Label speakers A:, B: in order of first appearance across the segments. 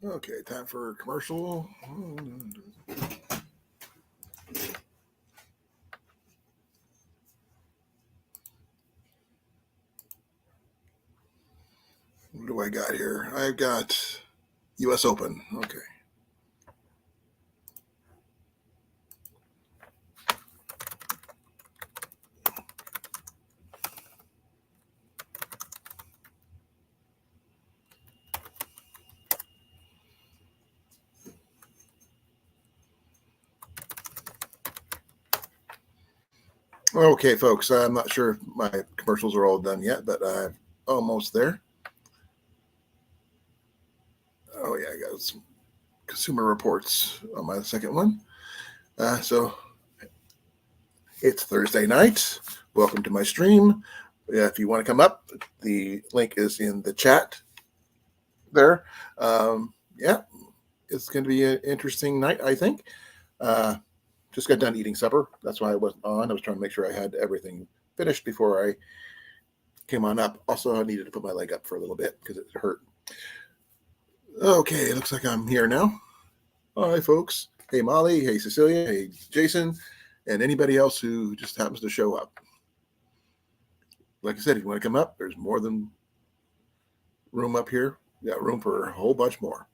A: Okay, time for commercial. What do I got here? I've got U.S. Open. Okay. Okay, folks, I'm not sure if my commercials are all done yet, but I'm almost there. Oh, yeah, I got some consumer reports on my second one. So it's Thursday night. Welcome to my stream. If you want to come up, the link is in the chat there. Yeah, it's going to be an interesting night, I think. Just got done eating supper. That's why I wasn't on. I was trying to make sure I had everything finished before I came on up. Also, I needed to put my leg up for a little bit because it hurt. Okay, looks like I'm here now. Hi, folks. Hey, Molly. Hey, Cecilia. Hey, Jason. And anybody else who just happens to show up. Like I said, if you want to come up, there's more than room up here. We got room for a whole bunch more.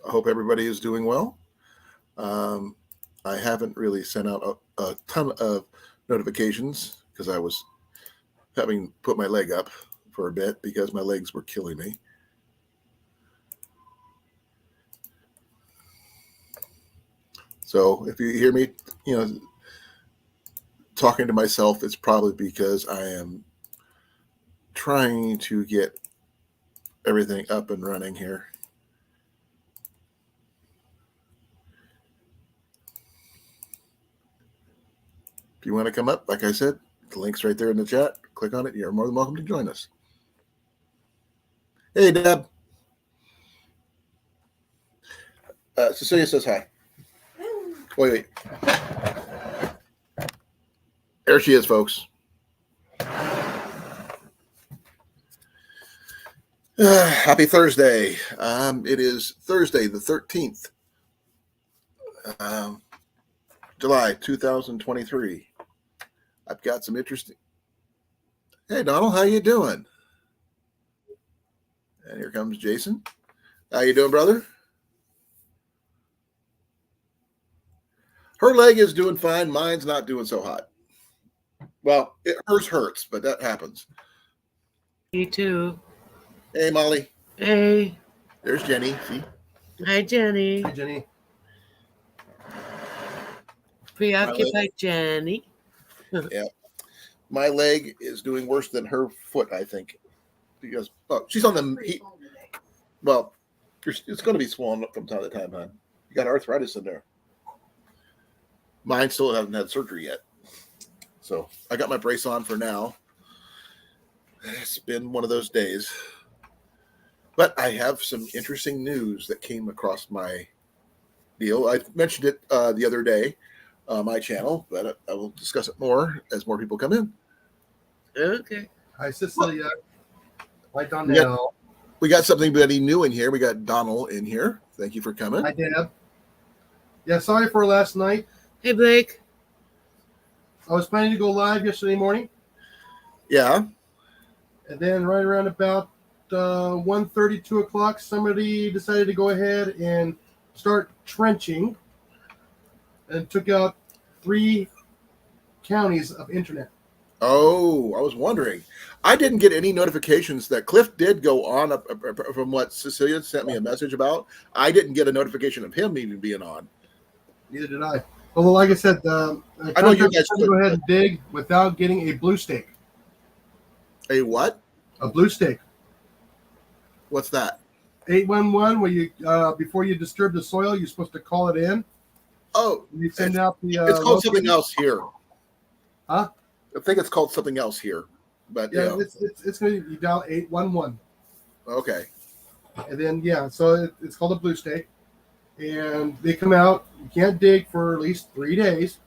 A: I hope everybody is doing well. I haven't really sent out a ton of notifications because I was having put my leg up for a bit because my legs were killing me. So if you hear me, talking to myself, it's probably because I am trying to get everything up and running here. If you want to come up, like I said, the link's right there in the chat. Click on it. You're more than welcome to join us. Hey, Deb. Cecilia says hi. Wait. There she is, folks. Happy Thursday. It is Thursday, the 13th, July 2023. I've got some interesting. Hey, Donald, how you doing? And here comes Jason. How you doing, brother? Her leg is doing fine. Mine's not doing so hot. Well, hers hurts, but that happens.
B: You too.
A: Hey, Molly.
B: Hey.
A: There's Jenny. See?
B: Hi, Jenny.
C: Hi, Jenny.
B: Preoccupied Jenny.
A: Yeah. My leg is doing worse than her foot, I think. Because she's on the well, it's going to be swollen up from time to time, hon. You got arthritis in there. Mine still hasn't had surgery yet. So I got my brace on for now. It's been one of those days. But I have some interesting news that came across my deal. I mentioned it the other day on my channel, but I will discuss it more as more people come in.
B: Okay.
C: Hi, Cecilia. Hi, Donnell.
A: We got something pretty new in here. We got Donald in here. Thank you for coming.
C: Hi, Deb. Yeah, sorry for last night.
B: Hey, Blake.
C: I was planning to go live yesterday morning.
A: Yeah.
C: And then right around about 1:30, 2 o'clock, somebody decided to go ahead and start trenching and took out 3 counties of internet.
A: Oh, I was wondering. I didn't get any notifications that Cliff did go on from what Cecilia sent me a message about. I didn't get a notification of him even being on.
C: Neither did I. Although, like I said,
A: I know you guys
C: go ahead and dig without getting a blue stake.
A: A what?
C: A blue stake.
A: What's that?
C: 811, where you before you disturb the soil, you're supposed to call it in.
A: Oh,
C: you send out the.
A: It's called something else here.
C: Huh?
A: I think it's called something else here, but
C: yeah, it's going to you dial 811.
A: Okay.
C: And then so it's called a blue stake, and they come out. You can't dig for at least 3 days,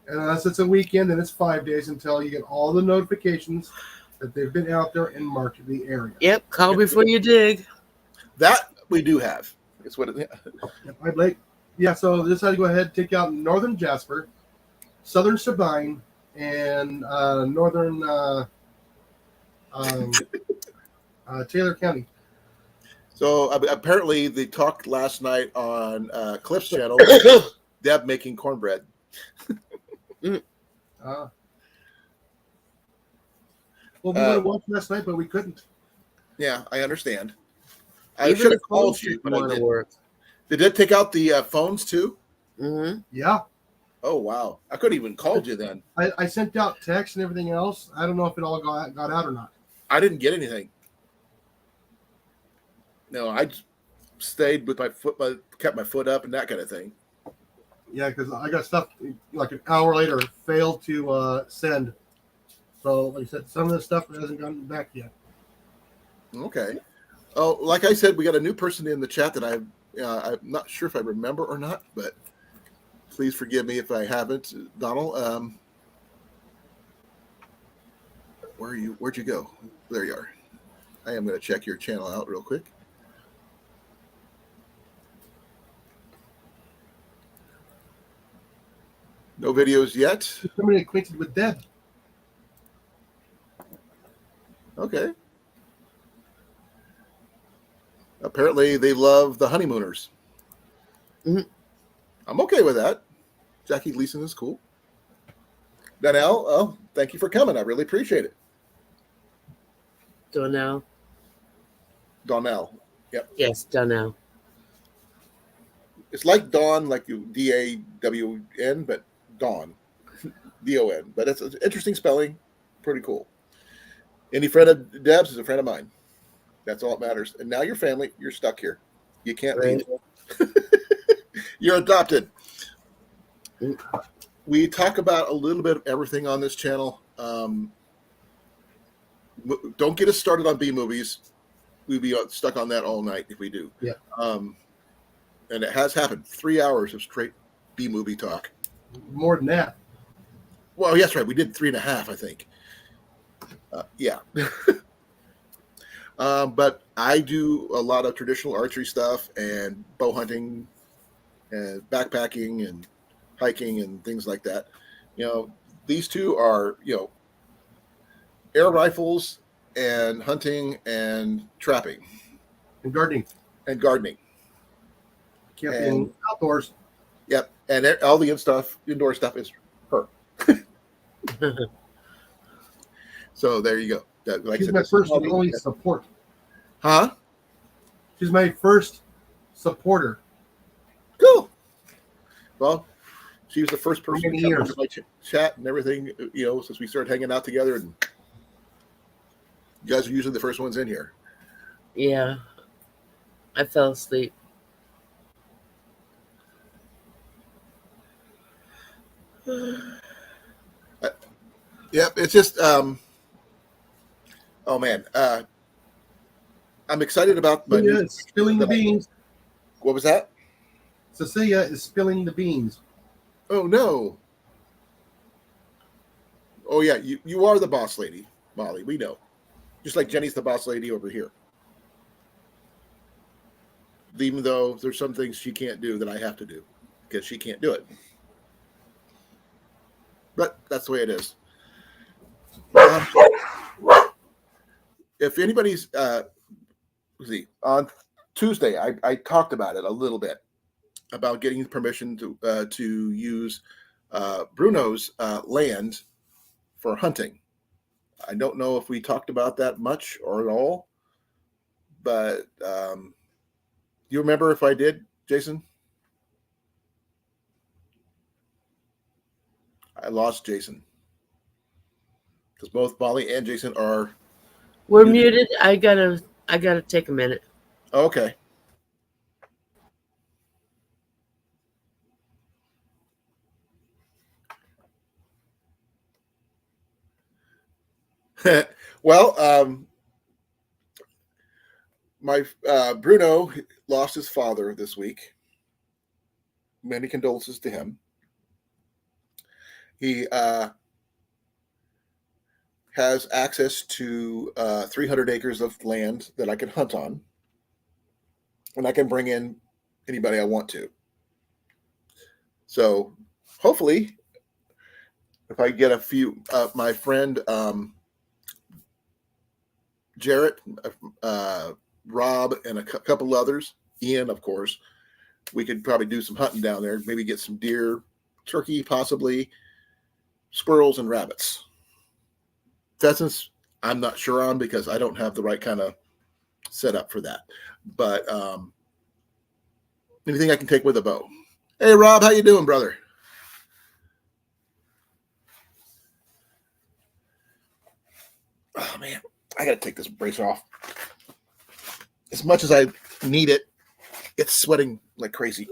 C: And unless it's a weekend, then it's 5 days until you get all the notifications that they've been out there and marked the area.
B: Yep. Call before you dig.
A: That we do have. It's what it,
C: Yep, I'd like, yeah, so this had to go ahead and take out northern Jasper, southern Sabine, and northern Taylor County.
A: So apparently they talked last night on Cliff's channel. Deb making cornbread.
C: Well, we would have watched last night, but we couldn't.
A: Yeah, I understand. I
B: Even
A: should
B: the
A: have called
B: phones
A: you,
B: didn't
A: but I
B: want to
A: didn't.
B: work.
A: Did it take out the phones too?
B: Mm-hmm.
C: Yeah,
A: Oh wow! I couldn't even called you then.
C: I sent out texts and everything else. I don't know if it all got out or not.
A: I didn't get anything. No, I just stayed with my foot, kept my foot up and that kind of thing.
C: Yeah, because I got stuff like an hour later failed to send. So, like I said, some of the stuff hasn't gotten back yet.
A: Okay. Oh, like I said, we got a new person in the chat that I'm not sure if I remember or not, but please forgive me if I haven't. Donald, where are you? Where'd you go? There you are. I am going to check your channel out real quick. No videos yet.
C: Somebody acquainted with Deb.
A: Okay. Apparently, they love the honeymooners.
B: Mhm.
A: I'm okay with that. Jackie Gleason is cool. Donnell, oh, thank you for coming. I really appreciate it.
B: Donnell.
A: Donnell. Yep.
B: Yes, Donnell.
A: It's like Dawn, like you D-A-W-N, but Dawn. D-O-N. But it's an interesting spelling. Pretty cool. Any friend of Deb's is a friend of mine. That's all that matters. And now your family, you're stuck here. You can't leave. You're adopted. We talk about a little bit of everything on this channel. Don't get us started on B movies. We'd be stuck on that all night if we do.
C: Yeah.
A: And it has happened. 3 hours of straight B movie talk.
C: More than that.
A: Well, yes, right. We did 3.5, I think. Yeah. But I do a lot of traditional archery stuff and bow hunting and backpacking and hiking and things like that. You know, these two are, air rifles and hunting and trapping
C: And gardening.
A: and gardening.
C: Camping outdoors.
A: Yep. And all the indoor stuff is her. So there you go. Like
C: She's
A: I said,
C: my
A: this is
C: first
A: how
C: and
A: we-
C: only support.
A: Huh?
C: She's my first supporter.
A: Cool. Well, she was the first person
C: many
A: to come
C: years?
A: into my chat and everything, since we started hanging out together. And you guys are usually the first ones in here.
B: Yeah. I fell asleep.
A: Yep. It's just, oh man. I'm excited about my
C: Cecilia
A: new.
C: is spilling the beans.
A: What was that?
C: Cecilia is spilling the beans.
A: Oh no. Oh yeah, you are the boss lady, Molly. We know. Just like Jenny's the boss lady over here. Even though there's some things she can't do that I have to do because she can't do it. But that's the way it is. If anybody's, let's see, on Tuesday, I talked about it a little bit about getting permission to use Bruno's land for hunting. I don't know if we talked about that much or at all, but you remember if I did, Jason? I lost Jason because both Molly and Jason are.
B: We're muted. I gotta take a minute.
A: Okay. Well, my Bruno lost his father this week. Many condolences to him. He has access to 300 acres of land that I can hunt on, and I can bring in anybody I want to. So hopefully, if I get a few, my friend Jarrett, Rob, and a couple others, Ian, of course, we could probably do some hunting down there. Maybe get some deer, turkey, possibly squirrels and rabbits. Pheasants, I'm not sure on because I don't have the right kind of setup for that. But anything I can take with a bow. Hey, Rob, how you doing, brother? Oh man, I gotta take this brace off. As much as I need it, it's sweating like crazy.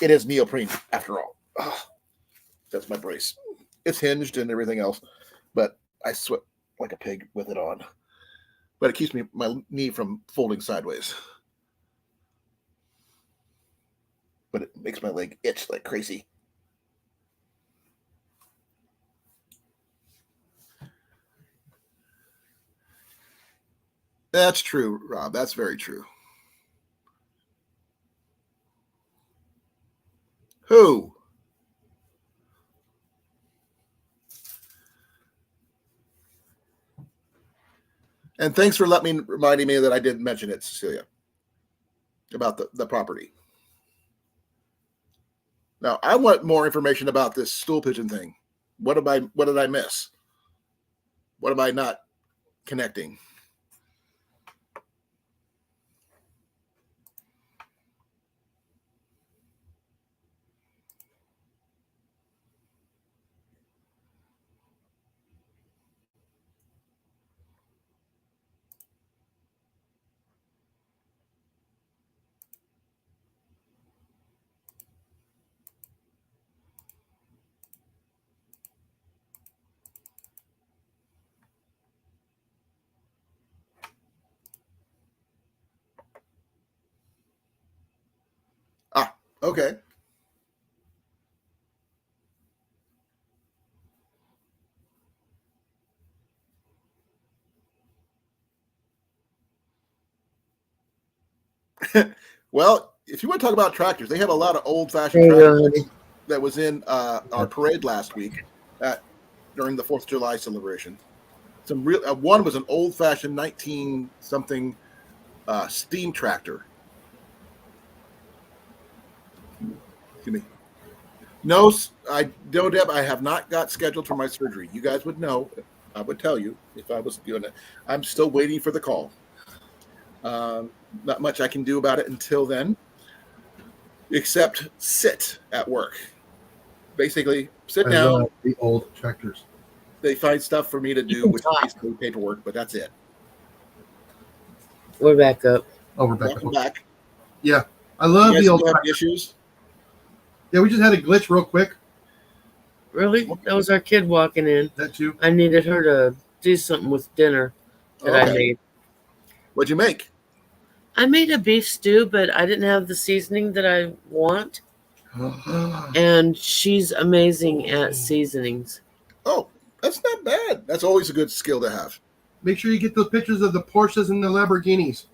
A: It is neoprene after all. Oh, that's my brace. It's hinged and everything else, but I sweat like a pig with it on. But it keeps my knee from folding sideways. But it makes my leg itch like crazy. That's true, Rob. That's very true. Who? And thanks for reminding me that I didn't mention it, Cecilia, about the property. Now, I want more information about this stool pigeon thing. What did I miss? What am I not connecting? Ah, okay. Well, if you want to talk about tractors, they have a lot of old-fashioned
B: There you go,
A: tractors
B: honey.
A: that was in our parade last week during the 4th of July celebration. Some real one was an old-fashioned 19-something steam tractor. Excuse me. No, Deb, I have not got scheduled for my surgery. You guys would know. I would tell you if I was doing it. I'm still waiting for the call. Not much I can do about it until then, except sit at work. Basically, sit
C: I
A: down.
C: love the old tractors.
A: They find stuff for me to do, which is basically paperwork, but that's it.
B: We're back up.
C: Oh, we're back.
A: Welcome back.
C: Yeah, I love
A: You guys
C: the old
A: still have
C: tractors.
A: issues?
C: Yeah, we just had a glitch real quick.
B: Really? That was our kid walking in.
C: That too.
B: I needed her to do something with dinner that I made.
A: What'd you make?
B: I made a beef stew, but I didn't have the seasoning that I want. And she's amazing at seasonings.
A: Oh, that's not bad. That's always a good skill to have.
C: Make sure you get those pictures of the Porsches and the Lamborghinis.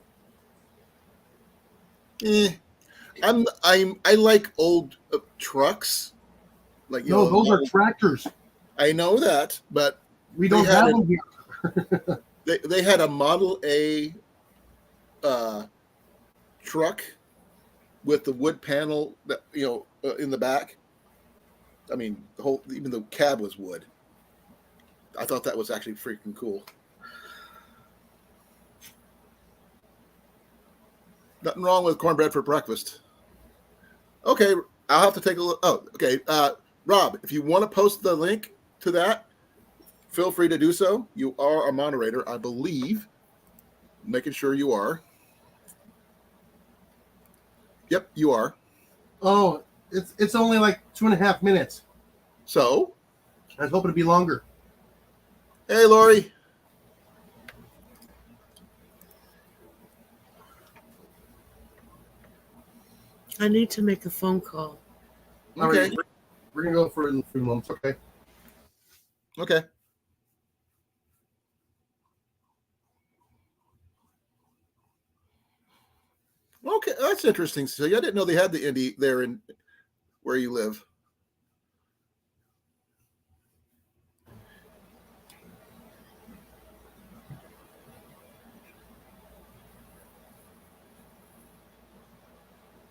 A: I like old trucks. Like
C: No, those are tractors.
A: I know that, but
C: We don't have them here.
A: they had a Model A truck with the wood panel that in the back. I mean, even the cab was wood. I thought that was actually freaking cool. Nothing wrong with cornbread for breakfast. Okay, I'll have to take a look. Oh, okay. Rob, if you want to post the link to that, feel free to do so. You are a moderator, I believe. Making sure you are. Yep, you are.
C: Oh, it's only like 2.5 minutes.
A: So?
C: I was hoping to be longer.
A: Hey, Lori.
B: I need to make a phone call.
A: Okay.
C: We're gonna go for it in a few moments, okay?
A: Okay. Okay, that's interesting. So I didn't know they had the Indy there in where you live.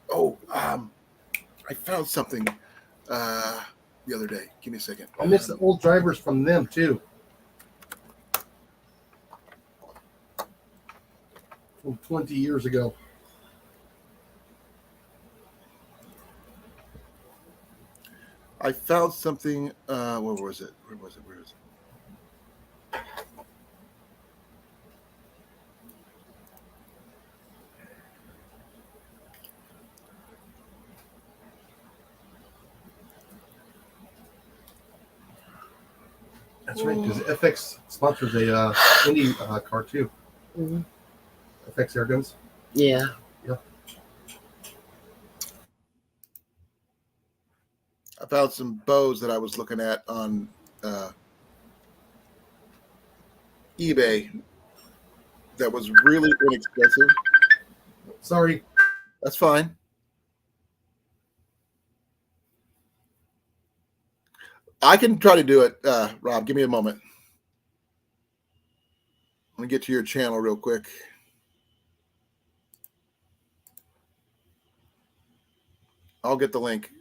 A: Oh, I found something the other day. Give me a second.
C: I miss the old drivers from them too. From 20 years ago.
A: I found something. Where was it? Where was it? Where is it?
C: That's right, because FX sponsors a Indy car too.
B: Mhm.
C: FX air guns.
B: Yeah.
A: I found some bows that I was looking at on eBay that was really inexpensive.
C: Sorry.
A: That's fine. I can try to do it, Rob. Give me a moment. Let me get to your channel real quick. I'll get the link.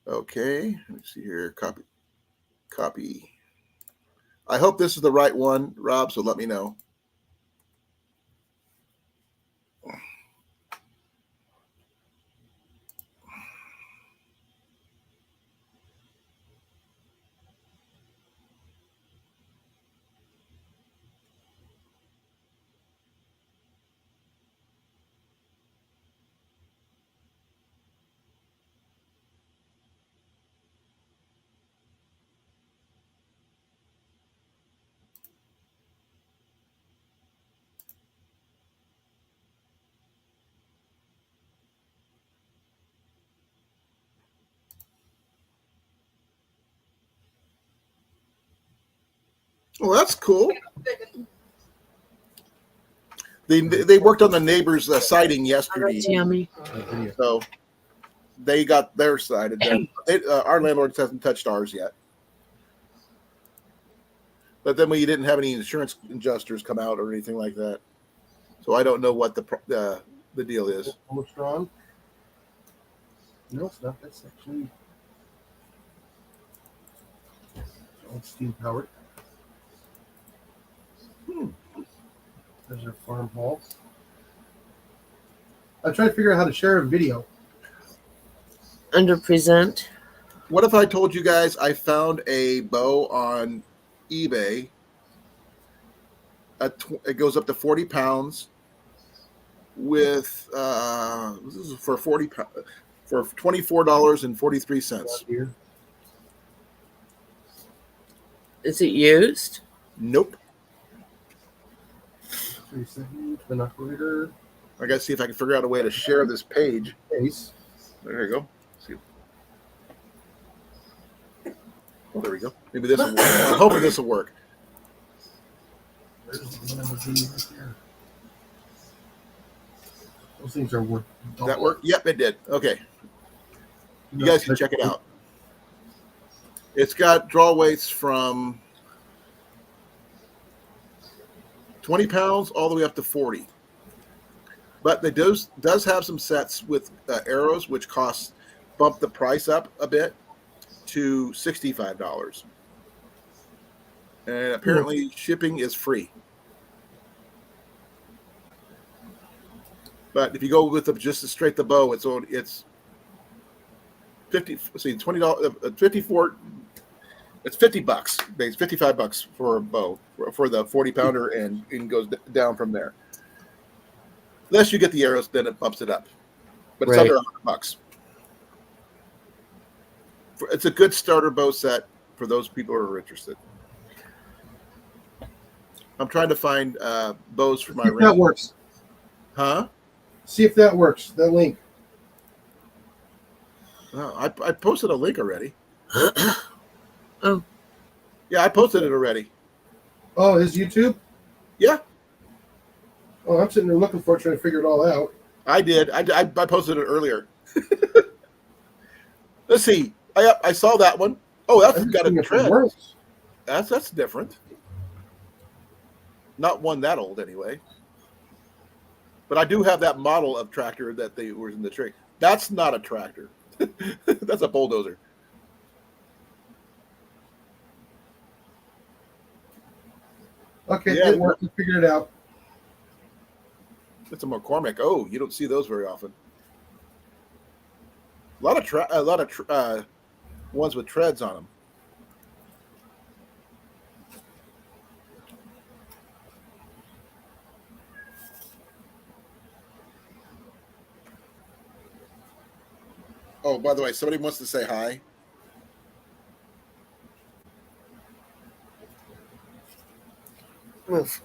A: Okay, let me see here. Copy. I hope this is the right one, Rob, so let me know. Well, that's cool. They worked on the neighbor's siding yesterday,
B: Tammy.
A: so they got their side. Our landlord hasn't touched ours yet. But then we didn't have any insurance adjusters come out or anything like that, so I don't know what the deal is.
C: Almost drawn. No, it's not. That's actually all steam powered. There's our farm hall. I'm trying to figure out how to share a video.
B: Under present.
A: What if I told you guys I found a bow on eBay? It goes up to 40 pounds with this is for 40 for $24.43.
C: Here.
B: Is it used?
A: Nope.
C: 3 seconds. Twin operator.
A: I gotta see if I can figure out a way to share this page.
C: Case.
A: There you go. See. Oh, there we go. Maybe this will work. I'm hoping this will work.
C: There's the Lamborghini right there. Those things are worth.
A: Does that work? Yep, it did. Okay. You guys can check it out. It's got draw weights from 20 pounds all the way up to 40. But it does have some sets with arrows, which bump the price up a bit to $65. And apparently shipping is free. But if you go with just straight the bow, it's $50. See, $20, 54. It's $50. It's $55 for a bow for the 40 pounder, and it goes down from there. Unless you get the arrows, then it bumps it up. But it's under $100. It's a good starter bow set for those people who are interested. I'm trying to find bows for my
C: ring. That works.
A: Huh?
C: See if that works. That link.
A: I posted a link already.
B: Oh,
A: Yeah, I posted it already.
C: Oh, is YouTube?
A: Yeah,
C: Oh, I'm sitting there looking for it, trying to figure it all out.
A: I did. I posted it earlier. Let's see. I saw that one. Oh, that's
C: I'm just
A: got a
C: seeing if it
A: tread.
C: works.
A: That's different. Not one that old anyway. But I do have that model of tractor that they were in the trade. That's not a tractor. That's a bulldozer.
C: Okay,
A: Yeah.
C: it worked. We figured it out.
A: It's a McCormick. Oh, you don't see those very often. A lot of ones with treads on them. Oh, by the way, somebody wants to say hi. Oof.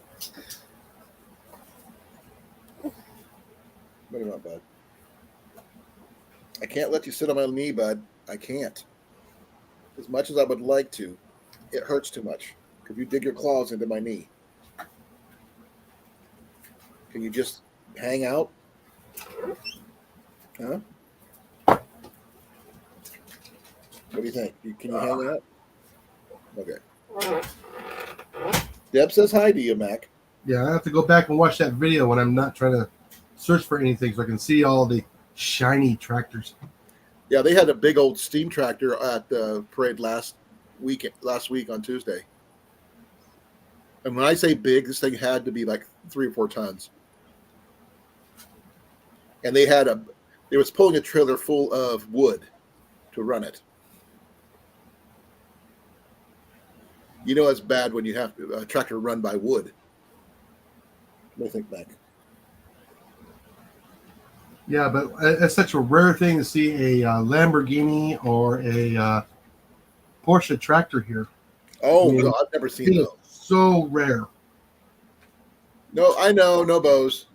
A: What about bud? I can't let you sit on my knee, bud. I can't. As much as I would like to, it hurts too much. If you dig your claws into my knee, can you just hang out? Huh? What do you think? Can you hang out? Okay. Deb says hi to you, Mac.
C: Yeah, I have to go back and watch that video when I'm not trying to search for anything so I can see all the shiny tractors.
A: Yeah, they had a big old steam tractor at the parade last week on Tuesday. And when I say big, this thing had to be like 3 or 4 tons. And it was pulling a trailer full of wood to run it. You know it's bad when you have a tractor run by wood. What do you think, Mac?
C: Yeah, but it's such a rare thing to see a Lamborghini or a Porsche tractor here.
A: Oh,
C: I mean,
A: no, I've never seen
C: It is
A: those.
C: so rare.
A: No, I know, no bows.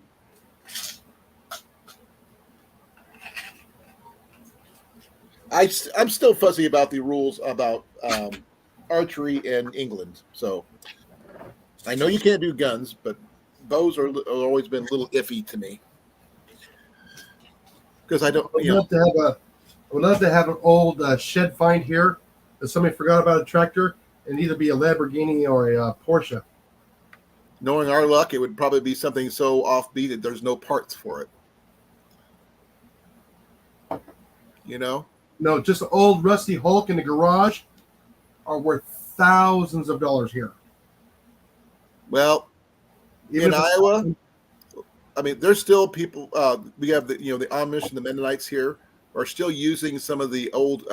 A: I'm still fuzzy about the rules about archery in England. So I know you can't do guns, but bows are always been a little iffy to me because I don't.
C: I would love to have an old shed find here that somebody forgot about a tractor, and either be a Lamborghini or a Porsche.
A: Knowing our luck, it would probably be something so offbeat that there's no parts for it. You know?
C: No, just an old rusty Hulk in the garage are worth thousands of dollars here.
A: Well,
C: Even
A: in
C: if it's-
A: Iowa, I mean, there's still people. We have the Amish and the Mennonites here are still using some of the old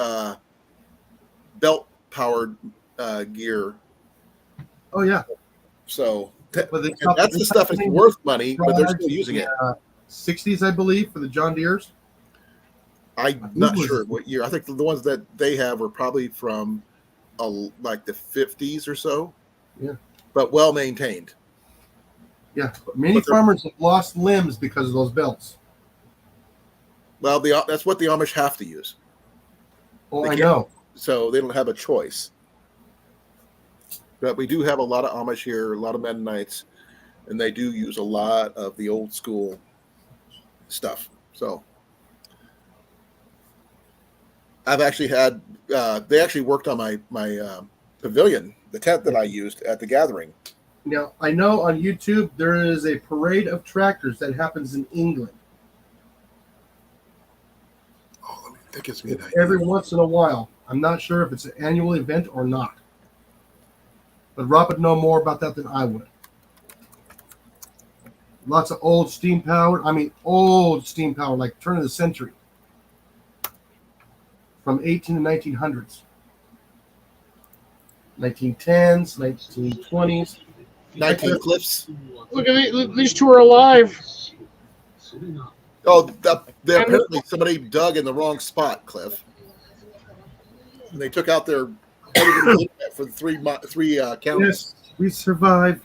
A: belt-powered gear.
C: Oh yeah,
A: So
C: but
A: that's the stuff that's worth money, but they're still using it.
C: 60s, I believe, for the John Deeres.
A: I'm not sure what year. I think the ones that they have are probably from like the 50s or so.
C: Yeah.
A: But well maintained.
C: Yeah, but many farmers have lost limbs because of those belts.
A: Well, that's what the Amish have to use.
C: Oh,
A: They
C: I
A: can't-
C: know.
A: So they don't have a choice. But we do have a lot of Amish here, a lot of Mennonites, and they do use a lot of the old school stuff. So I've actually had they actually worked on my pavilion, the tent that I used at the gathering.
C: Now, I know on YouTube there is a parade of tractors that happens in England.
A: Oh, let me think it's me.
C: Every once in a while. I'm not sure if it's an annual event or not. But Rob would know more about that than I would. Lots of old steam powered, like turn of the century. From 18 to 1900s. 1910s, 1920s.
A: 19 Cliffs.
D: Look at these two are alive.
A: Oh, apparently somebody dug in the wrong spot, Cliff. And they took out their for the three counties.
C: Yes, we survived.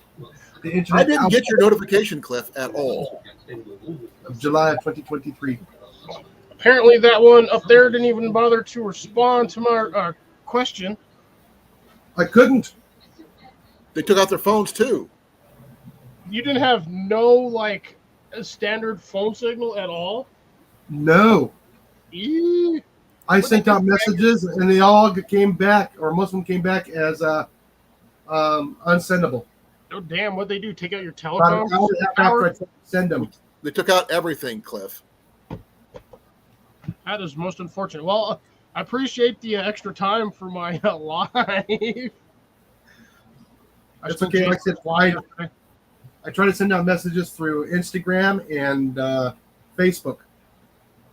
C: the
A: I
C: internet
A: didn't get your notification, Cliff, at all.
C: of July of 2023.
D: Apparently, that one up there didn't even bother to respond to my question.
C: I couldn't.
A: They took out their phones too.
D: You didn't have no a standard phone signal at all.
C: No.
D: Eee.
C: I
D: What
C: sent
D: they
C: out
D: do,
C: messages, and they all came back, or most of them came back as unsendable.
D: Oh damn! What they do? Take out your
C: About
D: telecom
C: an hour and a half after I
D: tower?
C: tried to send them.
A: They took out everything, Cliff.
D: That is most unfortunate. Well, I appreciate the extra time for my live.
C: It's okay. Like I said, I try to send out messages through Instagram and Facebook.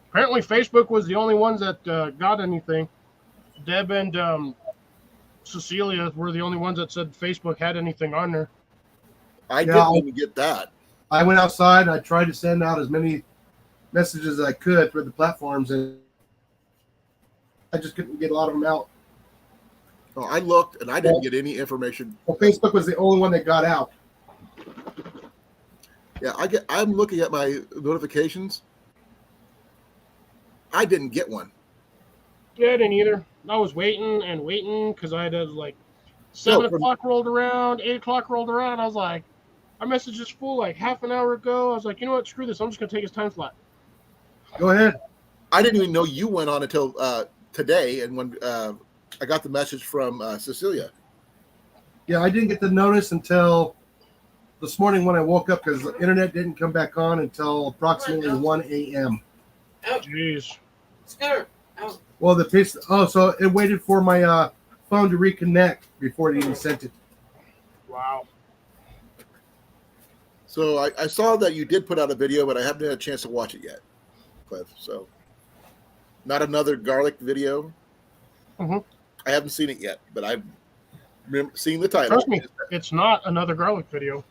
D: Apparently, Facebook was the only ones that got anything. Deb and Cecilia were the only ones that said Facebook had anything on there.
A: I didn't even get that.
C: I went outside. I tried to send out as many messages as I could through the platforms, and I just couldn't get a lot of them out.
A: Oh, I looked, and I didn't get any information.
C: Well, Facebook was the only one that got out.
A: Yeah, I'm looking at my notifications. I didn't get one.
D: Yeah, I didn't either. I was waiting and waiting because I had 7 o'clock rolled around, 8 o'clock rolled around. I was like, our message is full half an hour ago. I was like, you know what? Screw this. I'm just going to take his time slot.
C: Go ahead.
A: I didn't even know you went on until today, and when I got the message from Cecilia.
C: Yeah, I didn't get the notice until this morning when I woke up because the internet didn't come back on until approximately 1 a.m.
D: Jeez.
B: Scooter. Oh.
C: Well, so it waited for my phone to reconnect before it even sent it.
D: Wow.
A: So I saw that you did put out a video, but I haven't had a chance to watch it yet, Cliff. So not another garlic video.
D: Mm-hmm.
A: I haven't seen it yet, but I've seen the title.
D: Trust me, it's not another garlic video.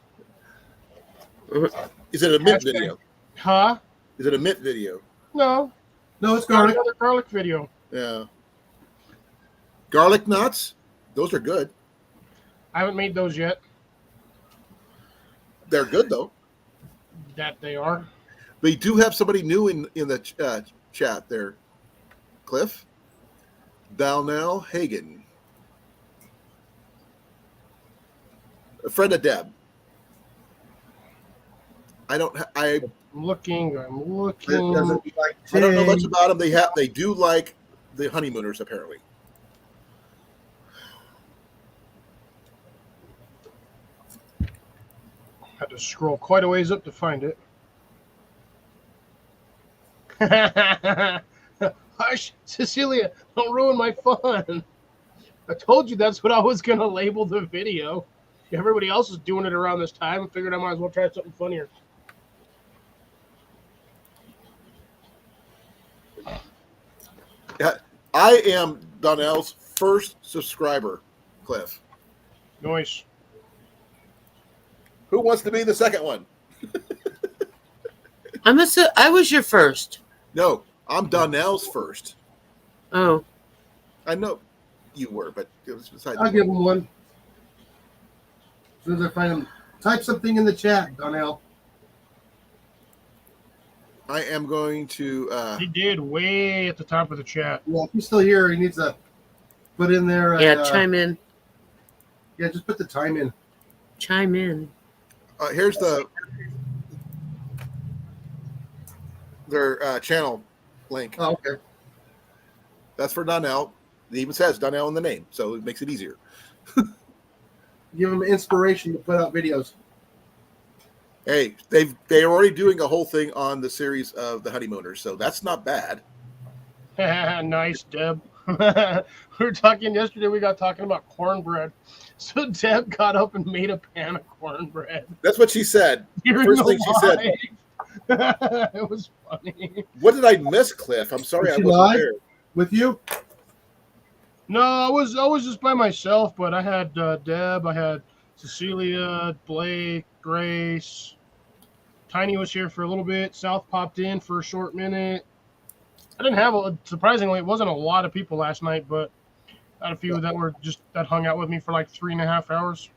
A: Is it a mint video?
D: Huh?
A: Is it a mint video?
D: No.
C: No, it's
D: Not
C: garlic.
D: another garlic video.
A: Yeah. Garlic knots? Those are good.
D: I haven't made those yet.
A: They're good, though.
D: That they are.
A: We do have somebody new in the chat there, Cliff. Dalnell Hagen. A friend of Deb.
D: I'm looking.
C: It doesn't be like
A: I don't know much
C: tea.
A: about them. They do like the honeymooners, apparently.
D: Had to scroll quite a ways up to find it. Hush, Cecilia, don't ruin my fun. I told you that's what I was going to label the video. Everybody else is doing it around this time. I figured I might as well try something funnier.
A: Yeah, I am Donnell's first subscriber, Cliff.
D: Nice.
A: Who wants to be the second one?
B: I was your first.
A: No, I'm Donnell's first.
B: Oh.
A: I know you were, but it was beside
C: I'll give him one. As soon as I find him, type something in the chat, Donnell.
A: I am going to.
D: He did way at the top of the chat.
C: Yeah, if he's still here, he needs to put in there.
B: Yeah, chime in.
C: Yeah, just put the time in.
B: Chime in.
A: Here's their channel link.
C: Oh, okay.
A: That's for Donnell. It even says Donnell in the name, so it makes it easier.
C: Give him inspiration to put out videos.
A: Hey, they're already doing a whole thing on the series of the honeymooners, so that's not bad.
D: Nice, Deb. We were talking yesterday. We got talking about cornbread. So Deb got up and made a pan of cornbread.
A: That's what she said. First thing she said.
D: It was funny.
A: What did I miss, Cliff? I'm sorry,
C: Did
A: I
C: she
A: wasn't
C: lie?
A: there.
C: With you?
D: No, I was just by myself, but I had Deb, I had Cecilia, Blake, Grace. Tiny was here for a little bit. South popped in for a short minute. I didn't have surprisingly, it wasn't a lot of people last night, but I had a few that hung out with me for like 3.5 hours.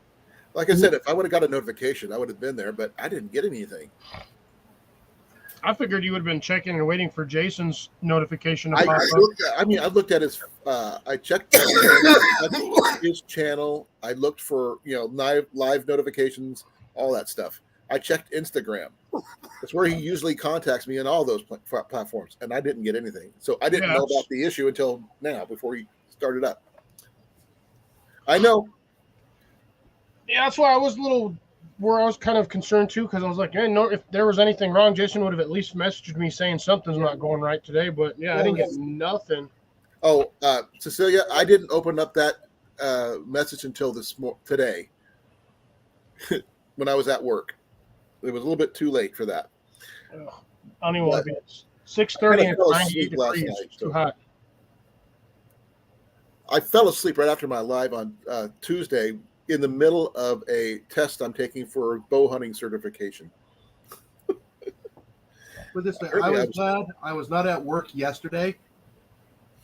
A: Like I said, if I would have got a notification, I would have been there, but I didn't get anything.
D: I figured you would have been checking and waiting for Jason's notification to
A: I
D: pop up.
A: looked at his. I checked his channel. I looked for live notifications, all that stuff. I checked Instagram. That's where he usually contacts me in all those platforms, and I didn't get anything. So I didn't know about the issue until now, before he started up. I know.
D: Yeah, that's why I was where I was kind of concerned too, because I was like, no, if there was anything wrong, Jason would have at least messaged me saying something's not going right today. But yeah, I didn't get nothing.
A: Oh, Cecilia, I didn't open up that message until today when I was at work. It was a little bit too late for that.
D: I don't even want to be 6:30 and 98 degrees. It's too hot.
A: I fell asleep right after my live on Tuesday in the middle of a test I'm taking for bow hunting certification.
C: Put this way, I was glad I was not at work yesterday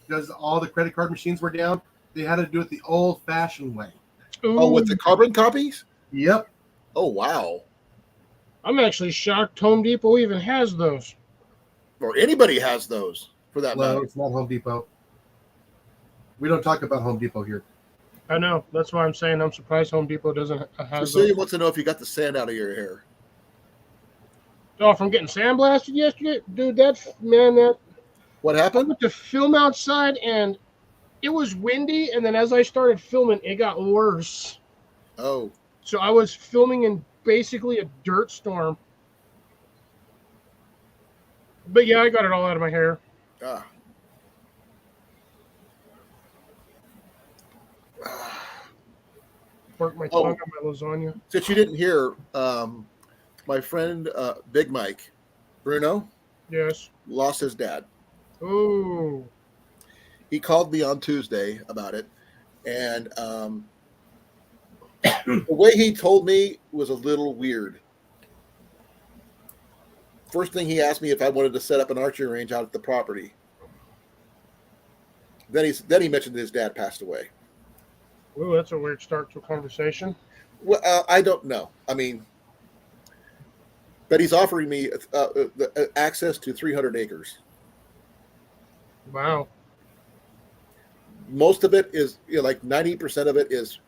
C: because all the credit card machines were down. They had to do it the old-fashioned way.
D: Ooh.
A: Oh, with the carbon copies?
C: Yep.
A: Oh, wow.
D: I'm actually shocked Home Depot even has those.
A: Or anybody has those, for that matter.
C: No, it's not Home Depot. We don't talk about Home Depot here.
D: I know. That's why I'm saying I'm surprised Home Depot doesn't have
A: Cecilia
D: those.
A: wants to know if you got the sand out of your hair.
D: Oh, from getting sandblasted yesterday? Dude,
A: What
D: I
A: happened?
D: went to film outside and it was windy, and then as I started filming, it got worse.
A: Oh.
D: So I was filming in basically a dirt storm. But yeah, I got it all out of my hair.
A: Ah.
D: Worked my tongue on my lasagna.
A: Since you didn't hear, my friend Big Mike, Bruno,
D: Yes.
A: lost his dad.
D: Ooh.
A: He called me on Tuesday about it, and the way he told me was a little weird. First thing, he asked me if I wanted to set up an archery range out at the property. Then he mentioned that his dad passed away.
D: Ooh, that's a weird start to a conversation.
A: Well, I don't know. I mean, but he's offering me access to 300 acres.
D: Wow.
A: Most of it is, like 90% of it is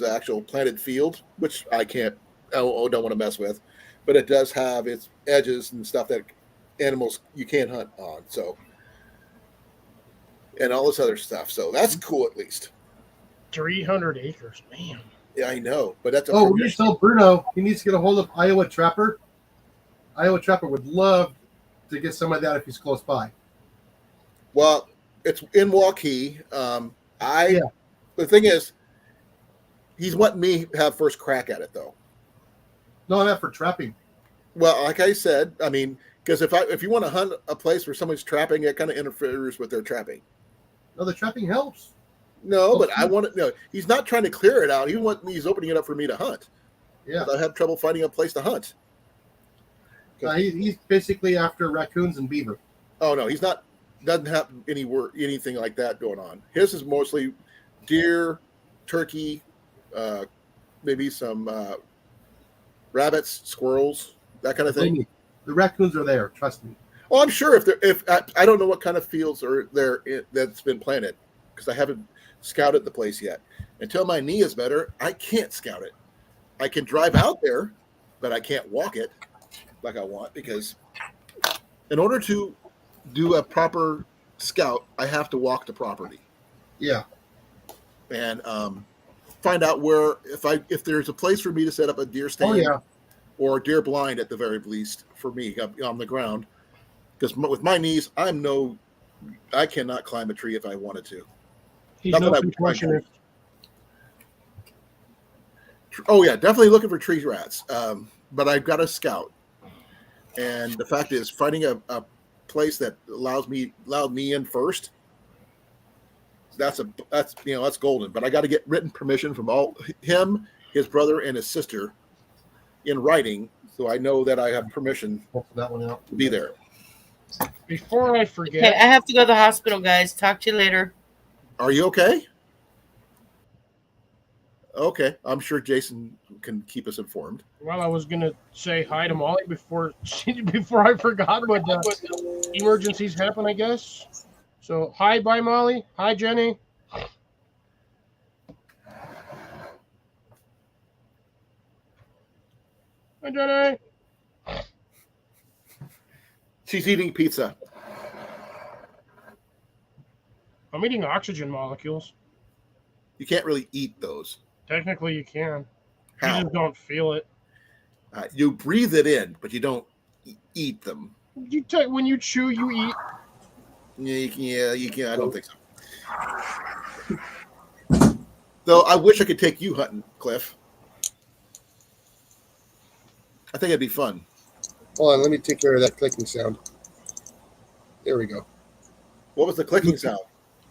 A: actual planted field, which I don't want to mess with. But it does have its edges and stuff that animals you can't hunt on. So, and all this other stuff. So that's cool, at least.
D: 300 acres, man.
A: Yeah, I know, but that's
C: we need to tell Bruno he needs to get a hold of Iowa Trapper. Iowa Trapper would love to get some of that if he's close by.
A: Well, it's in Waukee. The thing is, he's wanting me to have first crack at it, though.
C: No, not for trapping.
A: Well, like I said, I mean, because if you want to hunt a place where somebody's trapping, it kind of interferes with their trapping.
C: No, the trapping helps.
A: No, but I want to. No, he's not trying to clear it out. He's opening it up for me to hunt.
C: Yeah,
A: I have trouble finding a place to hunt.
C: He's basically after raccoons and beaver.
A: Oh no, he's not. Doesn't have anything like that going on. His is mostly deer, turkey, maybe some rabbits, squirrels, that kind of thing.
C: The raccoons are there. Trust me.
A: Well, I'm sure if I don't know what kind of fields are there that's been planted, because I haven't scouted the place yet. Until my knee is better, I can't scout it. I can drive out there, but I can't walk it like I want, because in order to do a proper scout, I have to walk the property.
C: Yeah.
A: And find out where if there's a place for me to set up a deer stand or a deer blind at the very least for me on the ground. Because with my knees, I cannot climb a tree if I wanted to.
D: He's no contortionist.
A: Oh yeah, definitely looking for tree rats. But I've got a scout, and the fact is, finding a place that allowed me in first. That's golden. But I got to get written permission from him, his brother, and his sister in writing, so I know that I have permission to be there.
D: Before I forget,
B: Okay, I have to go to the hospital, guys. Talk to you later.
A: Are you okay? Okay, I'm sure Jason can keep us informed.
D: Well, I was gonna say hi to Molly before before I forgot, but emergencies happen, I guess. So hi, bye, Molly. Hi, Jenny. Hi, Jenny.
A: She's eating pizza.
D: I'm eating oxygen molecules.
A: You can't really eat those.
D: Technically, you can. You
A: How?
D: just don't feel it.
A: You breathe it in, but you don't eat them.
D: When you chew, you eat.
A: Yeah, you can. I don't think so. Though I wish I could take you hunting, Cliff. I think it'd be fun.
C: Hold on, let me take care of that clicking sound. There we go.
A: What was the clicking sound?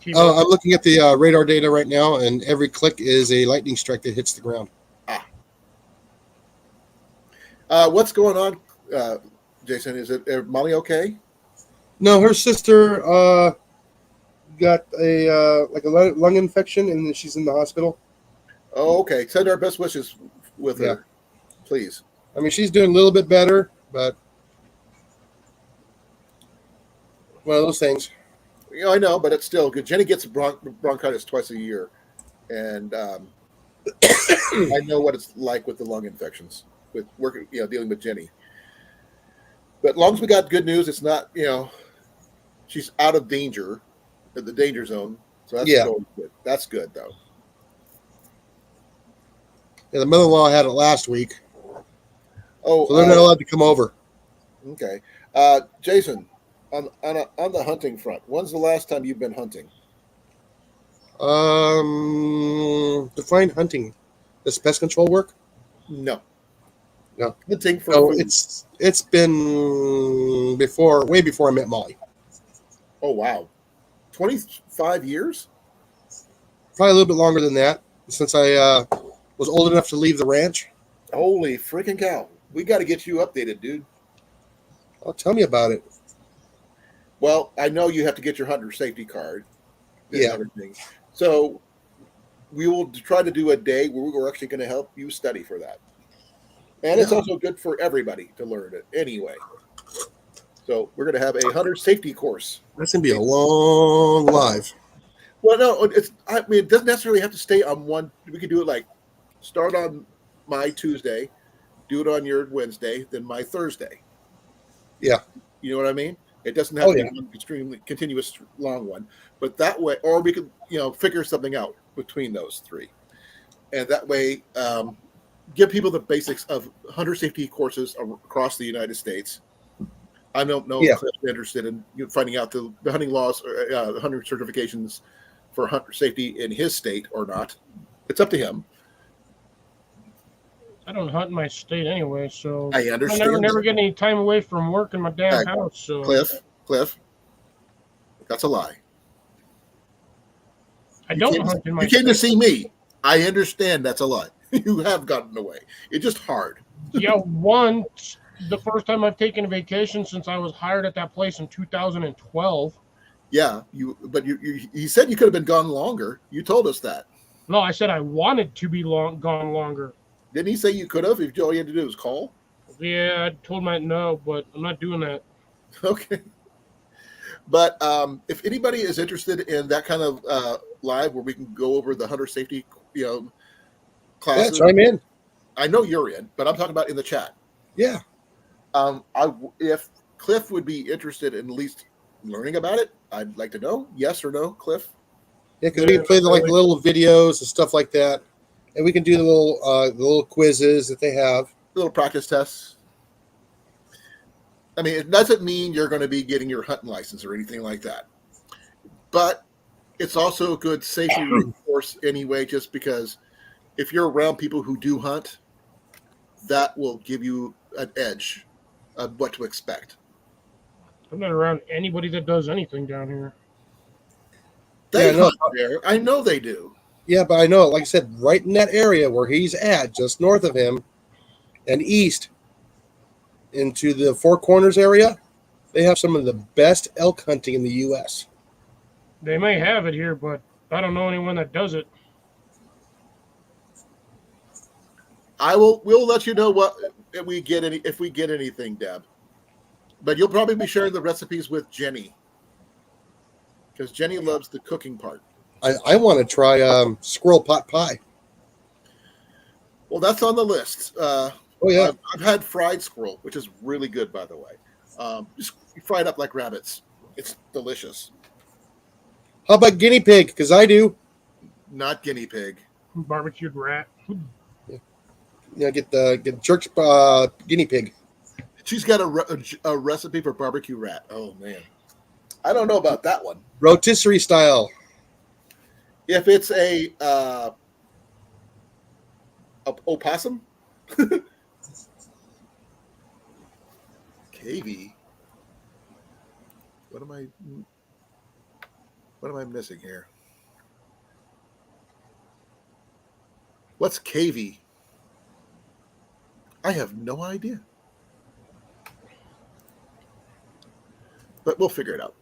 C: I'm looking at the radar data right now, and every click is a lightning strike that hits the ground.
A: What's going on, Jason? Is Molly okay?
C: No, her sister got a lung infection, and she's in the hospital.
A: Oh, okay. Send our best wishes with her, please.
C: I mean, she's doing a little bit better, but one of those things.
A: You know, I know, but it's still good. Jenny gets bronchitis twice a year, and I know what it's like with the lung infections, with working, dealing with Jenny. But as long as we got good news, it's not, she's out of danger, the danger zone. So that's good. That's good, though.
C: Yeah, the mother-in-law had it last week.
A: Oh,
C: so they're not allowed to come over.
A: Okay, Jason, on the hunting front, when's the last time you've been hunting?
C: Define hunting. Does pest control work?
A: No.
C: Hunting
A: for food.
C: It's been way before I met Molly.
A: Oh wow, 25 years?
C: Probably a little bit longer than that, since I was old enough to leave the ranch.
A: Holy freaking cow! We got to get you updated, dude.
C: Oh, tell me about it.
A: Well, I know you have to get your hunter safety card.
C: Yeah.
A: Everything. So we will try to do a day where we're actually going to help you study for that. And it's also good for everybody to learn it anyway. So we're going to have a hunter safety course.
C: That's going to be a long live.
A: Well, no, it doesn't necessarily have to stay on one. We can do it like start on my Tuesday, do it on your Wednesday, then my Thursday.
C: Yeah.
A: You know what I mean? It doesn't have to be one extremely continuous long one, but that way, or we could, figure something out between those three. And that way, give people the basics of hunter safety courses across the United States. I don't know if Cliff's interested in finding out the hunting laws, or hunting certifications for hunter safety in his state or not. It's up to him.
D: I don't hunt in my state anyway, so
A: I understand.
D: I never get any time away from work in my damn house. So
A: Cliff, that's a lie.
D: I don't hunt in my
A: state. You came to see me. I understand that's a lie. You have gotten away. It's just hard.
D: Yeah, the first time I've taken a vacation since I was hired at that place in 2012.
A: Yeah, you said you could have been gone longer. You told us that.
D: No, I said I wanted to be gone longer.
A: Didn't he say you could have if all you had to do was call?
D: Yeah, I told him no, but I'm not doing that.
A: Okay. But if anybody is interested in that kind of live where we can go over the hunter safety, classes.
C: Yeah, chime in.
A: I know you're in, but I'm talking about in the chat.
C: Yeah.
A: If Cliff would be interested in at least learning about it, I'd like to know. Yes or no, Cliff?
C: Yeah, because we can play the little videos and stuff like that. And we can do the little quizzes that they have.
A: Little practice tests. I mean, it doesn't mean you're going to be getting your hunting license or anything like that. But it's also a good safety course anyway, just because if you're around people who do hunt, that will give you an edge of what to expect.
D: I'm not around anybody that does anything down here.
A: They hunt there. I know they do.
C: Yeah, but I know, like I said, right in that area where he's at, just north of him and east into the Four Corners area, they have some of the best elk hunting in the U.S.
D: They may have it here, but I don't know anyone that does it.
A: We'll let you know what if we get anything, Deb. But you'll probably be sharing the recipes with Jenny, because Jenny loves the cooking part.
C: I want to try squirrel pot pie.
A: Well, that's on the list.
C: Oh yeah,
A: I've had fried squirrel, which is really good, by the way. Just fry it up like rabbits. It's delicious.
C: how about guinea pig? Because I do.
A: Not guinea pig.
D: Barbecued rat.
C: Yeah, get jerk guinea pig.
A: She's got a recipe for barbecue rat. Oh man, I don't know about that one.
C: Rotisserie style.
A: If it's a opossum, KV. What am I missing here? What's KV? I have no idea. But we'll figure it out.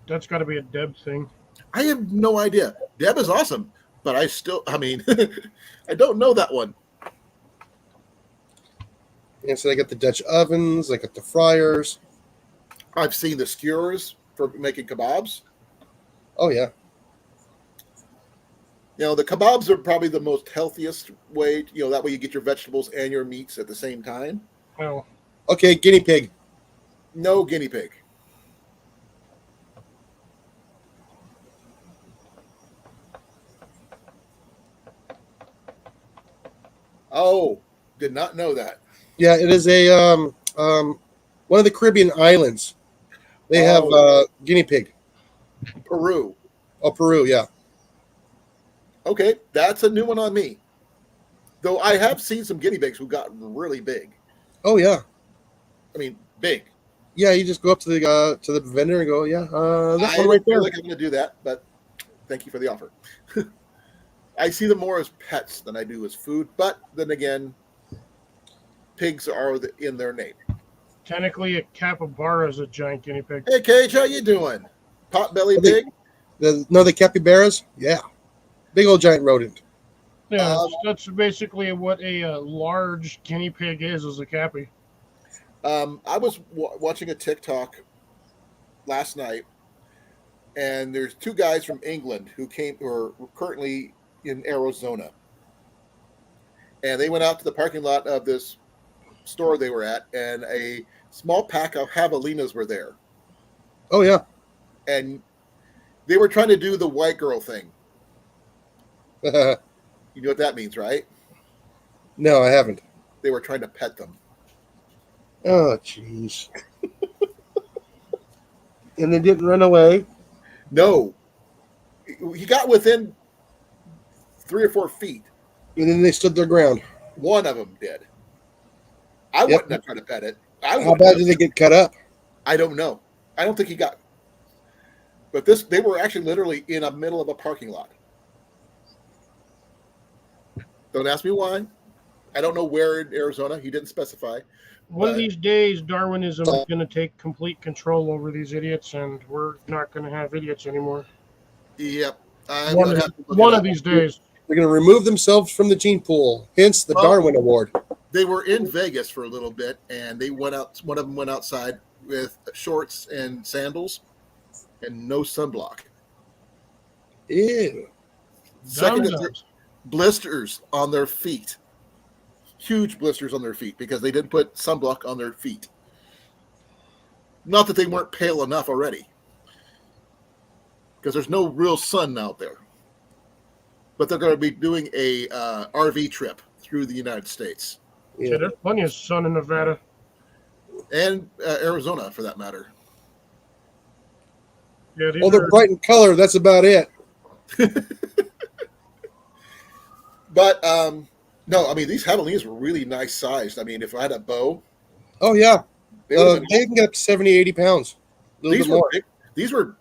D: That's got to be a Deb thing.
A: I have no idea. Deb is awesome, but I don't know that one.
C: And so they got the Dutch ovens, they got the fryers.
A: I've seen the skewers for making kebabs.
C: Oh yeah.
A: You know, the kebabs are probably the most healthiest way. You know, that way you get your vegetables and your meats at the same time.
D: Well,
C: Okay, guinea pig.
A: No guinea pig. Oh, did not know that.
C: Yeah, it is a one of the Caribbean islands. They have guinea pig.
A: Peru.
C: Oh, Peru, yeah.
A: Okay, that's a new one on me. Though I have seen some guinea pigs who got really big.
C: Oh yeah.
A: I mean, big.
C: Yeah, you just go up to the vendor and go, yeah, that one
A: I
C: right
A: don't feel
C: there.
A: like I'm going to do that, but thank you for the offer. I see them more as pets than I do as food, but then again, pigs are in their name.
D: technically, a capybara is a giant guinea pig.
A: Hey, Cage, how you doing? Pot-bellied pig?
C: The capybaras? Yeah. Big old giant rodent.
D: Yeah, that's basically what a large guinea pig is a cappy.
A: I was watching a TikTok last night, and there's two guys from England who are currently in Arizona, and they went out to the parking lot of this store they were at, and a small pack of javelinas were there,
C: Oh yeah.
A: and they were trying to do the white girl thing. You know what that means, right?
C: No, I haven't.
A: They were trying to pet them.
C: Oh jeez. And they didn't run away.
A: No, he got within 3 or 4 feet.
C: And then they stood their ground.
A: One of them did. I wouldn't have tried to pet it.
C: How bad did they get cut up?
A: I don't know. I don't think he got. But they were actually literally in the middle of a parking lot. Don't ask me why. I don't know where in Arizona. He didn't specify.
D: One of these days, Darwinism is going to take complete control over these idiots, and we're not going to have idiots anymore.
A: Yep.
D: One of these days.
C: They're going to remove themselves from the gene pool. Hence the Darwin Award.
A: They were in Vegas for a little bit, and they went out. One of them went outside with shorts and sandals and no sunblock.
C: Ew.
A: Second,
D: Dum-dums.
A: blisters on their feet. Huge blisters on their feet because they didn't put sunblock on their feet. Not that they weren't pale enough already, because there's no real sun out there. But they're going to be doing a RV trip through the United States
D: Yeah, there's plenty of sun in Nevada.
A: and Arizona, for that matter.
D: Yeah, these
C: Well, they're
D: are-
C: bright in color. That's about it.
A: But no, I mean, these javelinas were really nice sized. I mean, if I had a bow,
C: Oh, yeah.
A: they would have
C: They can get up to 70, 80 pounds. A little
A: these
C: bit
A: were
C: more.
A: big, these were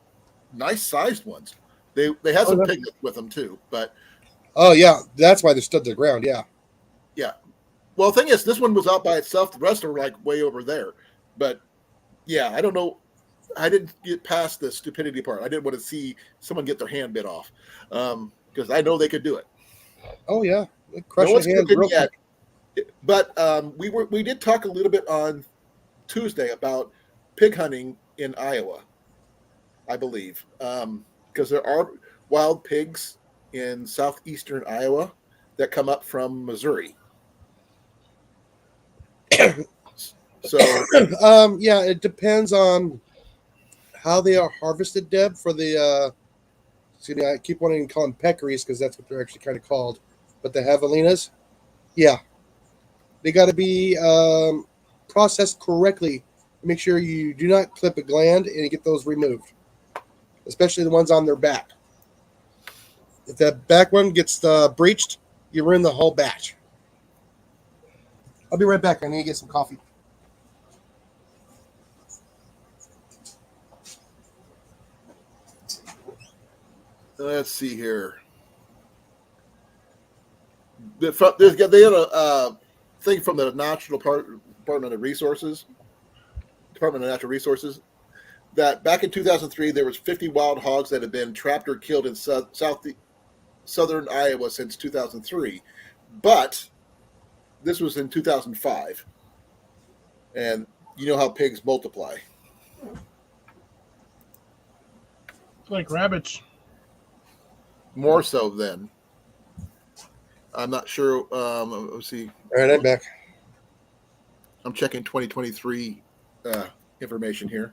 A: nice sized ones. They had some
C: yeah.
A: piglets with them too, but
C: Oh, yeah. That's why they stood their ground. Yeah.
A: yeah. Well, the thing is, this one was out by itself. The rest are like way over there. But yeah, I don't know. I didn't get past the stupidity part. I didn't want to see someone get their hand bit off because I know they could do it.
C: Oh, yeah. They
A: No
C: crush
A: one's
C: your hands
A: cooking
C: real
A: yet.
C: quick.
A: But we did talk a little bit on Tuesday about pig hunting in Iowa, I believe, because there are wild pigs in southeastern Iowa that come up from Missouri. So
C: Yeah, it depends on how they are harvested, Deb, for the excuse me, I keep wanting to call them peccaries because that's what they're actually kind of called. But the javelinas, yeah, they got to be processed correctly. Make sure you do not clip a gland and get those removed, especially the ones on their back. If that back one gets breached, you ruin the whole batch. I'll be right back. I need to get some coffee.
A: let's see here. They had a thing from the Department of Natural Resources, that back in 2003 there was 50 wild hogs that had been trapped or killed in southern Iowa since 2003, but this was in 2005, and you know how pigs multiply.
D: Like rabbits.
A: More so then. I'm not sure. Let's see.
C: All right, I'm back.
A: I'm checking 2023 information here.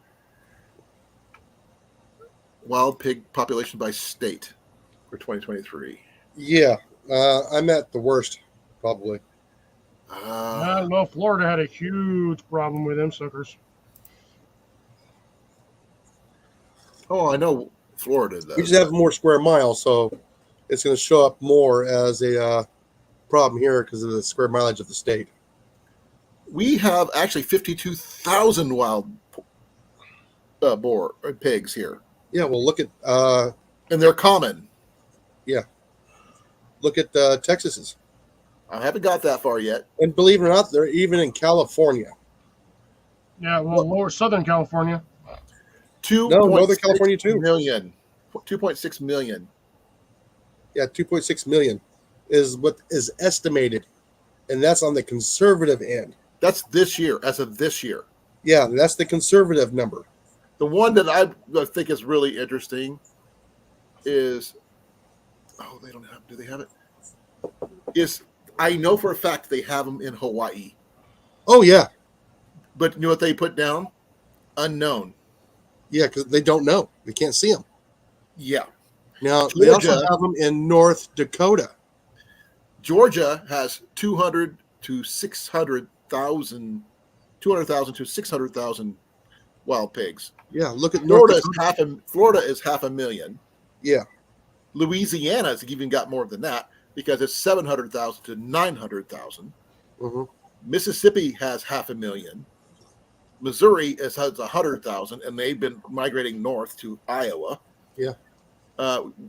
A: Wild pig population by state for 2023.
C: Yeah, I'm at the worst, probably.
D: I don't know. Florida had a huge problem with them suckers.
A: Oh, I know Florida does.
C: We just have more square miles, so it's going to show up more as a problem here because of the square mileage of the state.
A: We have actually 52,000 wild boar pigs here,
C: Yeah, well, look at
A: and they're common.
C: Texas's,
A: I haven't got that far yet.
C: and believe it or not, they're even in California.
D: Yeah, well, lower Southern California.
C: Northern California too.
A: 2.6 million.
C: Yeah, 2.6 million is what is estimated, and that's on the conservative end.
A: That's this year, as of this year.
C: Yeah, that's the conservative number.
A: The one that I think is really interesting is, they don't have. Do they have it? Is I know for a fact they have them in Hawaii,
C: Oh yeah,
A: but you know what they put down? Unknown.
C: yeah, because they don't know, they can't see them.
A: Yeah.
C: Now they also
A: Georgia-
C: have them in North Dakota.
A: Georgia has 200,000 to 600,000 to 600,000 wild pigs.
C: Yeah, look at North
A: Florida
C: Dakota.
A: Florida is 500,000.
C: Yeah,
A: Louisiana's even got more than that because it's 700,000 to 900,000.
C: hmm
A: Mississippi has 500,000. Missouri has 100,000, and they've been migrating north to Iowa.
C: Yeah.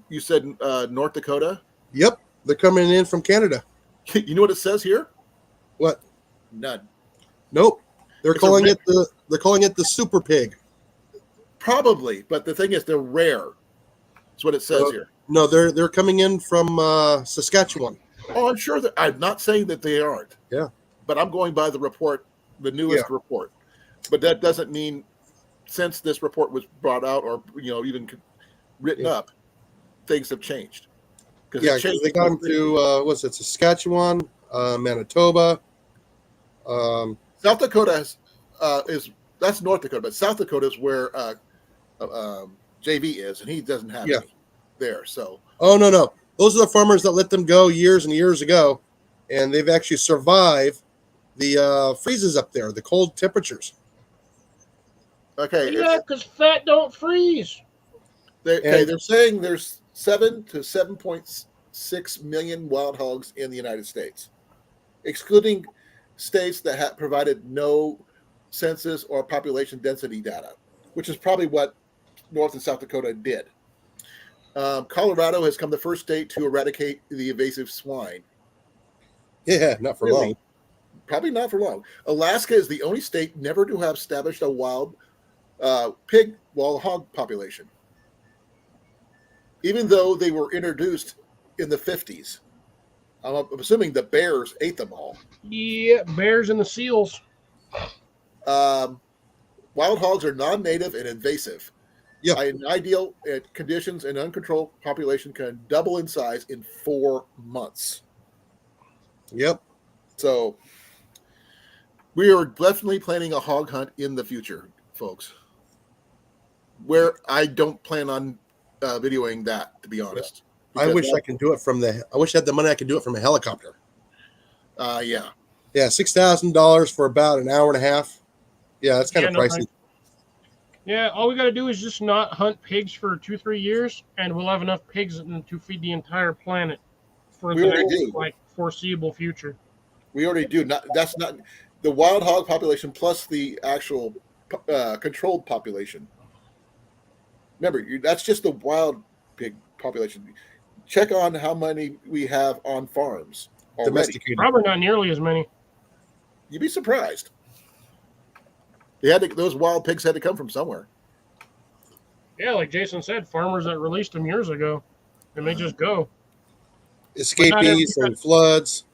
A: You said North Dakota.
C: Yep, they're coming in from Canada.
A: You know what it says here?
C: What?
A: None.
C: Nope. They're
A: It's
C: calling it the super pig.
A: Probably, but the thing is, they're rare. That's what it says here.
C: No, they're coming in from Saskatchewan.
A: Oh, I'm sure that I'm not saying that they aren't.
C: Yeah.
A: But I'm going by the report, the newest report. But that doesn't mean since this report was brought out or even written up, things have changed.
C: Yeah, because they got them to Saskatchewan, Manitoba.
A: South Dakota that's North Dakota, but South Dakota is where JV is, and he doesn't have any there. So
C: Oh no, those are the farmers that let them go years and years ago, and they've actually survived the freezes up there, the cold temperatures.
A: okay,
D: Yeah, because fat don't freeze.
A: they're saying there's 7 to 7.6 million wild hogs in the United States, excluding states that have provided no census or population density data, which is probably what North and South Dakota did. Colorado has come the first state to eradicate the invasive swine.
C: Yeah, not for long.
A: Probably not for long. Alaska is the only state never to have established a wild hog population, even though they were introduced in the 50s. I'm assuming the bears ate them all.
D: Yeah, bears and the seals.
A: Wild hogs are non-native and invasive.
E: Yep.
A: In ideal conditions, an uncontrolled population can double in size in 4 months.
E: Yep.
A: So we are definitely planning a hog hunt in the future, folks. Where I don't plan on videoing that, to be honest.
E: I wish I can do it from I wish I had the money I could do it from a helicopter.
A: Yeah.
E: Yeah, $6,000 for about an hour and a half. Yeah, that's kind of pricey.
D: Yeah, all we got to do is just not hunt pigs for 2-3 years, and we'll have enough pigs to feed the entire planet for
A: We
D: the
A: already
D: next,
A: do.
D: like foreseeable future.
A: We already do. That's not the wild hog population plus the actual controlled population. Remember, that's just the wild pig population. Check on how many we have on farms already.
E: Domesticated.
D: Probably not nearly as many.
A: You'd be surprised. Those wild pigs had to come from somewhere.
D: Yeah, like Jason said, farmers that released them years ago, and they just go.
E: Escapees and floods.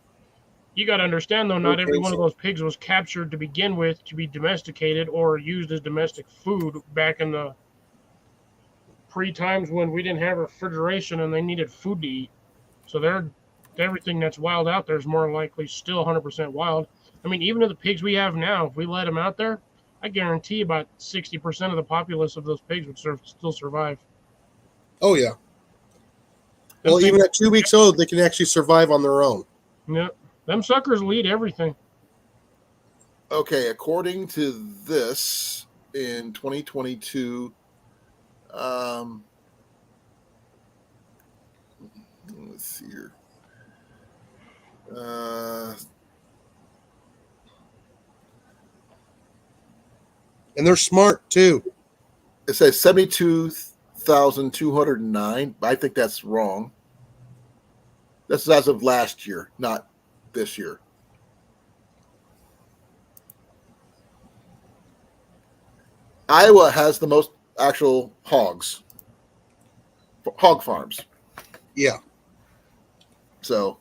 D: You got to understand, though, not every one of those pigs was captured to begin with to be domesticated or used as domestic food back in the pre-times when we didn't have refrigeration and they needed food to eat. So everything that's wild out there is more likely still 100% wild. I mean, even the pigs we have now, if we let them out there, I guarantee about 60% of the populace of those pigs would still survive.
E: Oh, yeah. Well, even at 2 weeks old, they can actually survive on their own.
D: Yeah. Them suckers lead everything.
A: Okay, according to this, in 2022, let's see here.
E: And they're smart, too.
A: It says 72,209. I think that's wrong. This is as of last year, not this year. Iowa has the most actual hog farms.
E: Yeah.
A: So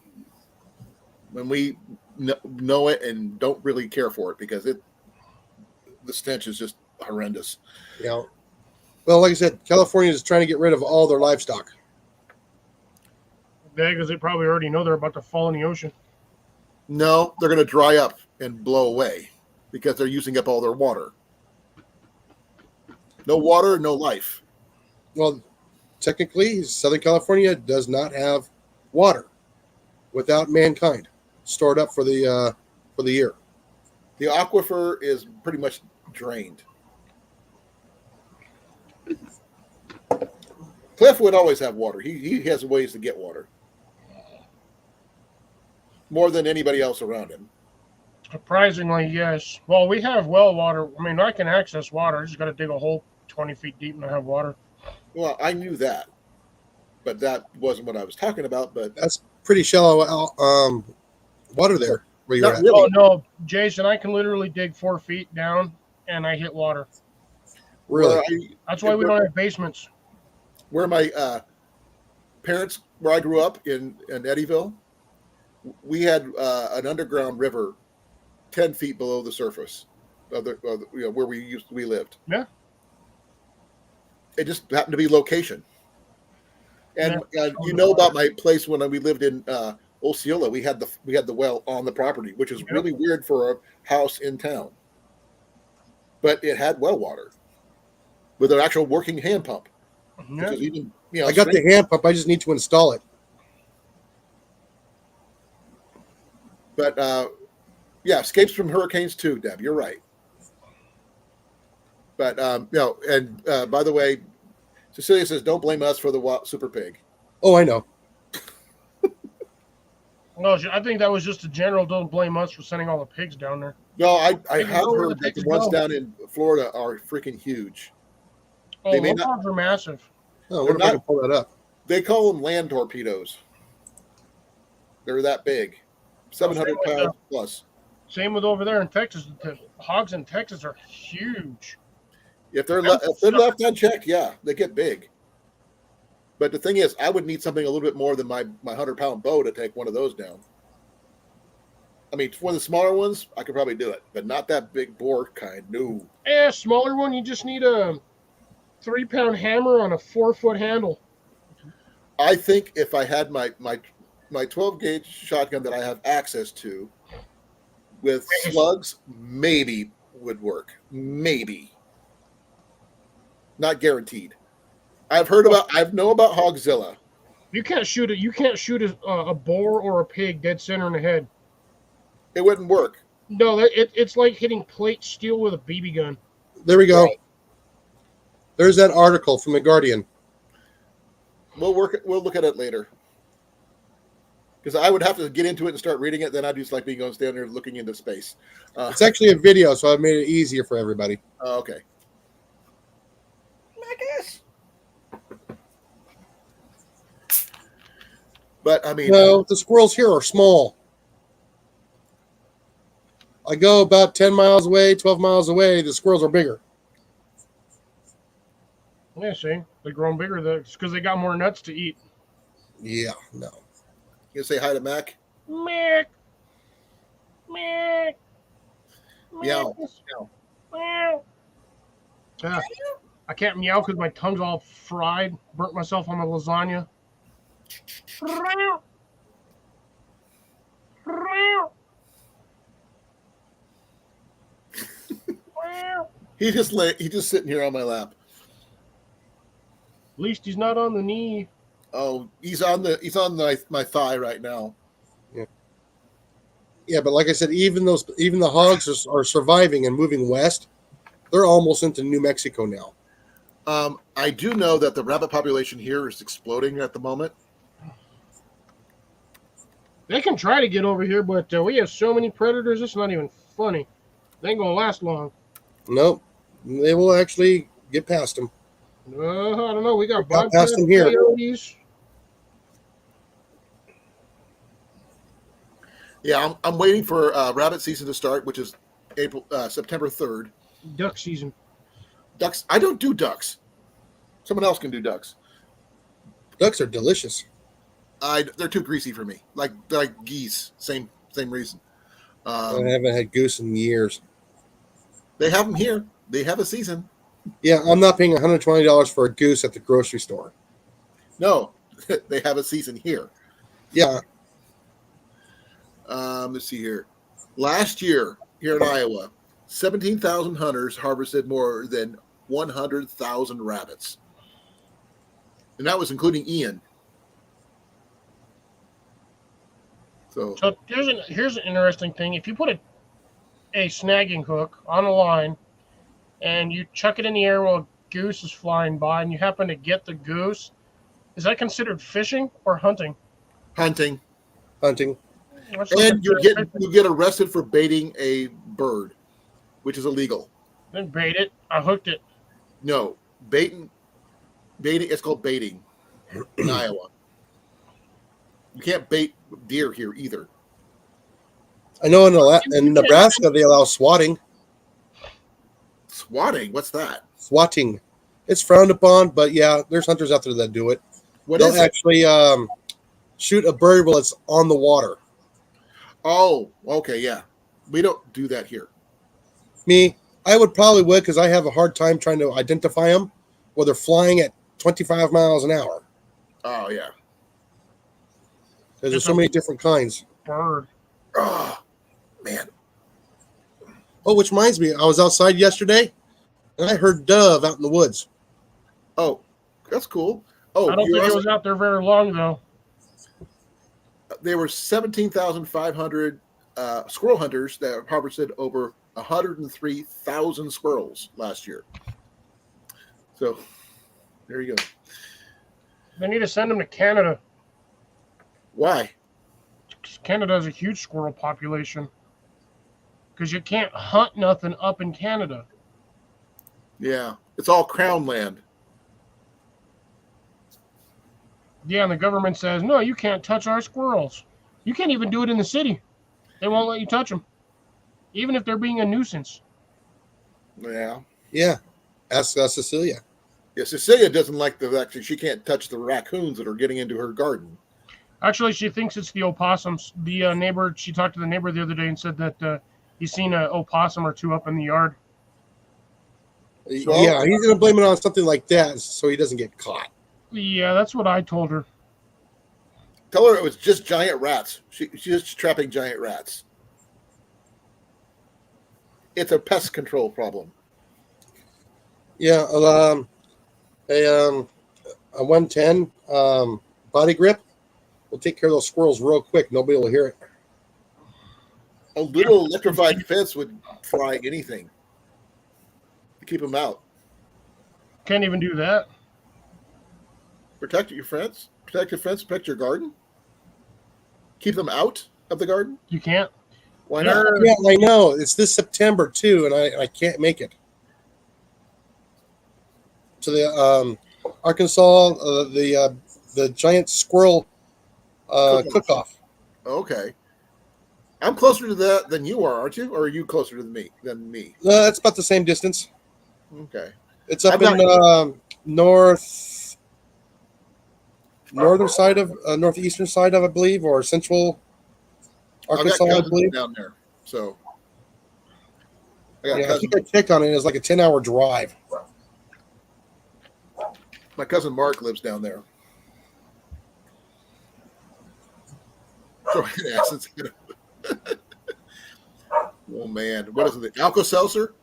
A: when we know it and don't really care for it because the stench is just horrendous.
E: Yeah. Well, like I said, California is trying to get rid of all their livestock.
D: Yeah, because they probably already know they're about to fall in the ocean.
A: No, they're going to dry up and blow away because they're using up all their water. No water, no life.
E: Well, technically, Southern California does not have water without mankind stored up for the year.
A: The aquifer is pretty much drained. Cliff would always have water. He has ways to get water. More than anybody else around him.
D: Surprisingly, yes. Well, we have well water. I mean, I can access water. I just got to dig a hole 20 feet deep and I have water.
A: Well, I knew that. But that wasn't what I was talking about. But
E: that's pretty shallow water there where you're
A: Not
E: at.
A: really.
D: Oh, no, Jason, I can literally dig 4 feet down and I hit water.
E: Really?
D: That's why we don't have basements.
A: Where my parents, where I grew up in Eddyville, we had an underground river 10 feet below the surface of where we lived.
D: Yeah.
A: It just happened to be location. And you know about my place when we lived in Osceola, we had the well on the property, which is really weird for a house in town. But it had well water with an actual working hand pump.
D: Yeah.
A: Which is even,
E: I got the hand pump. I just need to install it.
A: But escapes from hurricanes too, Deb. You're right. But and by the way, Cecilia says, "Don't blame us for the super pig."
E: Oh, I know.
D: No, I think that was just a general. Don't blame us for sending all the pigs down there.
A: No, I have
D: know where
A: heard
D: the
A: that the
D: pigs
A: ones
D: go.
A: down in Florida are freaking huge.
D: Oh,
A: They may
D: those
A: not-
D: dogs are massive.
E: Oh, what if I can pull that up?
A: They call them land torpedoes. They're that big, 700 pounds plus.
D: Same with over there in Texas. The hogs in Texas are huge.
A: If they're left unchecked, yeah, they get big. But the thing is, I would need something a little bit more than my 100-pound bow to take one of those down. I mean, one of the smaller ones, I could probably do it, but not that big bore kind. No.
D: Yeah, smaller one, you just need a 3-pound hammer on a 4-foot handle.
A: I think if I had my 12-gauge shotgun that I have access to with slugs, maybe would work. Maybe. Not guaranteed. I know about Hogzilla.
D: You can't shoot it. You can't shoot a boar or a pig dead center in the head.
A: It wouldn't work.
D: No, it's like hitting plate steel with a BB gun.
E: There we go.
A: Right.
E: There's that article from the Guardian.
A: We'll look at it later. Because I would have to get into it and start reading it. Then I'd just like being going stand there looking into space.
E: It's actually a video, so I made it easier for everybody.
A: Okay. I guess. But I mean,
E: No, the squirrels here are small. I go about 10 miles away, 12 miles away. The squirrels are bigger.
D: Yeah, see, they're growing bigger. That's because they got more nuts to eat.
E: Yeah, no.
A: you say hi to Mac?
D: Meow. Meow.
A: Meow.
D: Meow. Yeah. I can't meow because my tongue's all fried. Burnt myself on the lasagna.
A: He's just sitting here on my lap.
D: At least he's not on the knee.
A: Oh, he's on my thigh right now.
E: Yeah, but like I said, even the hogs are surviving and moving west. They're almost into New Mexico now.
A: I do know that the rabbit population here is exploding at the moment.
D: They can try to get over here, but we have so many predators, it's not even funny. They ain't gonna last long.
E: Nope. They will actually get past them.
D: I don't know. We got
E: Got past
D: bobcats,
E: them here.
D: coyotes.
A: Yeah, I'm waiting for rabbit season to start, which is September 3rd.
D: Duck season.
A: Ducks. I don't do ducks. Someone else can do ducks.
E: Ducks are delicious.
A: They're too greasy for me. Like geese. Same reason.
E: I haven't had goose in years.
A: They have them here. They have a season.
E: Yeah, I'm not paying $120 for a goose at the grocery store.
A: No, they have a season here.
E: Yeah.
A: Let's see here. Last year here in Iowa, 17,000 hunters harvested more than 100,000 rabbits, and that was including Ian. So
D: here's an interesting thing. If you put a snagging hook on a line and you chuck it in the air while a goose is flying by and you happen to get the goose, is that considered fishing or hunting?
A: hunting,
E: Hunting.
A: and you get arrested for baiting a bird, which is illegal.
D: Then bait it. I hooked it.
A: No, baiting. It's called baiting in Iowa. You can't bait deer here either.
E: I know in Nebraska they allow swatting.
A: Swatting? What's that?
E: Swatting. It's frowned upon, but yeah, there's hunters out there that do it. They'll actually shoot a bird while it's on the water.
A: Oh, okay, yeah. We don't do that here.
E: Me, I would because I have a hard time trying to identify them while they're flying at 25 miles an hour.
A: Oh, yeah.
E: Because there's so many different kinds.
D: Bird.
A: Oh, man.
E: Oh, which reminds me, I was outside yesterday and I heard dove out in the woods.
A: Oh, that's cool. Oh,
D: I don't think it was out there very long, though.
A: There were 17,500 squirrel hunters that harvested over 103,000 squirrels last year. So, there you go.
D: They need to send them to Canada.
A: Why?
D: Canada has a huge squirrel population. Because you can't hunt nothing up in Canada.
A: Yeah, it's all crown land.
D: Yeah, and the government says, no, you can't touch our squirrels. You can't even do it in the city. They won't let you touch them. Even if they're being a nuisance.
A: Yeah.
E: Yeah. Ask Cecilia.
A: Yeah, Cecilia doesn't like the fact that she can't touch the raccoons that are getting into her garden.
D: Actually, she thinks it's the opossums. The neighbor, she talked to the neighbor the other day and said that he's seen an opossum or two up in the yard.
A: Well-
E: Yeah, he's going to blame it on something like that so he doesn't get caught.
D: Yeah, that's what I told her.
A: Tell her it was just giant rats. She's just trapping giant rats. It's a pest control problem.
E: Yeah, a 110 body grip will take care of those squirrels real quick. Nobody will hear it.
A: A little electrified fence would fry anything to keep them out.
D: Can't even do that.
A: Protect your friends. Protect your fence. Protect your garden. Keep them out of the garden.
D: You can't.
A: Why not?
E: Yeah, I know. It's this September too, and I can't make it to the Arkansas the giant squirrel cook-off.
A: Okay. I'm closer to that than you are, aren't you? Or are you closer to me than me?
E: That's about the same distance.
A: Okay.
E: It's up
A: I'm
E: in northern side of northeastern side of I believe, or central
A: I've got
E: Arkansas, I
A: cousins
E: believe.
A: down there, so I got
E: Yeah, I
A: cousins.
E: think I checked on it. It's like a 10-hour drive.
A: My cousin Mark lives down there. So, oh man, what is it? Alka-Seltzer?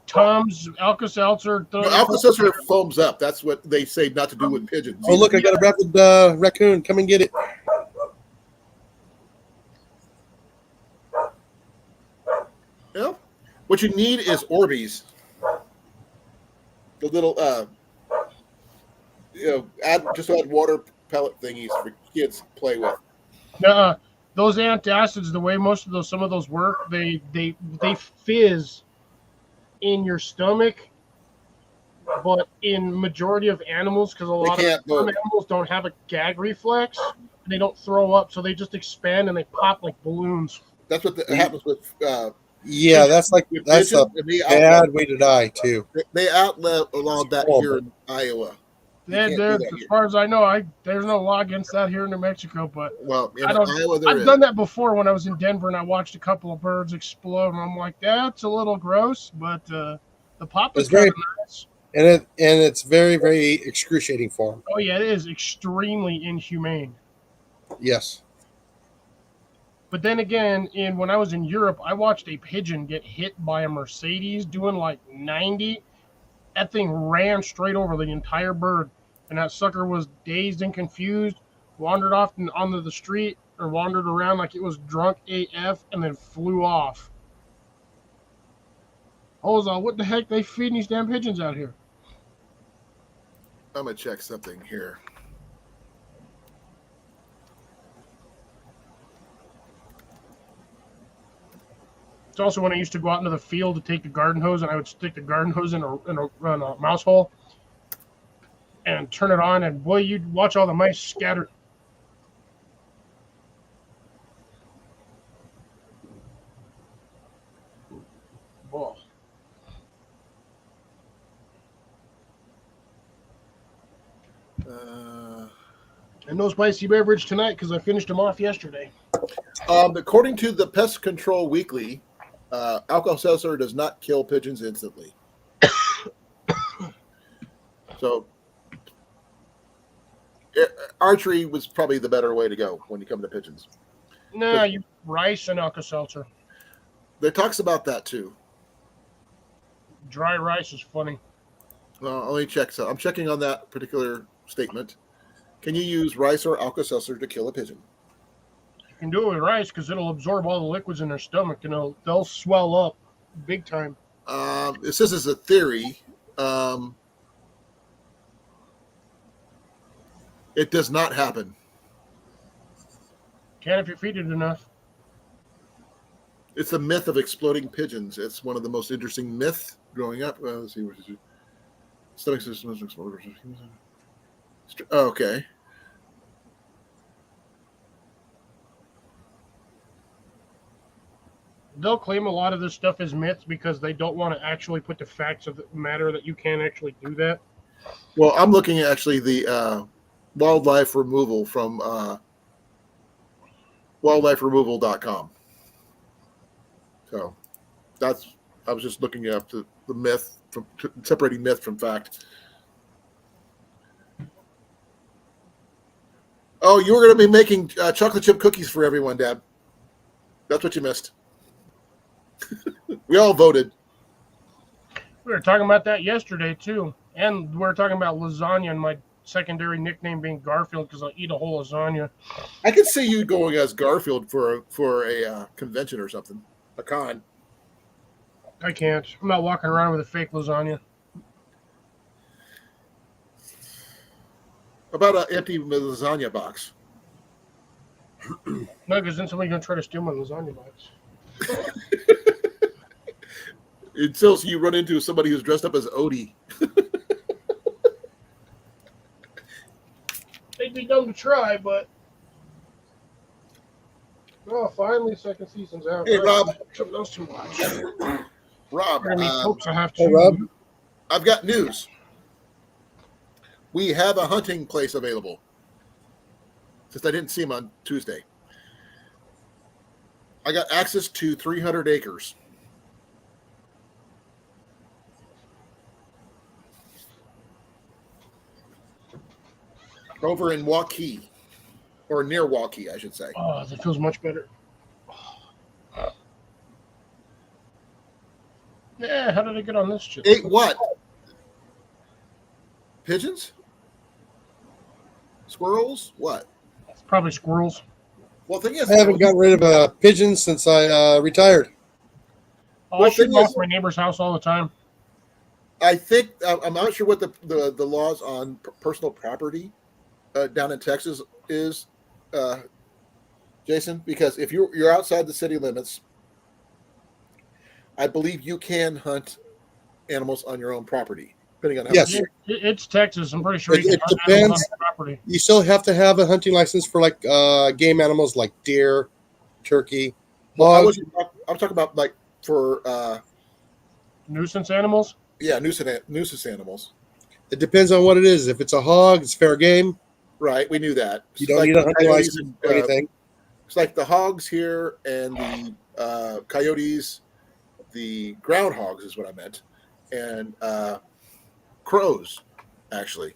D: Tom's Alka-Seltzer.
A: No, Alka-Seltzer foams up. That's what they say not to do with pigeons.
E: Oh, look, I got a rapid raccoon. Come and get it.
A: Yeah. What you need is Orbeez. The little, add water pellet thingies for kids to play with.
D: Those antacids, the way some of those work, they fizz in your stomach, but in majority of animals, because a lot of some animals don't have a gag reflex, and they don't throw up, so they just expand and they pop like balloons.
A: That's what happens with.
E: Yeah, that's a bad way to die too.
A: They outlawed that here in Iowa.
D: As far as I know, there's no law against that here in New Mexico, but
A: well, in Iowa
D: I've done that before when I was in Denver and I watched a couple of birds explode, and I'm like, that's a little gross, but the pop is kind of nice.
E: And it's very, very excruciating for them.
D: Oh yeah, it is extremely inhumane.
E: Yes.
D: But then again, when I was in Europe, I watched a pigeon get hit by a Mercedes doing like 90. That thing ran straight over the entire bird, and that sucker was dazed and confused, wandered off onto the street, or wandered around like it was drunk AF, and then flew off. I was like, what the heck they feeding these damn pigeons out here?
A: I'm going to check something here.
D: It's also when I used to go out into the field to take the garden hose, and I would stick the garden hose in a mouse hole and turn it on, and boy, you'd watch all the mice scatter. Boy. And no spicy beverage tonight because I finished them off yesterday.
A: According to the Pest Control Weekly, Alka-Seltzer does not kill pigeons instantly. So, archery was probably the better way to go when you come to pigeons.
D: Nah, you rice and Alka-Seltzer.
A: There talks about that too.
D: Dry rice is funny.
A: Let me check. So I'm checking on that particular statement. Can you use rice or Alka-Seltzer to kill a pigeon?
D: You can do it with rice because it'll absorb all the liquids in their stomach and they'll swell up big time.
A: It says it's a theory. It does not happen.
D: Can if you feed it enough.
A: It's the myth of exploding pigeons. It's one of the most interesting myths growing up. Let's see. Stomach system is exploded. Okay.
D: They'll claim a lot of this stuff is myths because they don't want to actually put the facts of the matter that you can't actually do that.
A: Well, I'm looking at actually the wildlife removal from wildliferemoval.com. So I was just looking up the myth from separating myth from fact. Oh, you were going to be making chocolate chip cookies for everyone, Dad. That's what you missed. We all voted.
D: We were talking about that yesterday too, and we were talking about lasagna and my secondary nickname being Garfield because I eat a whole lasagna.
A: I could see you going as Garfield for a convention or something, a con.
D: I can't. I'm not walking around with a fake lasagna.
A: About an empty lasagna box.
D: No, because then somebody's gonna try to steal my lasagna box.
A: Until you run into somebody who's dressed up as Odie.
D: They'd be dumb to try, but oh, finally, second season's out.
A: Hey, Rob.
D: Something else to watch.
A: Rob,
D: I mean, hopes I have to.
E: Hey, Rob.
A: I've got news. We have a hunting place available. Since I didn't see him on Tuesday. I got access to 300 acres. Over in Waukee. Or near Waukee, I should say.
D: Oh, that feels much better. Yeah, how did I get on this shit?
A: Ate what? Pigeons? Squirrels? What?
D: It's probably squirrels.
A: Well, the thing is,
E: I haven't gotten rid of pigeons since I retired.
D: Oh,
A: Well,
D: I shoot
A: thing
D: them off
A: is-
D: my neighbor's house all the time.
A: I think I'm not sure what the laws on personal property down in Texas is, Jason. Because if you're outside the city limits, I believe you can hunt animals on your own property, depending on how.
E: Yes.
D: It's Texas. I'm pretty sure you
E: It
D: can hunt animals on
E: depends.
D: the property.
E: You still have to have a hunting license for like game animals like deer, turkey,
A: Well,
E: hogs.
A: I'm talking about like for
D: Nuisance animals?
A: nuisance animals.
E: It depends on what it is. If it's a hog, it's fair game.
A: Right, we knew that.
E: You
A: It's
E: don't
A: like
E: need a
A: the
E: hunting
A: coyotes
E: license
A: and,
E: or anything.
A: It's like the hogs here and the coyotes, the groundhogs is what I meant, and crows, actually.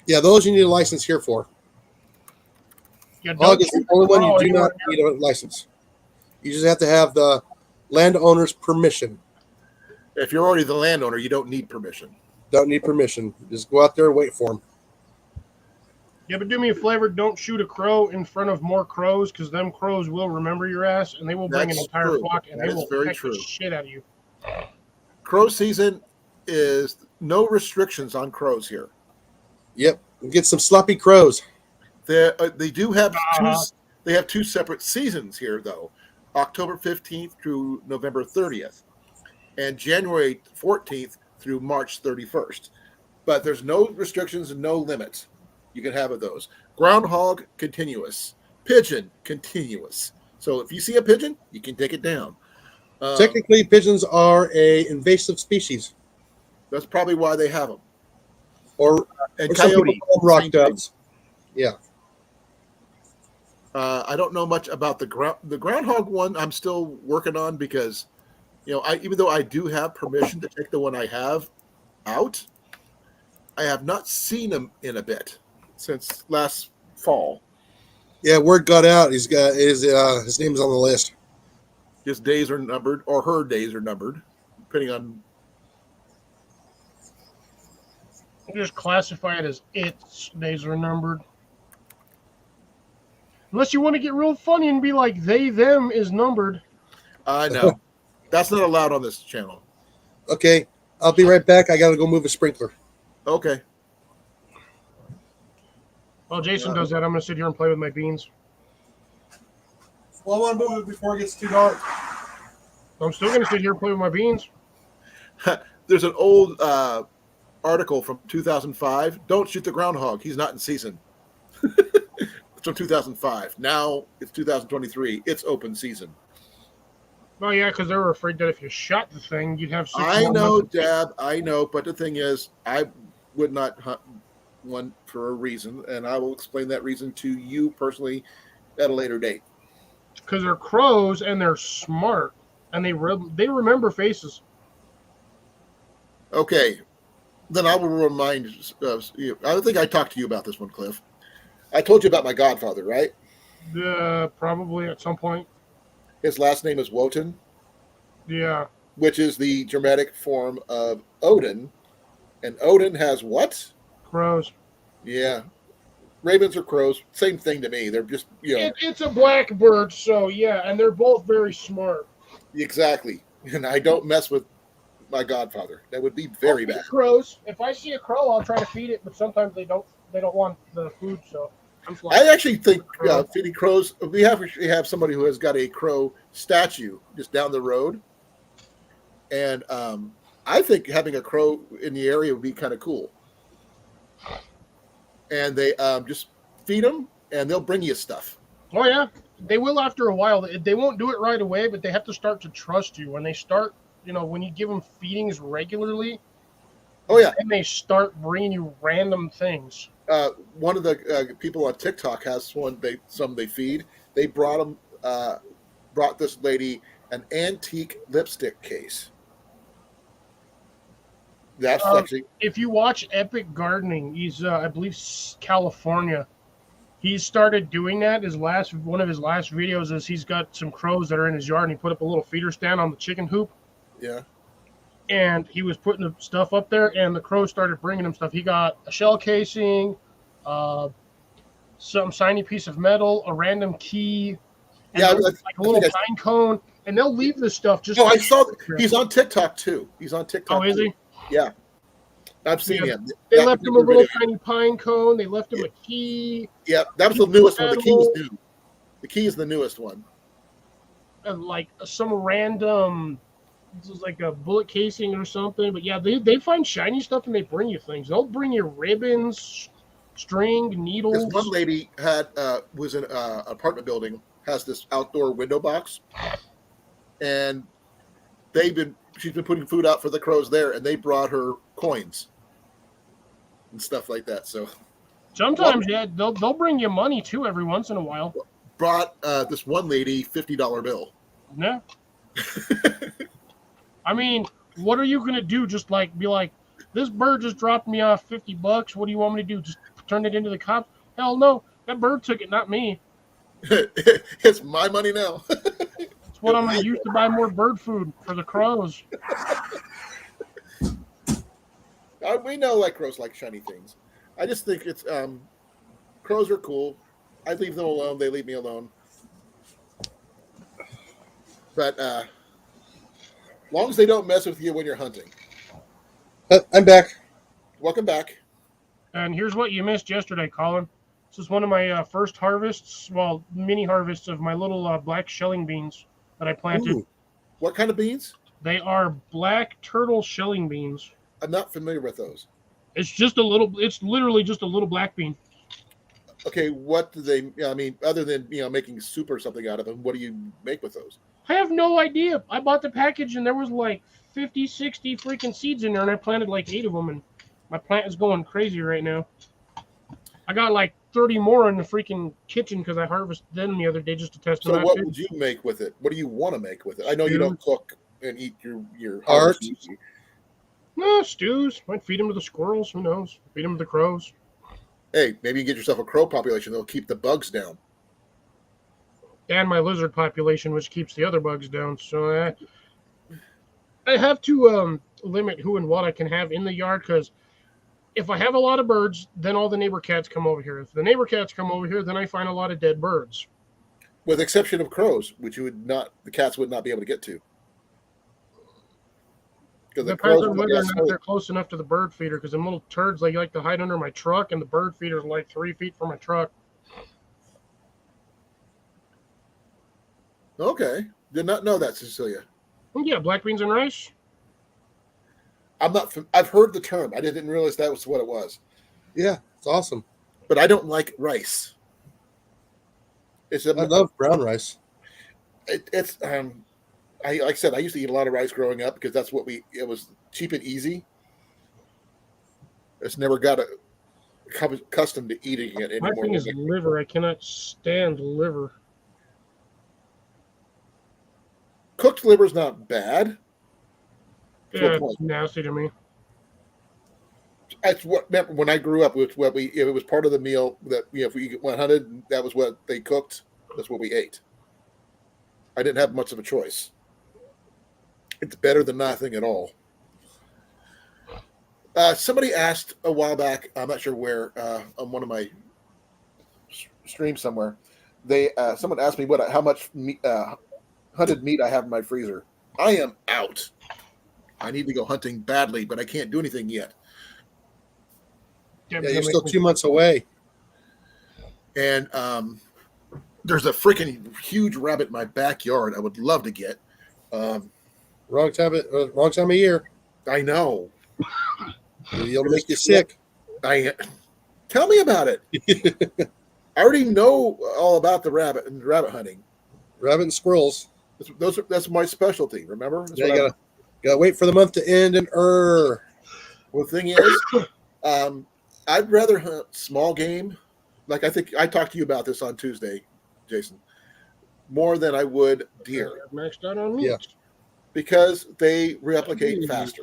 E: Yeah, those you need a license here for.
D: Yeah,
E: Hog is the only one you do
D: anywhere
E: not need a license. You just have to have the landowner's permission.
A: If you're already the landowner, you don't need permission.
E: Don't need permission. Just go out there and wait for them.
D: Yeah, but do me a favor. Don't shoot a crow in front of more crows because them crows will remember your ass and they will bring an
A: That's
D: entire
A: true.
D: flock and
A: That
D: they
A: is
D: will
A: very
D: peck
A: true.
D: the shit out of you.
A: Crow season is no restrictions on crows here.
E: Yep. Get some sloppy crows.
A: They do have
D: Uh-huh.
A: they have two separate seasons here, though. October 15th through November 30th, and January 14th through March 31st. But there's no restrictions and no limits. You can have of those. Groundhog, continuous. Pigeon, continuous. So if you see a pigeon, you can take it down.
E: Technically, pigeons are a invasive species.
A: That's probably why they have them.
E: Or
A: And
E: some people
A: coyote,
E: call them rock
A: same thing.
E: doves. Yeah.
A: I don't know much about the groundhog one. I'm still working on because, even though I do have permission to take the one I have out, I have not seen him in a bit since last fall.
E: Yeah, word got out. He's got his name's on the list.
A: His days are numbered, or her days are numbered, depending on.
D: You just classify it as its days are numbered. Unless you want to get real funny and be like, they, them is numbered.
A: I know that's not allowed on this channel.
E: Okay, I'll be right back. I got to go move a sprinkler.
A: Okay.
D: While Jason does that, I'm going to sit here and play with my beans.
E: Well, I want to move it before it gets too dark.
D: I'm still going to sit here and play with my beans.
A: There's an old article from 2005. Don't shoot the groundhog. He's not in season. It's from 2005. Now it's 2023. It's open season.
D: Oh, yeah, because they were afraid that if you shot the thing, you'd have 6
A: I
D: more
A: know,
D: months.
A: Dad. I know, but the thing is, would not hunt one for a reason, and I will explain that reason to you personally at a later date.
D: Because they're crows and they're smart and they remember faces.
A: Okay, then I will remind you. I don't think I talked to you about this one, Cliff. I told you about my godfather, right?
D: Probably at some point.
A: His last name is Wotan,
D: Yeah.
A: which is the Germanic form of Odin. And Odin has what?
D: Crows.
A: Yeah. Ravens or crows, same thing to me. They're just,
D: It's a blackbird, so yeah, and they're both very smart.
A: exactly. And I don't mess with my godfather. That would be very
D: I'll feed
A: bad.
D: crows. If I see a crow, I'll try to feed it, but sometimes they don't. They don't want the food, so I'm flying.
A: I actually think feeding crows. We actually have somebody who has got a crow statue just down the road, and I think having a crow in the area would be kind of cool. And they just feed them, and they'll bring you stuff.
D: Oh yeah, they will after a while. They won't do it right away, but they have to start to trust you. When they start, when you give them feedings regularly,
A: Oh yeah,
D: and they start bringing you random things.
A: one of the people on TikTok has one. They feed. They brought this lady an antique lipstick case. That's actually.
D: If you watch Epic Gardening, he's I believe California. He started doing that. One of his last videos is he's got some crows that are in his yard, and he put up a little feeder stand on the chicken hoop.
A: Yeah.
D: And he was putting the stuff up there, and the crows started bringing him stuff. He got a shell casing, some shiny piece of metal, a random key, and like a little pine cone. And they'll leave this stuff just.
A: Oh, I saw. He's on TikTok too. He's on TikTok.
D: Oh, is he?
A: Yeah, I've seen him.
D: They left him a little tiny pine cone. They left him a key.
A: Yeah, that was the newest one. The key is new. The key is the newest one.
D: And like some random, this is like a bullet casing or something. But yeah, they find shiny stuff and they bring you things. They'll bring you ribbons, string, needles.
A: This one lady was in an apartment building, has this outdoor window box, and she's been putting food out for the crows there, and they brought her coins and stuff like that. So
D: sometimes, yeah, they'll bring you money too every once in a while.
A: Brought this one lady $50 bill.
D: Yeah. I mean, what are you gonna do? Just be like, this bird just dropped me off $50. What do you want me to do? Just turn it into the cops? Hell no, that bird took it, not me.
A: It's my money now.
D: It's what I'm gonna use to buy more bird food for the crows.
A: We know like crows like shiny things. I just think it's crows are cool. I leave them alone. They leave me alone. But long as they don't mess with you when you're hunting.
E: I'm back.
A: Welcome back.
D: And here's what you missed yesterday, Colin. This is one of my first harvests, mini harvests of my little black shelling beans that I planted.
A: Ooh. What kind of beans?
D: They are black turtle shelling beans.
A: I'm not familiar with those.
D: It's literally just a little black bean.
A: Okay, what do they, other than, making soup or something out of them, what do you make with those?
D: I have no idea. I bought the package and there was like 50, 60 freaking seeds in there, and I planted like 8 of them, and my plant is going crazy right now. I got like 30 more in the freaking kitchen because I harvested them the other day just to test them out.
A: So what would you make with it? What do you want to make with it? I know you don't cook and eat your
E: Art.
D: No, stews. Might feed them to the squirrels. Who knows? Feed them to the crows.
A: Hey, maybe you get yourself a crow population that'll keep the bugs down.
D: And my lizard population, which keeps the other bugs down. So I have to limit who and what I can have in the yard, because if I have a lot of birds, then all the neighbor cats come over here. If the neighbor cats come over here, then I find a lot of dead birds.
A: With the exception of crows, which the cats would not be able to get to. Because the
D: Depends
A: crows
D: on whether or not they're close enough to the bird feeder, because them little turds, they like to hide under my truck, and the bird feeder is like 3 feet from my truck.
A: Okay. Did not know that, Cecilia.
D: Yeah, black beans and rice.
A: I've heard the term. I didn't realize that was what it was.
E: Yeah, it's awesome.
A: But I don't like rice.
E: I love brown rice.
A: Like I said, I used to eat a lot of rice growing up because that's what it was cheap and easy. it's never got accustomed to eating it
D: My
A: anymore.
D: thing is liver. I cannot stand liver.
A: Cooked liver's not bad. To a
D: Yeah,
A: point.
D: it's nasty to me.
A: That's what remember when I grew up. It was part of the meal that if we went hunted, that was what they cooked. That's what we ate. I didn't have much of a choice. It's better than nothing at all. Somebody asked a while back. I'm not sure where on one of my streams somewhere. Someone asked me how much hunted meat I have in my freezer. I am out. I need to go hunting badly, but I can't do anything yet.
E: Yeah, you're still 2 months away.
A: And there's a freaking huge rabbit in my backyard I would love to get.
E: Wrong time of year.
A: I know.
E: It'll make you sick.
A: Tell me about it. I already know all about the rabbit and rabbit hunting.
E: Rabbit and squirrels.
A: That's my specialty. Remember?
E: Yeah, you gotta wait for the month to end and
A: Well, the thing is, I'd rather hunt small game. Like I think I talked to you about this on Tuesday, Jason, more than I would deer.
D: Maxed out on meat.
E: Yeah.
A: Because they replicate faster.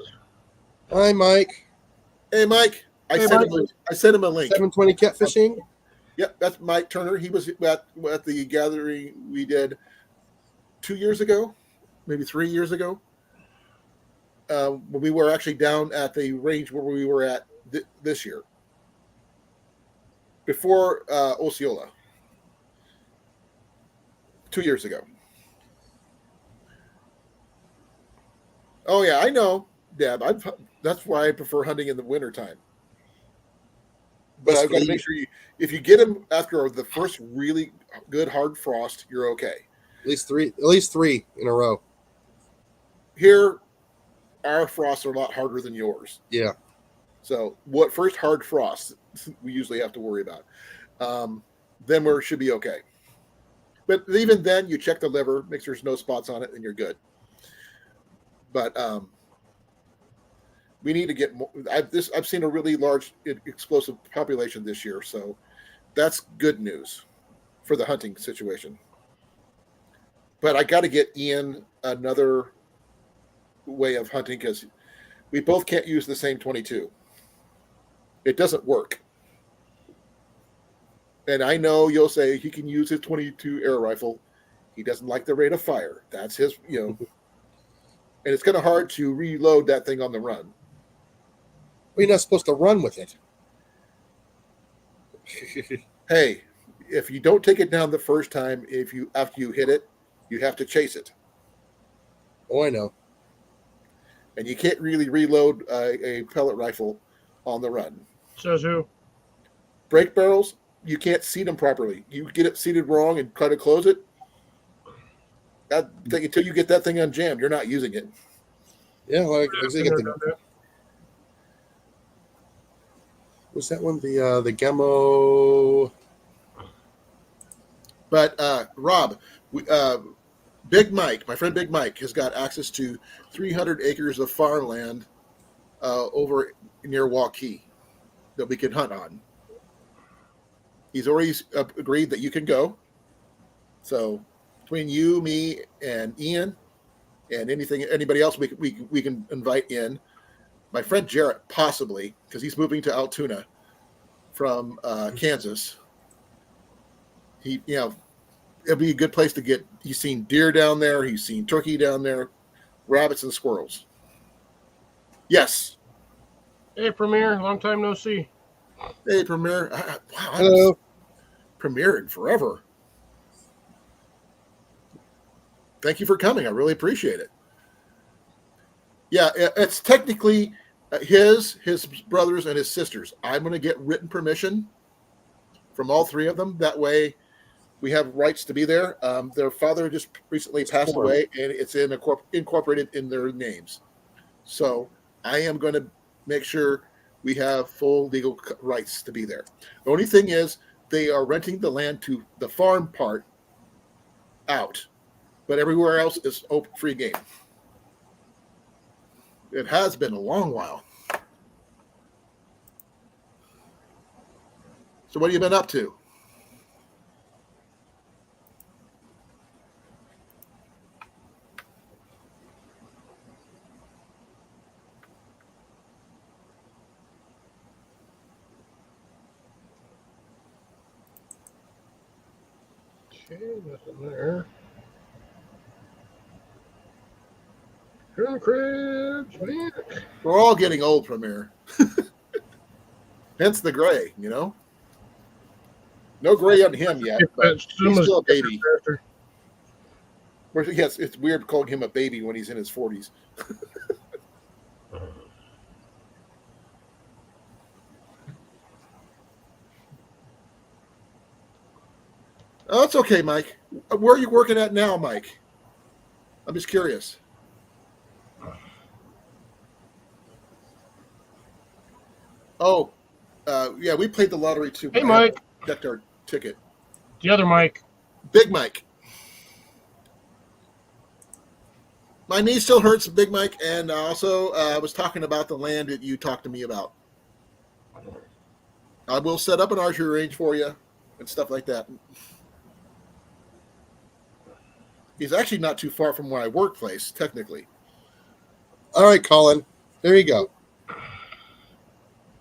E: Hi, Mike.
A: Hey, Mike. I sent him a link.
E: 720 catfishing.
A: Yep, that's Mike Turner. He was at the gathering we did 2 years ago, maybe 3 years ago. When we were actually down at the range where we were at this year. Before Osceola. 2 years ago. Oh, yeah, I know, Deb. That's why I prefer hunting in the wintertime. But I've got to make sure if you get them after the first really good hard frost, you're okay.
E: At least three in a row.
A: Here, our frosts are a lot harder than yours.
E: Yeah.
A: So what first hard frost we usually have to worry about. Then we should be okay. But even then, you check the liver, make sure there's no spots on it, and you're good. But we need to get more. I've seen a really large explosive population this year, so that's good news for the hunting situation. But I got to get Ian another way of hunting because we both can't use the same 22. It doesn't work. And I know you'll say he can use his 22 air rifle. He doesn't like the rate of fire. That's his, and it's kind of hard to reload that thing on the run.
E: Well, you're not supposed to run with it.
A: Hey, if you don't take it down the first time, after you hit it, you have to chase it.
E: Oh, I know.
A: And you can't really reload a pellet rifle on the run.
D: Says who?
A: Brake barrels, you can't seat them properly. You get it seated wrong and try to close it. Until you get that thing unjammed, you're not using it.
E: Yeah, well, was that one the Gamo?
A: But Rob, Big Mike, my friend Big Mike, has got access to 300 acres of farmland over near Waukee that we can hunt on. He's already agreed that you can go. So between you, me, and Ian, and anybody else we can invite in. My friend Jarrett, possibly, because he's moving to Altoona from Kansas. It'll be a good place to get. He's seen deer down there. He's seen turkey down there, rabbits and squirrels. Yes.
D: Hey, Premier, long time no see.
A: Hey, Premier. Wow.
E: Hello.
A: Premier in forever. Thank you for coming. I really appreciate it. Yeah, it's technically his brothers, and his sisters. I'm going to get written permission from all three of them. That way we have rights to be there. Their father just recently passed away, and it's incorporated in their names. So I am going to make sure we have full legal rights to be there. The only thing is they are renting the land to the farm part out, but everywhere else is open, free game. It has been a long while. So what have you been up to?
D: Okay, nothing there. Here crabs, man.
A: We're all getting old from here. Hence the gray, you know? No gray on him yet, but he's still a baby. Yes, it's weird calling him a baby when he's in his 40s. Oh, it's okay, Mike. Where are you working at now, Mike? I'm just curious. Oh, yeah, we played the lottery too.
D: Hey, Mike.
A: Checked our ticket.
D: The other Mike.
A: Big Mike. My knee still hurts, Big Mike, and also I was talking about the land that you talked to me about. I will set up an archery range for you and stuff like that. He's actually not too far from my workplace, technically.
E: All right, Colin. There you go.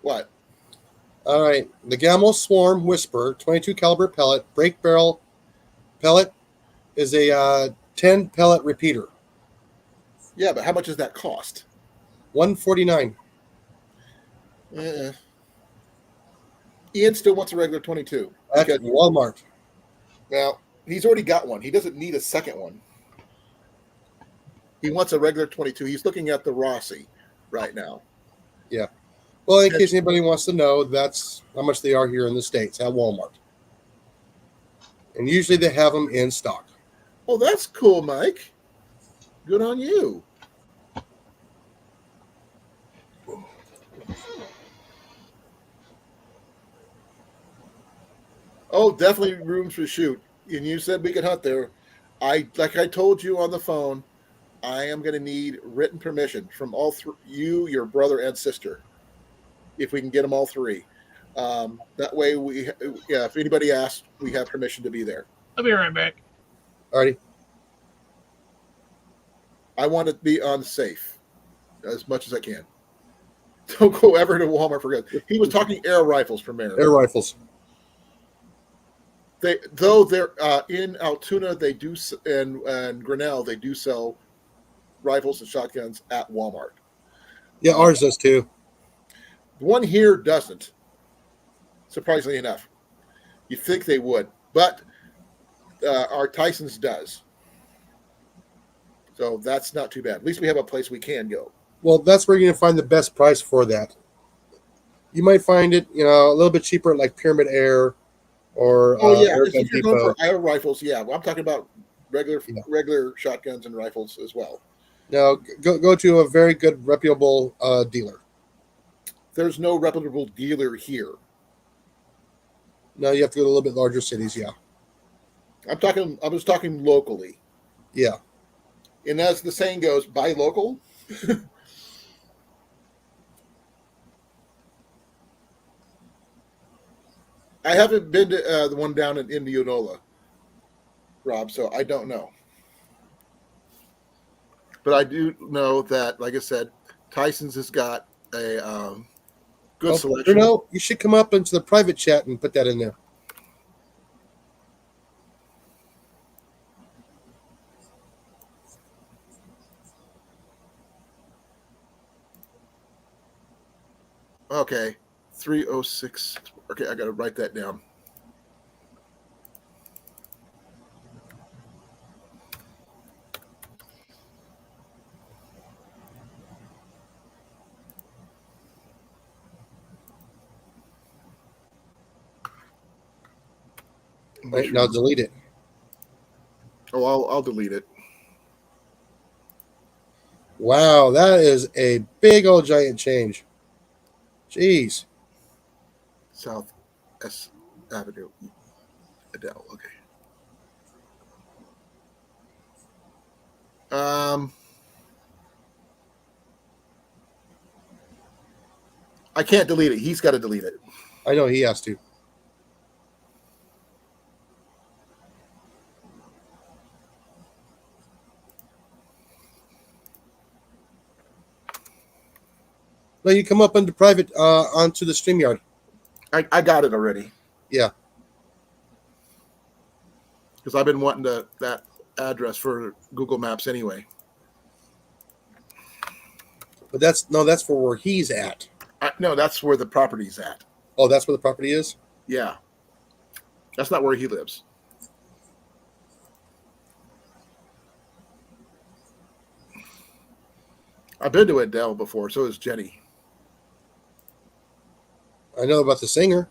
A: What?
E: All right. The Gamel Swarm Whisper 22 caliber pellet, break barrel pellet is a 10 pellet repeater.
A: Yeah, but how much does that cost?
E: $149.
A: Ian still wants a regular 22.
E: At Walmart.
A: Now, he's already got one. He doesn't need a second one. He wants a regular 22. He's looking at the Rossi right now.
E: Yeah. Well, in case anybody wants to know, that's how much they are here in the States at Walmart. And usually they have them in stock.
A: Oh, that's cool, Mike. Good on you. Oh, definitely rooms for shoot. And you said we could hunt there. Like I told you on the phone, I am going to need written permission from all three, you, your brother, and sister, if we can get them all three. That way, if anybody asks, we have permission to be there.
D: I'll be right back.
E: Alrighty.
A: I want to be unsafe as much as I can. Don't go ever to Walmart for good. He was talking air rifles primarily.
E: Air rifles.
A: Though they're in Altoona, they do, and Grinnell, they do sell rifles and shotguns at Walmart.
E: Yeah, ours does too.
A: The one here doesn't, surprisingly enough. You think they would, but our Tyson's does. So that's not too bad. At least we have a place we can go.
E: Well, that's where you're going to find the best price for that. You might find it, a little bit cheaper at like Pyramid Air or
A: if you're going for air rifles, yeah. Well, I'm talking about regular shotguns and rifles as well.
E: No, go to a very good, reputable dealer.
A: There's no reputable dealer here.
E: No, you have to go to a little bit larger cities, yeah.
A: I was talking locally.
E: Yeah.
A: And as the saying goes, buy local. I haven't been to the one down in Indianola, Rob, so I don't know. But I do know that, like I said, Tyson's has got a good selection.
E: You should come up into the private chat and put that in there.
A: Okay, 306. Okay, I got to write that down.
E: Right, now delete it.
A: Oh, I'll delete it.
E: Wow, that is a big old giant change. Jeez.
A: South S Avenue, Adele. Okay. I can't delete it. He's got to delete it.
E: I know he has to. No, you come up into private onto the StreamYard.
A: I got it already.
E: Yeah.
A: Because I've been wanting that address for Google Maps anyway.
E: But that's for where he's at.
A: No, that's where the property's at.
E: Oh, that's where the property is?
A: Yeah. That's not where he lives. I've been to Adele before, so has Jenny.
E: I know about the singer.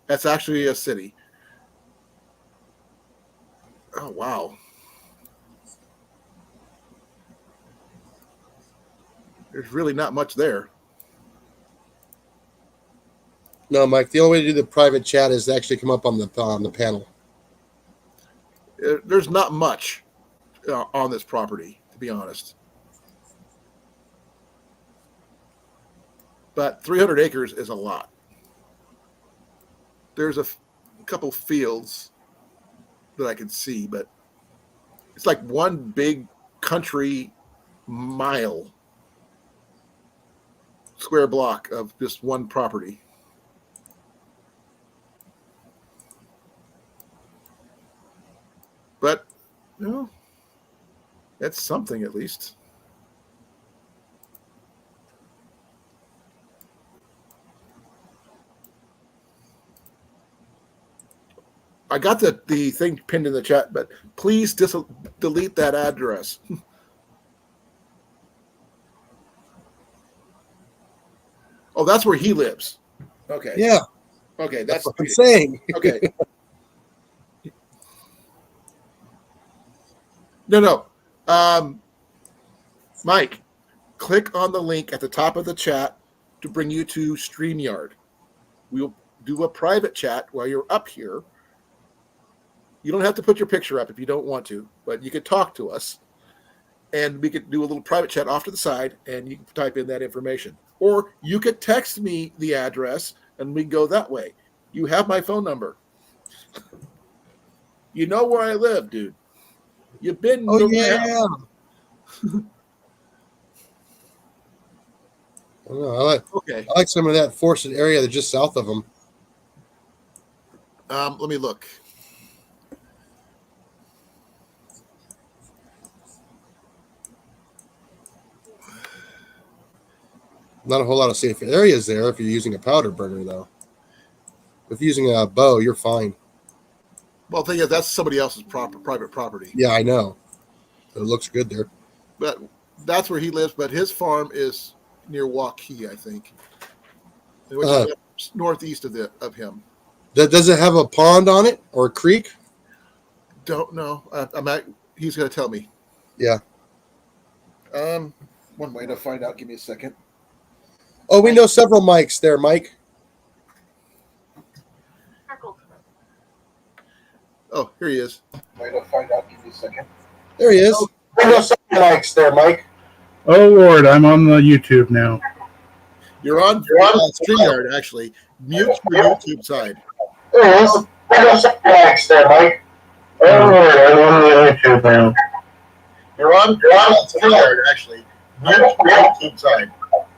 A: That's actually a city. Oh, wow. There's really not much there.
E: No, Mike, the only way to do the private chat is to actually come up on the panel.
A: There's not much on this property, to be honest. But 300 acres is a lot. There's a couple fields that I can see, but it's like one big country mile square block of just one property. But, you know, that's something at least. I got the thing pinned in the chat, but please delete that address. Oh, that's where he lives. Okay.
E: Yeah.
A: Okay,
E: That's what I'm saying.
A: Okay. No. Mike, click on the link at the top of the chat to bring you to StreamYard. We'll do a private chat while you're up here. You don't have to put your picture up if you don't want to, but you could talk to us, and we could do a little private chat off to the side, and you can type in that information. Or you could text me the address, and we can go that way. You have my phone number. You know where I live, dude. You've been.
E: Oh, yeah. I don't know. I like some of that forested area that's just south of them.
A: Let me look.
E: Not a whole lot of safe areas there if you're using a powder burner, though. If you're using a bow, you're fine.
A: Well, the thing is, that's somebody else's private property.
E: Yeah, I know. It looks good there.
A: But that's where he lives. But his farm is near Waukee, I think, which is northeast of him.
E: Does it have a pond on it or a creek?
A: Don't know. He's going to tell me.
E: Yeah.
A: One way to find out. Give me a second.
E: Oh, we know several Mikes there, Mike.
A: Oh, here he is. Way to find out. Give me a second.
E: There he is. We know several Mikes there, Mike.
F: Oh, Lord, I'm on the YouTube now.
A: You're on StreamYard, actually. Mute your YouTube side.
E: There he is. We know several Mikes there, Mike.
F: Oh, Lord, I'm on the YouTube now.
A: You're on StreamYard, actually. Mute your YouTube side.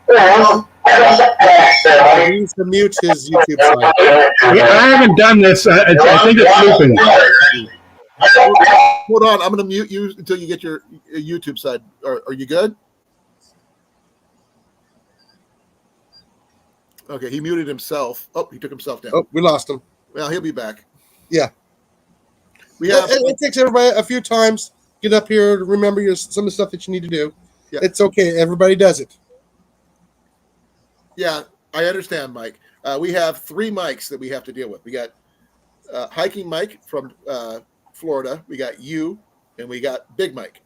E: There he is. He needs to mute his YouTube side.
F: I haven't done this. I think it's looping.
A: Hold on. I'm going to mute you until you get your YouTube side. Are you good? Okay, he muted himself. Oh, he took himself down.
E: Oh, we lost him.
A: Well, he'll be back.
E: Yeah.
A: It
E: It takes everybody a few times. Get up here, remember some of the stuff that you need to do.
A: Yeah.
E: It's okay. Everybody does it.
A: Yeah, I understand, Mike. We have 3 mics that we have to deal with. We got Hiking Mike from Florida. We got you, and we got Big Mike,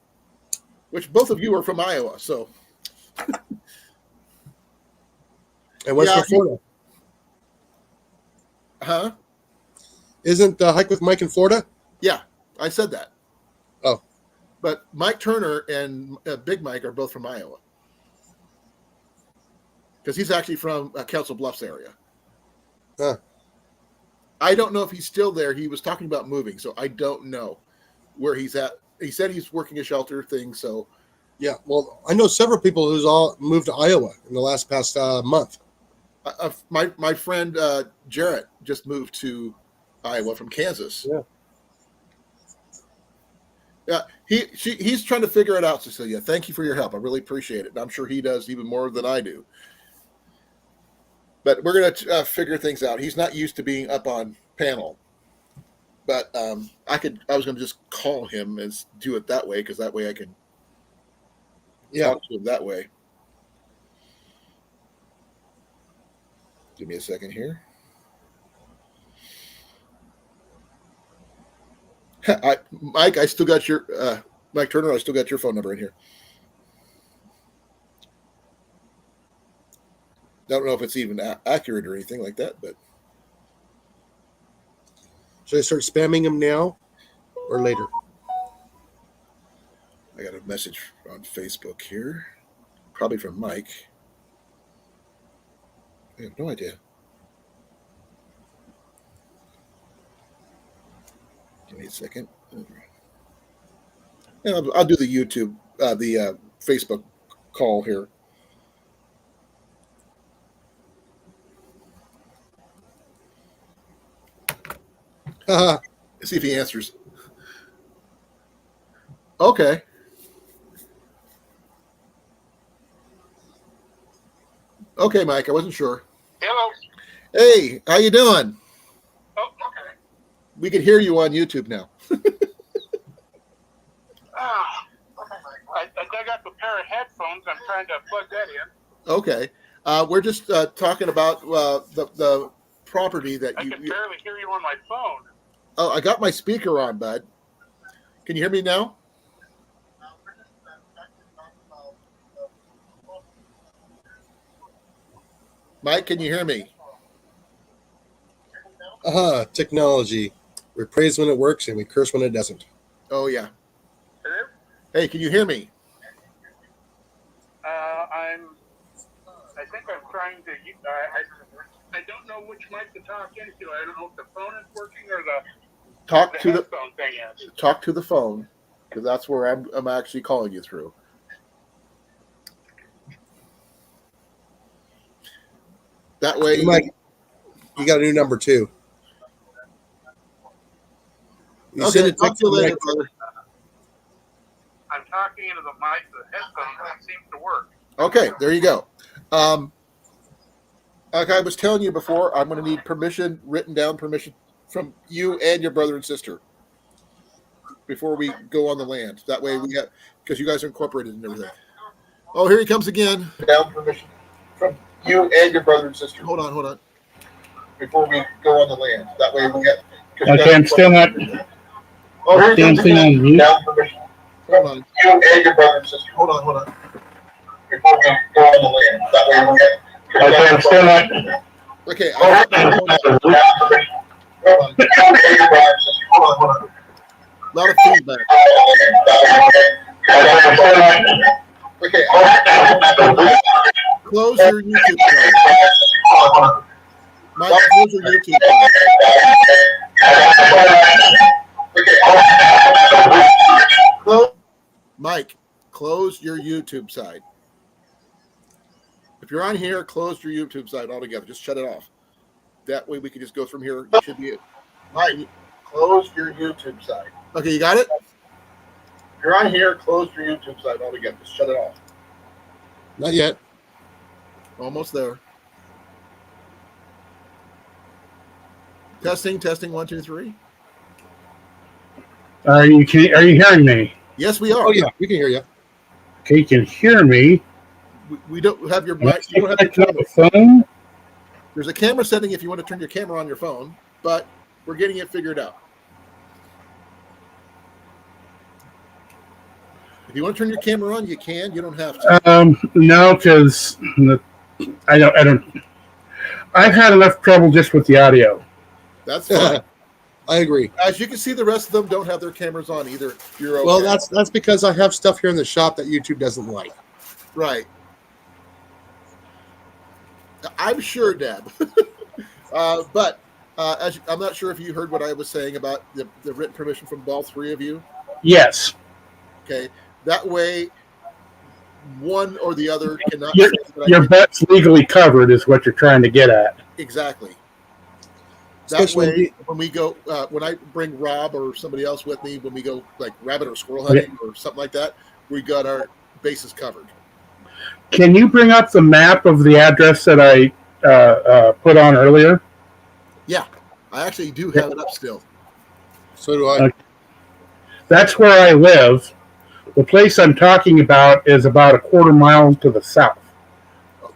A: which both of you are from Iowa. So,
E: And what's for Florida?
A: Huh?
E: Isn't Hike with Mike in Florida?
A: Yeah, I said that.
E: Oh.
A: But Mike Turner and Big Mike are both from Iowa. Because he's actually from Council Bluffs area.
E: Huh.
A: I don't know if he's still there. He was talking about moving, so I don't know where he's at. He said he's working a shelter thing, so
E: Yeah, well, I know several people who's all moved to Iowa in the past month.
A: My friend Jarrett just moved to Iowa from Kansas.
E: Yeah.
A: Yeah, he's trying to figure it out, Cecilia. Thank you for your help. I really appreciate it. I'm sure he does even more than I do. But we're going to figure things out. He's not used to being up on panel. But I was going to just call him and do it that way, because that way I can talk to him that way. Give me a second here. Mike, I still got your Mike Turner. I still got your phone number in here. Don't know if it's even accurate or anything like that, but
E: should I start spamming him now or later?
A: I got a message on Facebook here, probably from Mike. I have no idea. Give me a second. Yeah, I'll do the YouTube, the Facebook call here. See if he answers. Okay. Okay, Mike. I wasn't sure.
G: Hello.
A: Hey, how you doing?
G: Oh, okay.
A: We can hear you on YouTube now.
G: I dug up a pair of headphones. I'm trying to plug that in.
A: Okay. We're just talking about the property that
G: I
A: you.
G: can barely hear you on my phone.
A: Oh, I got my speaker on, bud. Can you hear me now? Mike, can you hear me?
E: Technology. We praise when it works and we curse when it doesn't.
A: Oh, yeah.
G: Hello?
A: Hey, can you hear me?
G: I think I'm trying to. I don't know which mic to talk into. I don't know if the phone is working or the headphone thing is.
A: Talk to the phone, because that's where I'm actually calling you through. That way,
E: you got a new number too.
A: Okay, talk to you later, brother.
G: I'm talking into the mic. The headphone that seems to work.
A: Okay, there you go. Like I was telling you before, I'm going to need permission, written down permission from you and your brother and sister before we go on the land. That way we have, because you guys are incorporated and everything. Oh, here he comes again. Down permission from you and your brother and sister. Hold on. Before we go on the land. That way we get.
F: Okay, I'm still not.
A: Oh, here he comes again.
F: On mute.
A: Down permission. Hold on. You and your brother and sister. Hold on. Before we go on the land. That way we get.
F: Okay, I'm still not.
A: Okay. Hold on. A lot of feedback. Okay. Close your YouTube channel. Mike, close your YouTube channel. Mike, close your YouTube side. If you're on here, close your YouTube side altogether. Just shut it off. That way we can just go from here. It should be it. Mike, close your YouTube side. Okay, you got it? If you're on here, close your YouTube side altogether. Just shut it off.
E: Not yet.
A: Almost there. Testing, 1, 2, 3.
F: Are you hearing me?
A: Yes, we are.
E: Oh yeah, we can hear you.
F: Okay, you can hear me.
A: We don't have your
F: Am I
A: mic. You
F: still
A: don't have your
F: connected on
A: camera.
F: the phone?
A: There's a camera setting if you want to turn your camera on your phone, but we're getting it figured out. If you want to turn your camera on, you can. You don't have to.
F: No, because I don't. I've had enough trouble just with the audio.
A: That's fine.
E: I agree.
A: As you can see, the rest of them don't have their cameras on either. You're okay.
E: Well, that's because I have stuff here in the shop that YouTube doesn't like.
A: Right. I'm sure, Deb. But I'm not sure if you heard what I was saying about the written permission from all three of you.
F: Yes.
A: Okay. That way, one or the other cannot
F: Your,
A: say that I
F: your
A: did.
F: butt's legally covered is what you're trying to get at.
A: Exactly. That
E: Especially
A: way, when we go, when I bring Rob or somebody else with me, when we go like rabbit or squirrel hunting or something like that, we got our bases covered.
F: Can you bring up the map of the address that I put on earlier?
A: Yeah, I actually do have it up still.
E: so do I.
F: Okay. That's where I live. The place I'm talking about is about a quarter mile to the south.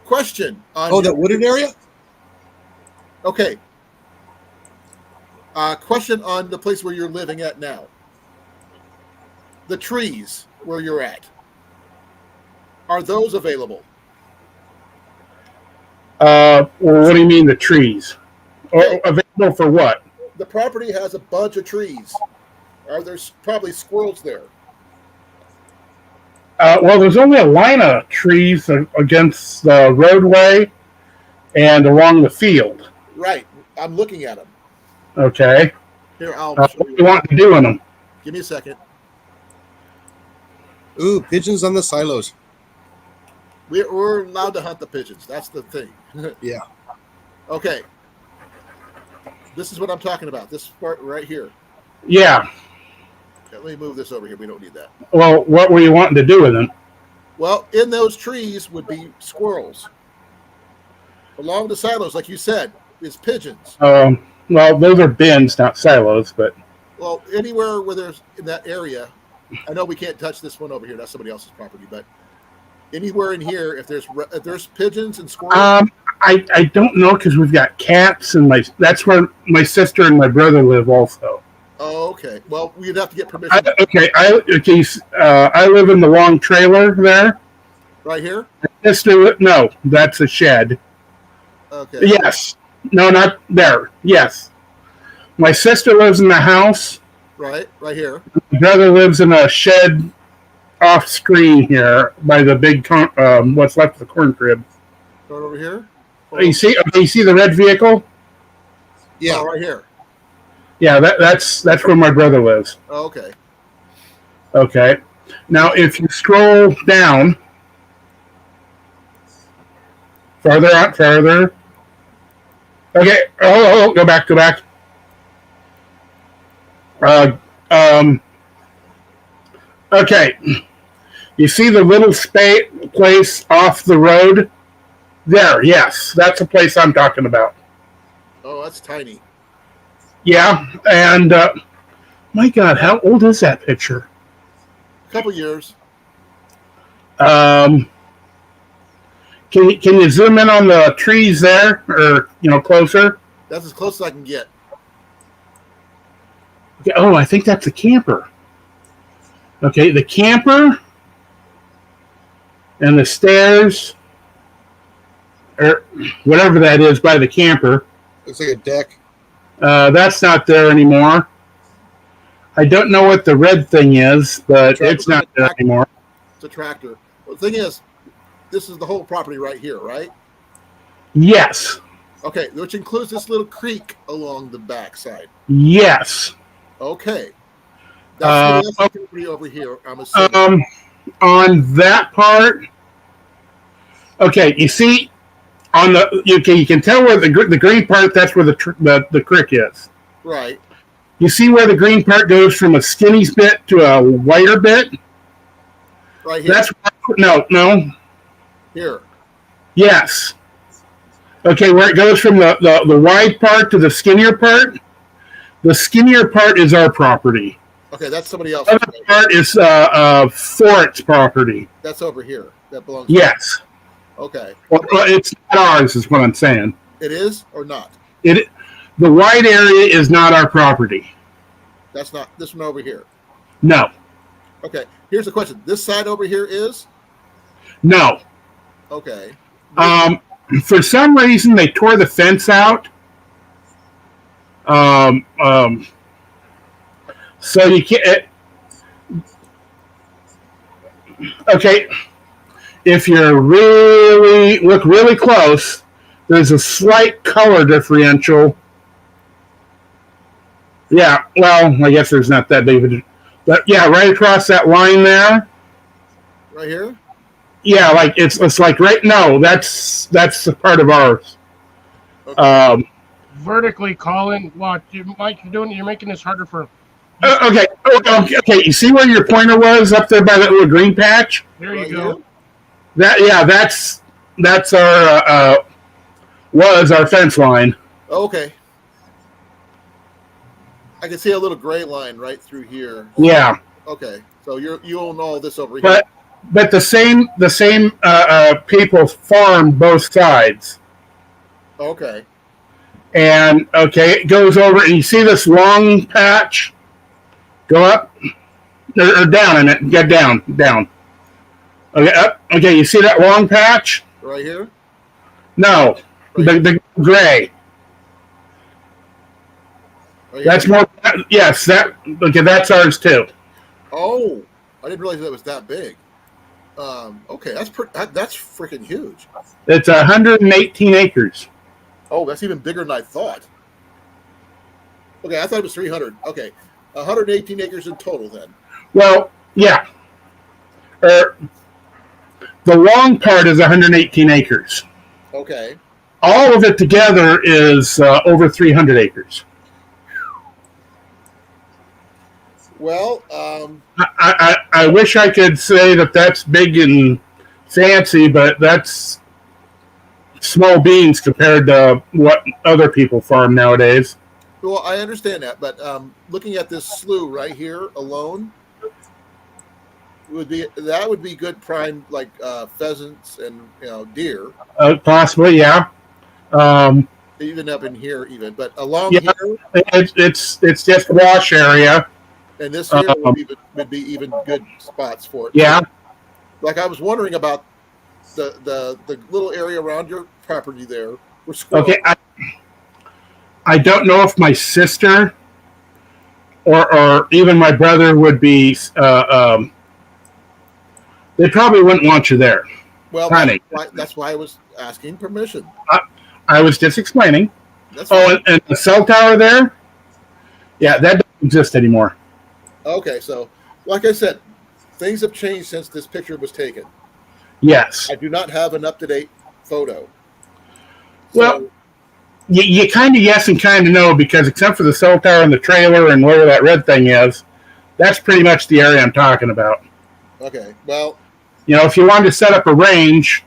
A: Question on
E: Oh,
A: your-
E: that wooded area?
A: Okay. Question on the place where you're living at now. The trees where you're at. Are those available?
F: Well, what do you mean the trees?
A: Okay.
F: Available for what?
A: The property has a bunch of trees. Are there probably squirrels there?
F: Well, there's only a line of trees against the roadway and along the field.
A: Right. I'm looking at them.
F: Okay.
A: Here, I'll
F: What
A: show
F: do
A: you.
F: you want to do in them?
A: Give me a second.
E: Ooh, pigeons on the silos.
A: We're allowed to hunt the pigeons. That's the thing.
E: Yeah.
A: Okay. This is what I'm talking about. This part right here.
F: Yeah.
A: Okay, let me move this over here. We don't need that.
F: Well, what were you wanting to do with them?
A: Well, in those trees would be squirrels. Along the silos, like you said, is pigeons.
F: Well, those are bins, not silos, but
A: Well, anywhere where there's in that area, I know we can't touch this one over here. That's somebody else's property, but anywhere in here, if there's pigeons and squirrels,
F: I don't know because we've got cats and that's where my sister and my brother live also.
A: oh, okay. Well, we'd have to get permission.
F: I live in the long trailer there.
A: Right here.
F: No, that's a shed.
A: Okay.
F: Yes. No, not there. Yes. My sister lives in the house.
A: Right here.
F: My brother lives in a shed off screen here by the big what's left of the corn crib.
A: Right over here.
F: You see the red vehicle?
E: Yeah.
A: Oh, right here.
F: Yeah, that's where my brother lives.
A: Oh, okay.
F: Okay. Now, if you scroll down, further. Okay. Oh, go back. Okay. You see the little place off the road? There, yes. That's the place I'm talking about.
A: Oh, that's tiny.
F: Yeah, and my God, how old is that picture?
A: A couple years.
F: Can you zoom in on the trees there, or closer?
A: That's as close as I can get.
F: Okay, oh, I think that's a camper. Okay, the camper and the stairs, or whatever that is by the camper.
E: Looks like a deck.
F: That's not there anymore. I don't know what the red thing is, but it's not there anymore.
A: It's a tractor. Well, the thing is, this is the whole property right here, right?
F: Yes.
A: Okay, which includes this little creek along the backside.
F: Yes.
A: Okay. That's the property over here, I'm assuming.
F: On that part, okay, you see, you can tell where the green part. That's where the creek is.
A: Right.
F: You see where the green part goes from a skinny bit to a wider bit.
A: Right here.
F: That's no.
A: Here.
F: Yes. Okay, where it goes from the wide part to the skinnier part. The skinnier part is our property.
A: Okay, that's somebody else's.
F: The other part is Fort's property.
A: That's over here. That belongs.
F: Yes.
A: Okay.
F: Well, it's not ours, is what I'm saying.
A: It is or not?
F: The wide area is not our property.
A: That's not this one over here.
F: No.
A: Okay. Here's the question. This side over here is?
F: No.
A: Okay.
F: For some reason, they tore the fence out. So you can't. Okay. If you look really close, there's a slight color differential. Yeah, well, I guess there's not that big of a, but yeah, right across that line there.
A: Right here?
F: Yeah, like it's like right. No, that's a part of ours.
A: Okay.
D: Vertically, Colin. What you, Mike? You're making this harder for.
F: Okay. Okay. You see where your pointer was up there by that little green patch?
D: There
A: Right
D: you go.
A: here?
F: That's our was our fence line.
A: Okay. I can see a little gray line right through here.
F: Yeah,
A: Okay. So you own all this over here.
F: but the same people farm both sides,
A: Okay.
F: and okay, it goes over, and you see this long patch. Go up or down in it. Get down. Okay, up. Okay, you see that long patch?
A: Right here?
F: No,
A: Right
F: the gray.
A: Right
F: That's
A: here?
F: more. Yes, that's ours too.
A: Oh, I didn't realize that was that big. Okay, that's freaking huge.
F: It's 118 acres.
A: Oh, that's even bigger than I thought. Okay, I thought it was 300. Okay, 118 acres in total then.
F: Well, yeah. The long part is 118 acres.
A: Okay.
F: All of it together is over 300 acres.
A: Well,
F: I wish I could say that that's big and fancy, but that's small beans compared to what other people farm nowadays.
A: well, I understand that, but looking at this slough right here alone would be good prime like pheasants and deer.
F: Possibly, yeah.
A: Even up in here, even, but along
F: Yeah.
A: here
F: It's just wash area.
A: and this here would be even good spots for it.
F: Yeah.
A: Like I was wondering about the little area around your property there. Where squirrels.
F: Okay. I don't know if my sister or even my brother would be. They probably wouldn't want you there.
A: Well,
F: Honey.
A: that's why I was asking permission.
F: I was just explaining.
A: That's
F: Oh,
A: fine.
F: and the cell tower there? Yeah, that doesn't exist anymore.
A: Okay, so like I said, things have changed since this picture was taken.
F: Yes.
A: I do not have an up-to-date photo.
F: Well, you kind of yes and kind of no, because except for the cell tower and the trailer and wherever that red thing is, that's pretty much the area I'm talking about.
A: Okay, well,
F: If you wanted to set up a range,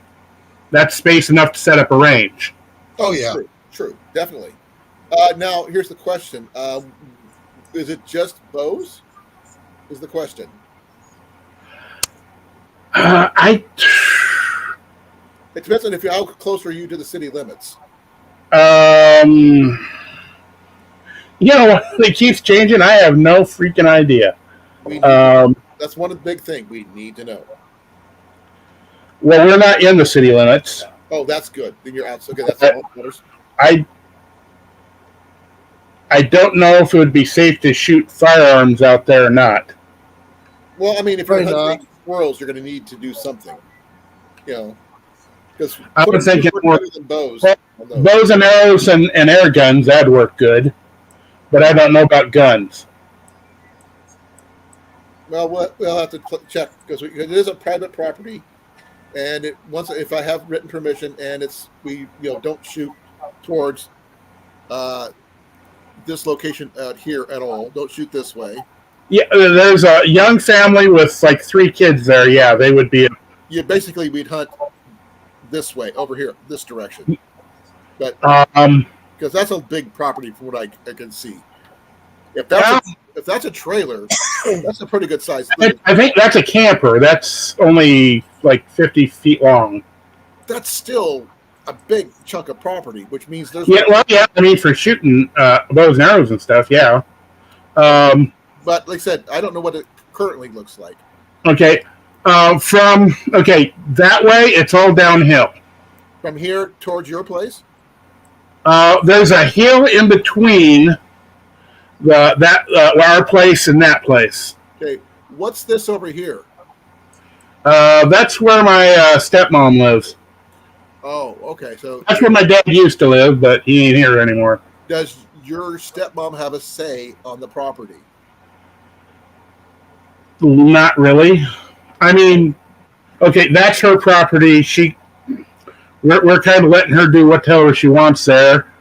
F: that's space enough to set up a range.
E: Oh yeah.
A: true, definitely. Now, here's the question: is it just bows? Is the question?
F: I
A: It depends on how close are you to the city limits.
F: It keeps changing. I have no freaking idea.
A: That's one of the big things we need to know.
F: Well, we're not in the city limits.
A: Oh, that's good. Then you're out. Okay, that's all that matters.
F: I don't know if it would be safe to shoot firearms out there or not.
A: Well, I mean, if you're
E: Probably
A: hunting squirrels, you're going to need to do something. Because
F: I was thinking more
A: better than bows.
F: bows and arrows and air guns. That'd work good, but I don't know about guns.
A: Well, we'll have to check because it is a private property, and if I have written permission and we don't shoot towards this location out here at all. Don't shoot this way.
F: Yeah, there's a young family with like 3 kids there. Yeah, they would be.
A: We'd hunt this way over here, this direction. But because that's a big property from what I can see. If that's a trailer, that's a pretty good size thing.
F: I think that's a camper. That's only like 50 feet long.
A: That's still a big chunk of property, which means there's
F: I mean, for shooting bows and arrows and stuff, yeah.
A: But like I said, I don't know what it currently looks like.
F: Okay, that way it's all downhill.
A: From here towards your place?
F: There's a hill in between our place and that place.
A: Okay, what's this over here?
F: That's where my stepmom lives.
A: Oh, okay. So
F: That's where my dad used to live, but he ain't here anymore.
A: does your stepmom have a say on the property?
F: Not really. I mean, Okay, that's her property. We're kind of letting her do whatever she wants there.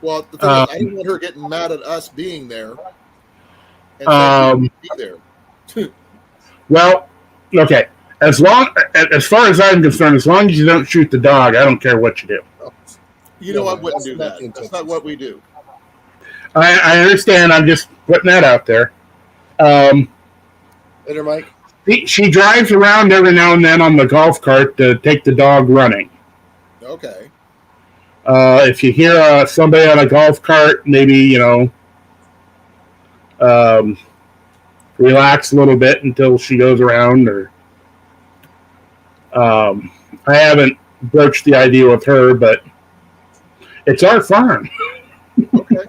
A: Well, the thing is, I didn't want her getting mad at us being there and saying be there.
F: Well, okay. As far as I'm concerned, as long as you don't shoot the dog, I don't care what you do.
A: You know, I wouldn't do that. That's not what we do.
F: I understand. I'm just putting that out there.
E: Later, Mike.
F: She drives around every now and then on the golf cart to take the dog running.
A: Okay.
F: If you hear somebody on a golf cart, maybe, relax a little bit until she goes around. Or I haven't broached the idea with her, but it's our farm.
A: Okay.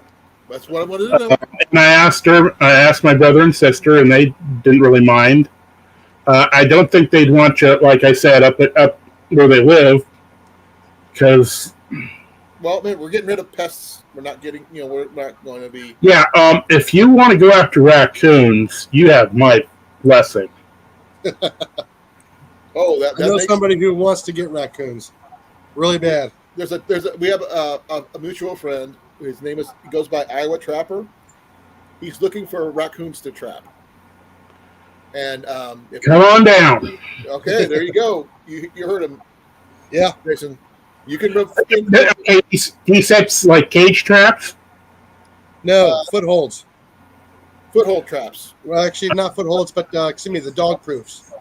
A: That's what I wanted to know.
F: And I asked my brother and sister, and they didn't really mind. I don't think they'd want you, like I said, up where they live, because.
A: Well, man, we're getting rid of pests. We're not getting, we're not going to be.
F: Yeah, if you want to go after raccoons, you have my blessing.
A: Oh,
E: I know somebody who wants to get raccoons, really bad.
A: We have a mutual friend. His name he goes by Iowa Trapper. He's looking for raccoons to trap. And
F: come on down.
A: Okay, there you go. You heard him.
E: Yeah,
A: Jason. You can.
F: He sets like cage traps.
E: No, footholds.
A: Foothold traps.
E: Well, actually, not footholds, but the dog proofs.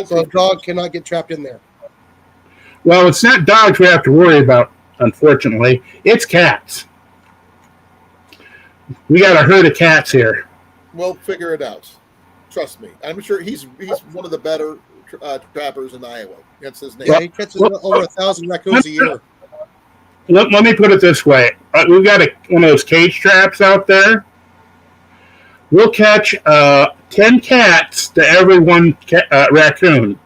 A: So
E: a dog cannot get trapped in there.
F: Well, it's not dogs we have to worry about, unfortunately. It's cats. We got a herd of cats here.
A: We'll figure it out. Trust me. I'm sure he's one of the better trappers in Iowa. That's his name.
E: Yeah, he catches over 1,000 raccoons a year.
F: Let me put it this way. We've got one of those cage traps out there. We'll catch 10 cats to every one raccoon.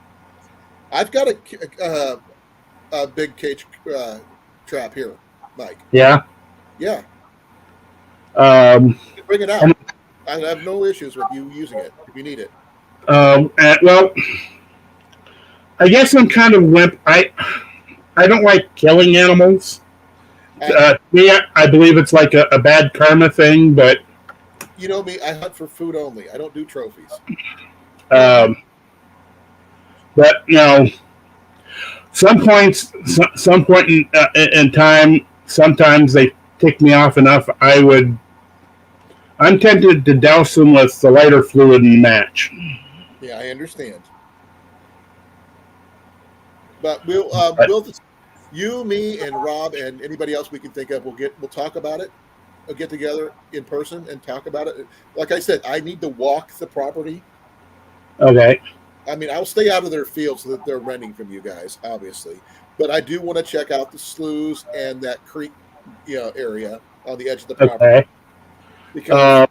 A: I've got a big cage trap here, Mike.
F: Yeah?
A: Yeah. Bring it out. I have no issues with you using it if you need it.
F: Well, I guess I'm kind of wimp. I don't like killing animals. Me, I believe it's like a bad karma thing, but
A: you know me, I hunt for food only. I don't do trophies.
F: But some point in time, sometimes they tick me off enough. I'm tempted to douse them with the lighter fluid in the match.
A: Yeah, I understand. But we'll you, me, and Rob, and anybody else we can think of, we'll talk about it. We'll get together in person and talk about it. Like I said, I need to walk the property.
F: Okay.
A: I mean, I'll stay out of their fields so that they're renting from you guys, obviously. But I do want to check out the sloughs and that creek, area on the edge of the property.
F: Okay.
A: Because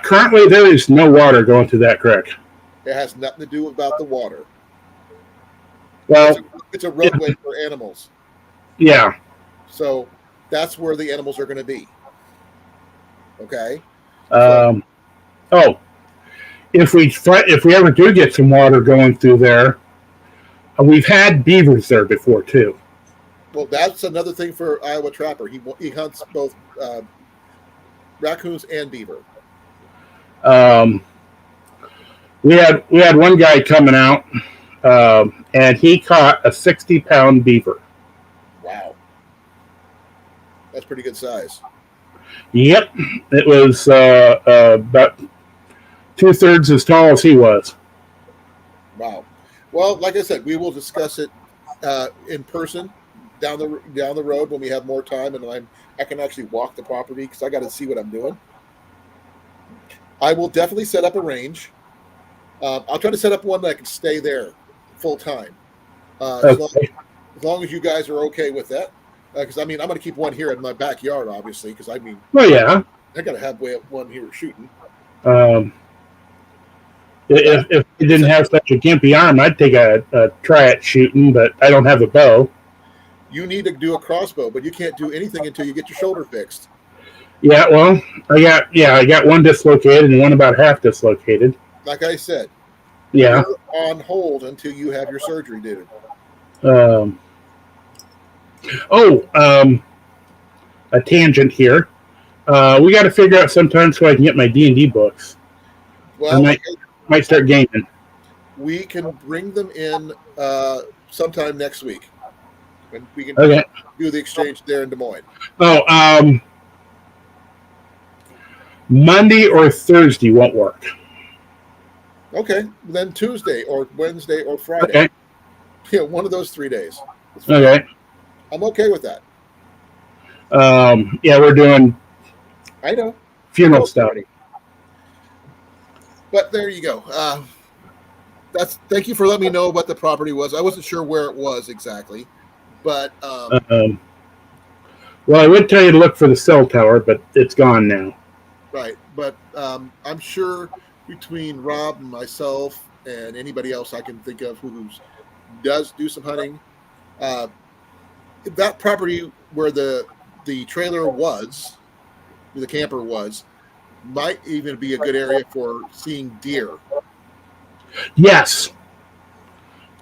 F: currently there is no water going through that creek.
A: It has nothing to do about the water.
F: Well,
A: it's a roadway for animals.
F: Yeah.
A: So that's where the animals are going to be. Okay.
F: If we ever do get some water going through there, we've had beavers there before too.
A: Well, that's another thing for Iowa Trapper. He hunts both raccoons and beaver.
F: We had one guy coming out, and he caught a 60-pound beaver.
A: Wow, that's pretty good size.
F: Yep, it was about 2/3 as tall as he was.
A: Wow. Well, like I said, we will discuss it in person down the road when we have more time and I can actually walk the property because I got to see what I'm doing. I will definitely set up a range. I'll try to set up one that I can stay there full time. As long as you guys are okay with that. Because I'm going to keep one here in my backyard, obviously. Because
F: well, yeah,
A: I got to have one here shooting.
F: If you didn't have such a gimpy arm, I'd take a try at shooting, but I don't have a bow.
A: You need to do a crossbow, but you can't do anything until you get your shoulder fixed.
F: Yeah, well, I got one dislocated and one about half dislocated.
A: Like I said.
F: Yeah.
A: You're on hold until you have your surgery, dude.
F: Um, a tangent here. We got to figure out sometime so I can get my D&D books.
A: Well,
F: Might start gaming.
A: we can bring them in sometime next week. And we can
F: Okay.
A: do the exchange there in Des Moines.
F: Oh, Monday or Thursday won't work.
A: Okay, then Tuesday or Wednesday or Friday.
F: Okay.
A: Yeah, one of those 3 days.
F: Okay.
A: I'm okay with that.
F: Yeah, we're doing
A: I know.
F: funeral stuff.
A: But there you go. Thank you for letting me know what the property was. I wasn't sure where it was exactly, but
F: Well, I would tell you to look for the cell tower, but it's gone now.
A: right. But I'm sure between Rob and myself and anybody else I can think of who does do some hunting, that property where the trailer was, where the camper was, might even be a good area for seeing deer.
F: Yes.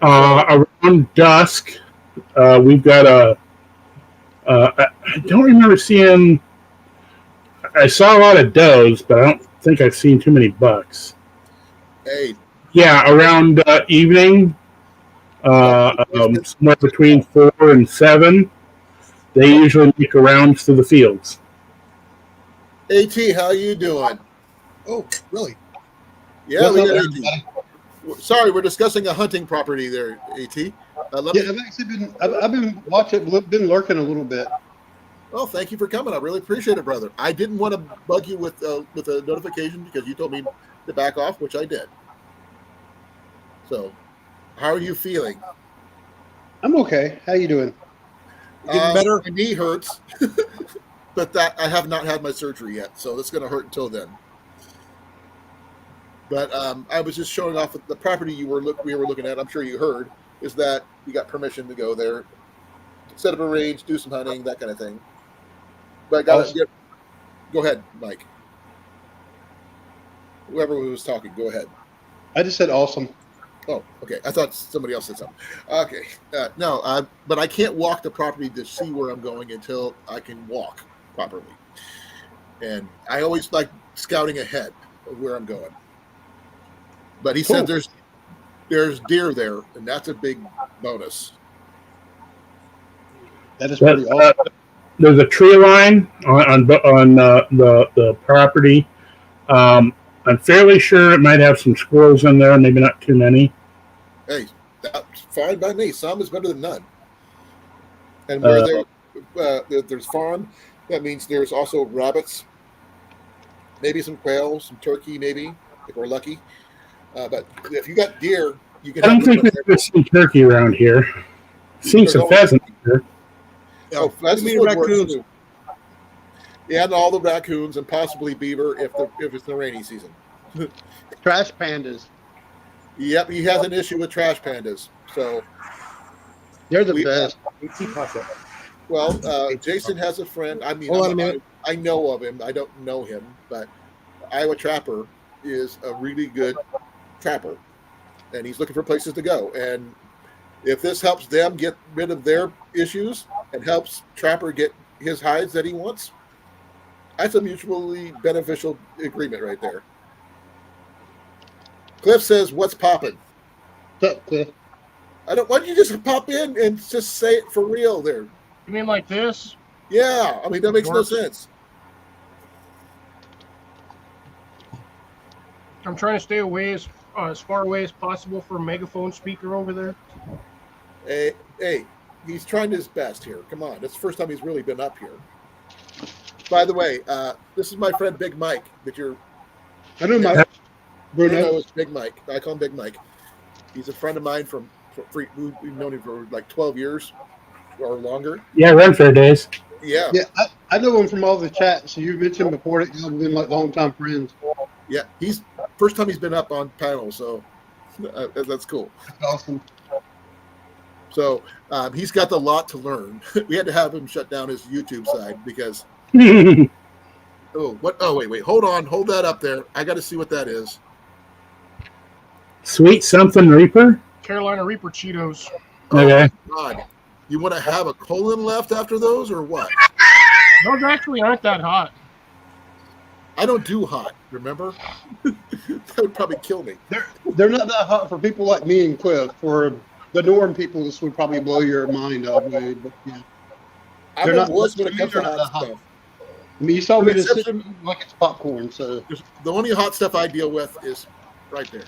F: Around dusk, we've got I don't remember seeing. I saw a lot of does, but I don't think I've seen too many bucks.
A: Hey,
F: Yeah, around evening, somewhere between 4 and 7, they usually make rounds through the fields.
A: AT, how you doing?
E: Oh, really?
A: Yeah,
E: What's
A: we
E: up,
A: got
E: everybody?
A: Sorry, we're discussing a hunting property there, AT.
H: Yeah, I've actually been watching, been lurking a little bit.
A: Well, thank you for coming. I really appreciate it, brother. I didn't want to bug you with a notification because you told me to back off, which I did. So, how are you feeling?
H: I'm okay. How you doing?
E: Getting better?
A: My knee hurts, but that I have not had my surgery yet, so it's going to hurt until then. But I was just showing off the property we were looking at. I'm sure you heard is that you got permission to go there, set up a range, do some hunting, that kind of thing. But I got to go ahead, Mike. Whoever was talking, go ahead.
H: I just said awesome.
A: Oh, okay. I thought somebody else said something. Okay. No, but I can't walk the property to see where I'm going until I can walk properly. And I always like scouting ahead of where I'm going. But he said there's deer there, and that's a big bonus.
H: That is pretty awesome.
F: There's a tree line on the property. I'm fairly sure it might have some squirrels in there, maybe not too many.
A: Hey, that's fine by me. Some is better than none. And where there's fawn, that means there's also rabbits, maybe some quail, some turkey, maybe if we're lucky. But if you got deer, you can.
F: I don't think we've ever seen turkey around here. Seen some pheasant here.
A: Oh, pheasants would work too. Yeah, and all the raccoons and possibly beaver if it's the rainy season.
H: Trash pandas.
A: Yep, he has an issue with trash pandas. So
H: They're the best.
A: Well, Jason has a friend. I mean,
E: Hold on a minute.
A: I know of him. I don't know him, but Iowa Trapper is a really good trapper, and he's looking for places to go. And if this helps them get rid of their issues and helps Trapper get his hides that he wants, that's a mutually beneficial agreement right there. Cliff says, "What's popping?"
H: What's up, Cliff?
A: Why don't you just pop in and just say it for real there?
D: You mean like this?
A: Yeah, I mean that makes no sense.
D: I'm trying to stay away as far away as possible from a megaphone speaker over there.
A: Hey, he's trying his best here. Come on, it's the first time he's really been up here. By the way, this is my friend Big Mike.
H: I know Mike.
A: You know, it's Big Mike. I call him Big Mike. He's a friend of mine we've known him for like 12 years or longer.
F: Yeah, Ren Fair days.
A: Yeah.
H: Yeah, I know him from all the chats. So you mentioned before that y'all have been like longtime friends.
A: Yeah, he's first time he's been up on panel, so that's cool.
H: That's awesome.
A: So he's got a lot to learn. We had to have him shut down his YouTube side because wait, hold on, hold that up there. I got to see what that is.
F: Sweet something Reaper.
D: Carolina Reaper Cheetos.
F: Okay.
A: God, you want to have a colon left after those, or what?
D: Those actually aren't that hot.
A: I don't do hot. Remember, that would probably kill me.
H: They're not that hot for people like me and Cliff. For the norm people, this would probably blow your mind out way. But yeah,
A: I'm
H: They're
A: a
H: not-
A: wuss when it comes to
H: they're not
A: hot
H: that hot.
A: stuff.
H: I mean, you saw me
A: With
H: just sit
A: exception-
H: like it's popcorn. So
A: The only hot stuff I deal with is right there.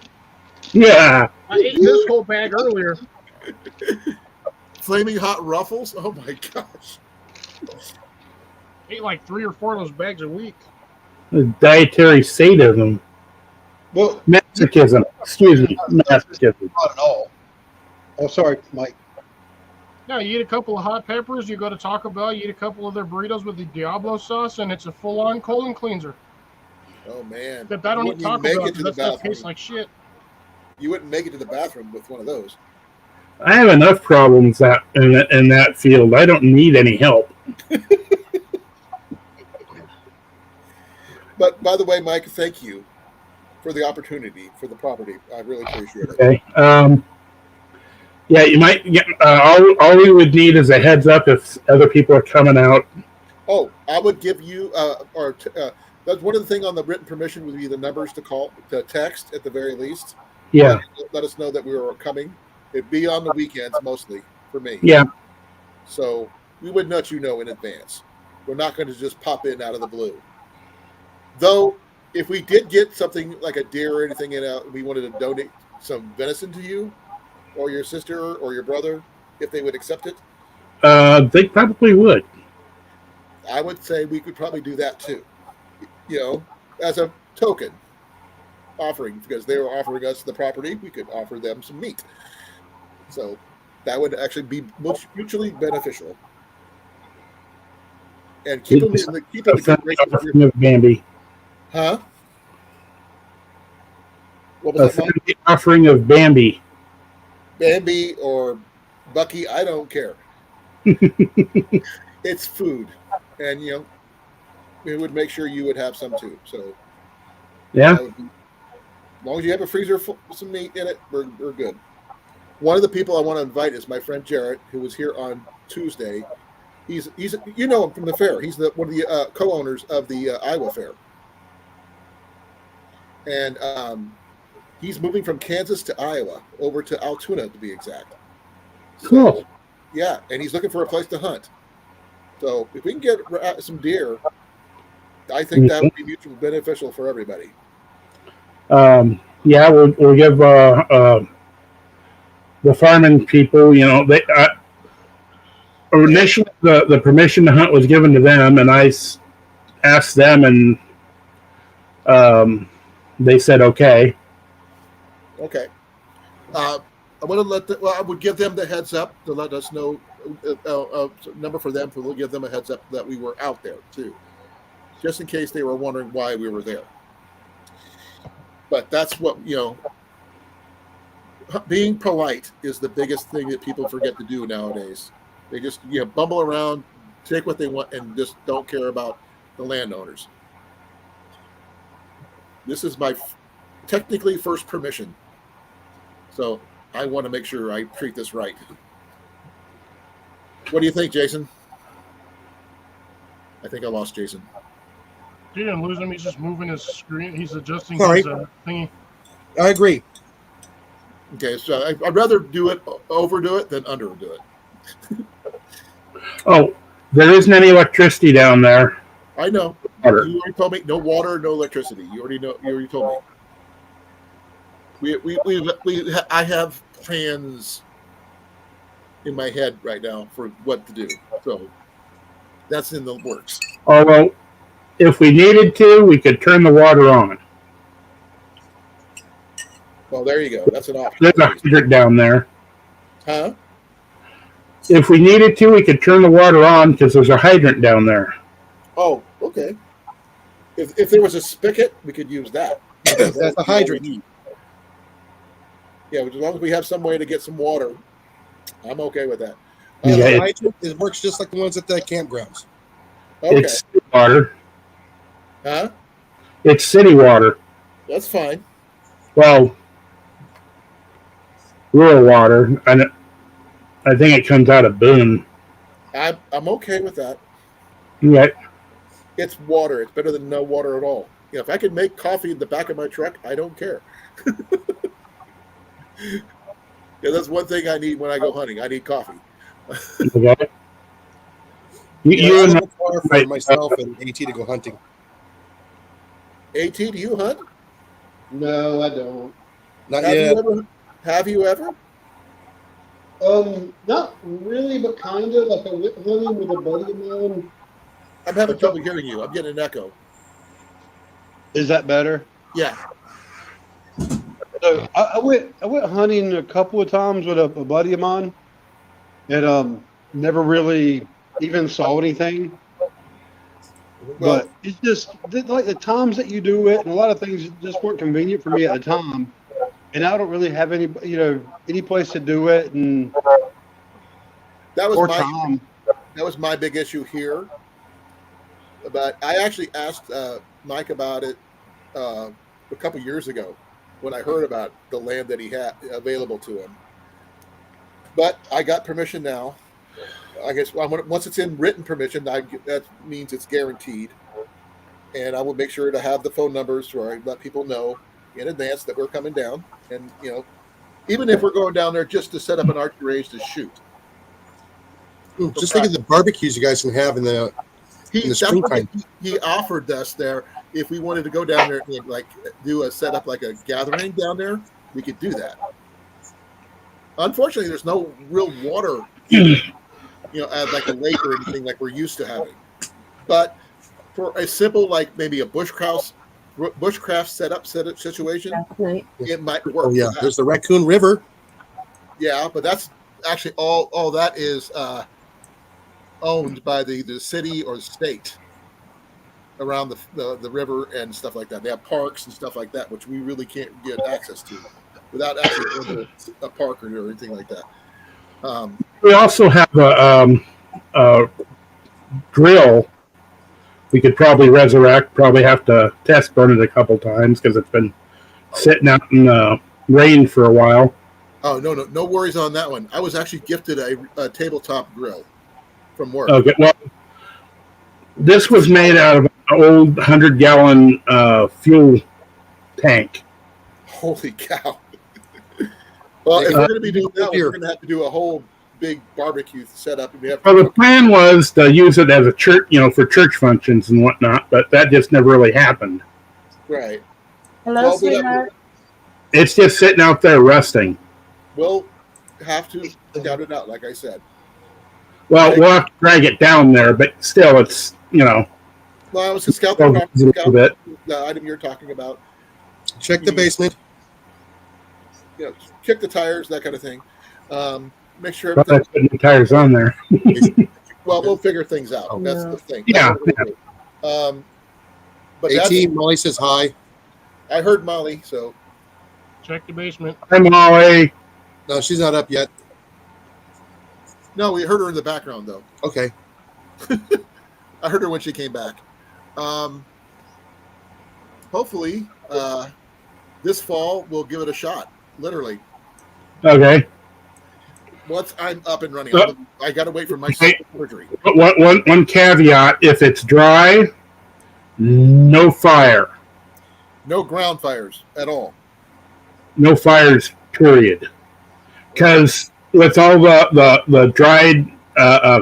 F: Yeah.
D: I ate this whole bag earlier.
A: Flaming hot ruffles. Oh my gosh.
D: Ate like 3 or 4 of those bags a week.
F: Dietary sadism.
H: well,
F: Masochism. Excuse me. Masochism.
H: not at all. Oh, sorry, Mike.
D: No, you eat a couple of hot peppers, you go to Taco Bell, you eat a couple of their burritos with the Diablo sauce, and it's a full-on colon cleanser.
A: Oh man.
D: Except I don't
A: You
D: eat
A: wouldn't
D: Taco
A: even make
D: Bell
A: it to
D: because
A: the
D: that stuff
A: bathroom.
D: tastes like shit.
A: You wouldn't make it to the bathroom with one of those.
F: I have enough problems in that field. I don't need any help.
A: But by the way, Mike, thank you for the opportunity for the property. I really appreciate it.
F: Okay. Yeah, you might get. All we would need is a heads up if other people are coming out.
A: Oh, I would give you, that's one of the things on the written permission would be the numbers to text at the very least.
F: Yeah.
A: Let us know that we were coming. It'd be on the weekends mostly for me.
F: Yeah.
A: So we would let you know in advance. We're not going to just pop in out of the blue. Though, if we did get something like a deer or anything we wanted to donate some venison to you, or your sister, or your brother, if they would accept it,
F: They probably would.
A: I would say we could probably do that too. As a token offering, because they were offering us the property, we could offer them some meat. So that would actually be mutually beneficial. And keep them in the good graces of
F: Offering of Bambi.
A: Huh? What
F: A
A: was that, Mike?
F: friendly offering of Bambi.
A: Bambi or Bucky, I don't care. It's food. And, we would make sure you would have some too. So,
F: Yeah.
A: as long as you have a freezer full with some meat in it, we're good. One of the people I want to invite is my friend Jarrett, who was here on Tuesday. He's you know him from the fair. He's one of the co-owners of the Iowa Fair. And he's moving from Kansas to Iowa, over to Altoona to be exact. So,
F: Cool.
A: yeah, and he's looking for a place to hunt. So if we can get some deer, I think that would be mutually beneficial for everybody.
F: Yeah, we'll give the farming people. They initially the permission to hunt was given to them, and I asked them, and they said okay.
A: Okay. I want to I would give them the heads up to let us know number for them. We'll give them a heads up that we were out there too, just in case they were wondering why we were there. But that's what being polite is the biggest thing that people forget to do nowadays. They just bumble around, take what they want, and just don't care about the landowners. This is my technically first permission, so I want to make sure I treat this right. What do you think, Jason? I think I lost Jason.
D: You didn't lose him. He's just moving his screen. He's adjusting
E: Sorry.
D: his thingy.
E: I agree.
A: Okay, so I'd rather overdo it than underdo it.
F: Oh, there isn't any electricity down there.
A: I know.
F: Water.
A: You already told me no water, no electricity. You already know. You already told me. I have plans in my head right now for what to do. So that's in the works.
F: Although, if we needed to, we could turn the water on.
A: Well, there you go. That's an option.
F: There's a hydrant down there.
A: Huh?
F: If we needed to, we could turn the water on because there's a hydrant down there.
A: Oh, okay. If there was a spigot, we could use that.
E: That's a hydrant.
A: we need. Yeah, as long as we have some way to get some water, I'm okay with that.
F: Yeah.
E: Hydrant, it works just like the ones at the campgrounds.
A: Okay.
F: It's city water.
A: Huh?
F: It's city water.
A: That's fine.
F: Well, rural water, and I think it comes out of Boone.
A: I'm okay with that.
F: Right.
A: It's water. It's better than no water at all. You know, if I could make coffee in the back of my truck, I don't care. Yeah, that's one thing I need when I go hunting. I need coffee.
F: Okay.
E: Yeah,
F: You
E: I
F: and
E: live far for
F: right.
E: myself and AT to go hunting.
A: AT, do you hunt?
H: No, I don't.
E: Not
A: Have
E: yet.
A: you ever? Have you ever?
H: Not really, but kind of. Like I went hunting with a buddy of mine.
A: I'm having trouble hearing you. I'm getting an echo.
H: Is that better?
A: Yeah.
H: So I went hunting a couple of times with a buddy of mine, and never really even saw anything.
A: Well,
H: But it's just like the times that you do it, and a lot of things just weren't convenient for me at the time. And I don't really have any, any place to do it, and
A: that was
H: or
A: my
H: time.
A: that was my big issue here. But I actually asked Mike about it a couple years ago when I heard about the land that he had available to him. But I got permission now. I guess once it's in written permission, that means it's guaranteed. And I will make sure to have the phone numbers where I let people know in advance that we're coming down. And, even if we're going down there just to set up an archery range to shoot.
E: Just think of the barbecues you guys can have in the springtime.
A: He offered us there if we wanted to go down there and like do a setup like a gathering down there, we could do that. Unfortunately, there's no real water, as like a lake or anything like we're used to having. But for a simple like maybe a bushcraft setup situation, it might work.
E: Oh yeah, there's the Raccoon River.
A: Yeah, but that's actually all that is owned by the city or the state around the river and stuff like that. They have parks and stuff like that, which we really can't get access to without actually going to a park or anything like that.
F: We also have a grill we could probably resurrect. Probably have to test burn it a couple times because it's been sitting out in the rain for a while.
A: Oh, no worries on that one. I was actually gifted a tabletop grill from work.
F: Okay, well, this was made out of an old 100-gallon fuel tank.
A: Holy cow. Well, if we're going to be doing that, we're going to have to do a whole big barbecue setup.
F: Well, the plan was to use it as a church, for church functions and whatnot, but that just never really happened.
A: Right.
I: Hello, sweetheart.
F: It's just sitting out there rusting.
A: We'll have to scout it out, like I said.
F: Well, we'll have to drag it down there, but still, it's,
A: Well, I was to scout the item you're talking about.
E: Check the basement.
A: Kick the tires, that kind of thing. Make sure
F: everything. Well, putting the tires on there.
A: Well, we'll figure things out. That's the thing.
F: Yeah.
A: But
E: AT, Molly says hi.
A: I heard Molly, so.
D: Check the basement.
F: Hi, Molly.
E: No, she's not up yet.
A: No, we heard her in the background, though.
E: Okay.
A: I heard her when she came back. Hopefully, this fall we'll give it a shot. Literally.
F: Okay.
A: Once I'm up and running, I got to wait for my surgery.
F: One caveat: if it's dry, no fire.
A: No ground fires at all.
F: No fires. Period. Because with all the dried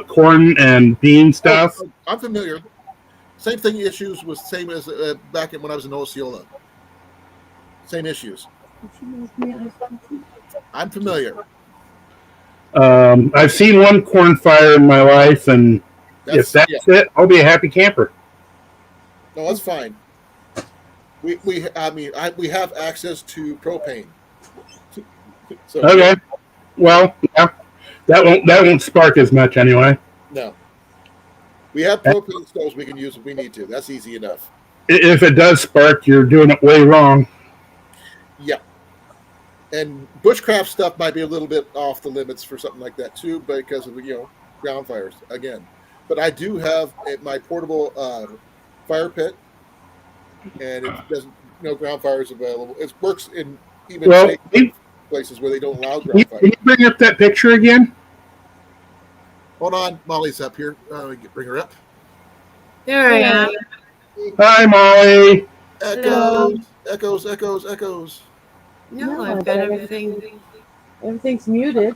F: corn and bean stuff,
A: I'm familiar. Same thing. Issues was same as back when I was in Osceola. Same issues. I'm familiar.
F: I've seen one corn fire in my life, and if that's it, I'll be a happy camper.
A: No, that's fine. We have access to propane. So,
F: okay. Well, yeah, that won't spark as much anyway.
A: No. We have propane stoves we can use if we need to. That's easy enough.
F: If it does spark, you're doing it way wrong.
A: Yeah. And bushcraft stuff might be a little bit off the limits for something like that too, because of ground fires again. But I do have my portable fire pit, and it doesn't ground fires available. It works in even.
F: Well,
A: places where they don't allow
F: Can
A: ground
F: you
A: fighting.
F: bring up that picture again?
A: Hold on, Molly's up here. Bring her up.
B: There I am.
F: Hi, Molly.
B: Hello.
A: Echoes.
B: No, I've got everything.
I: Everything's muted.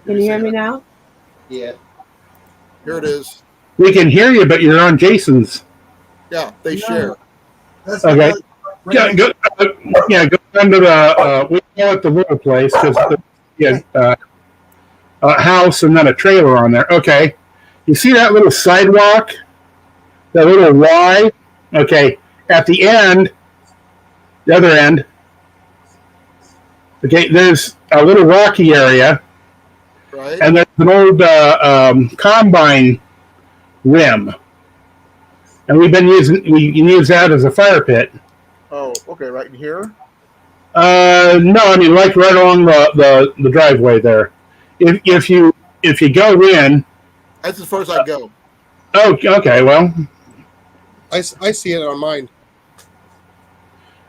I: Can you hear me now?
C: Yeah.
A: Here it is.
F: We can hear you, but you're on Jason's.
A: Yeah, they share.
C: That's
F: Okay.
C: right
F: Go down to the, we call it the little place because a house and then a trailer on there. Okay. You see that little sidewalk? That little Y? Okay. At the end, the other end, okay, there's a little rocky area,
A: Right?
F: and there's an old combine rim. And we can use that as a fire pit.
A: Oh, okay, right in here.
F: No, I mean like right along the driveway there. If you go in,
A: That's as far as I go.
F: oh, okay, well,
E: I see it on mine.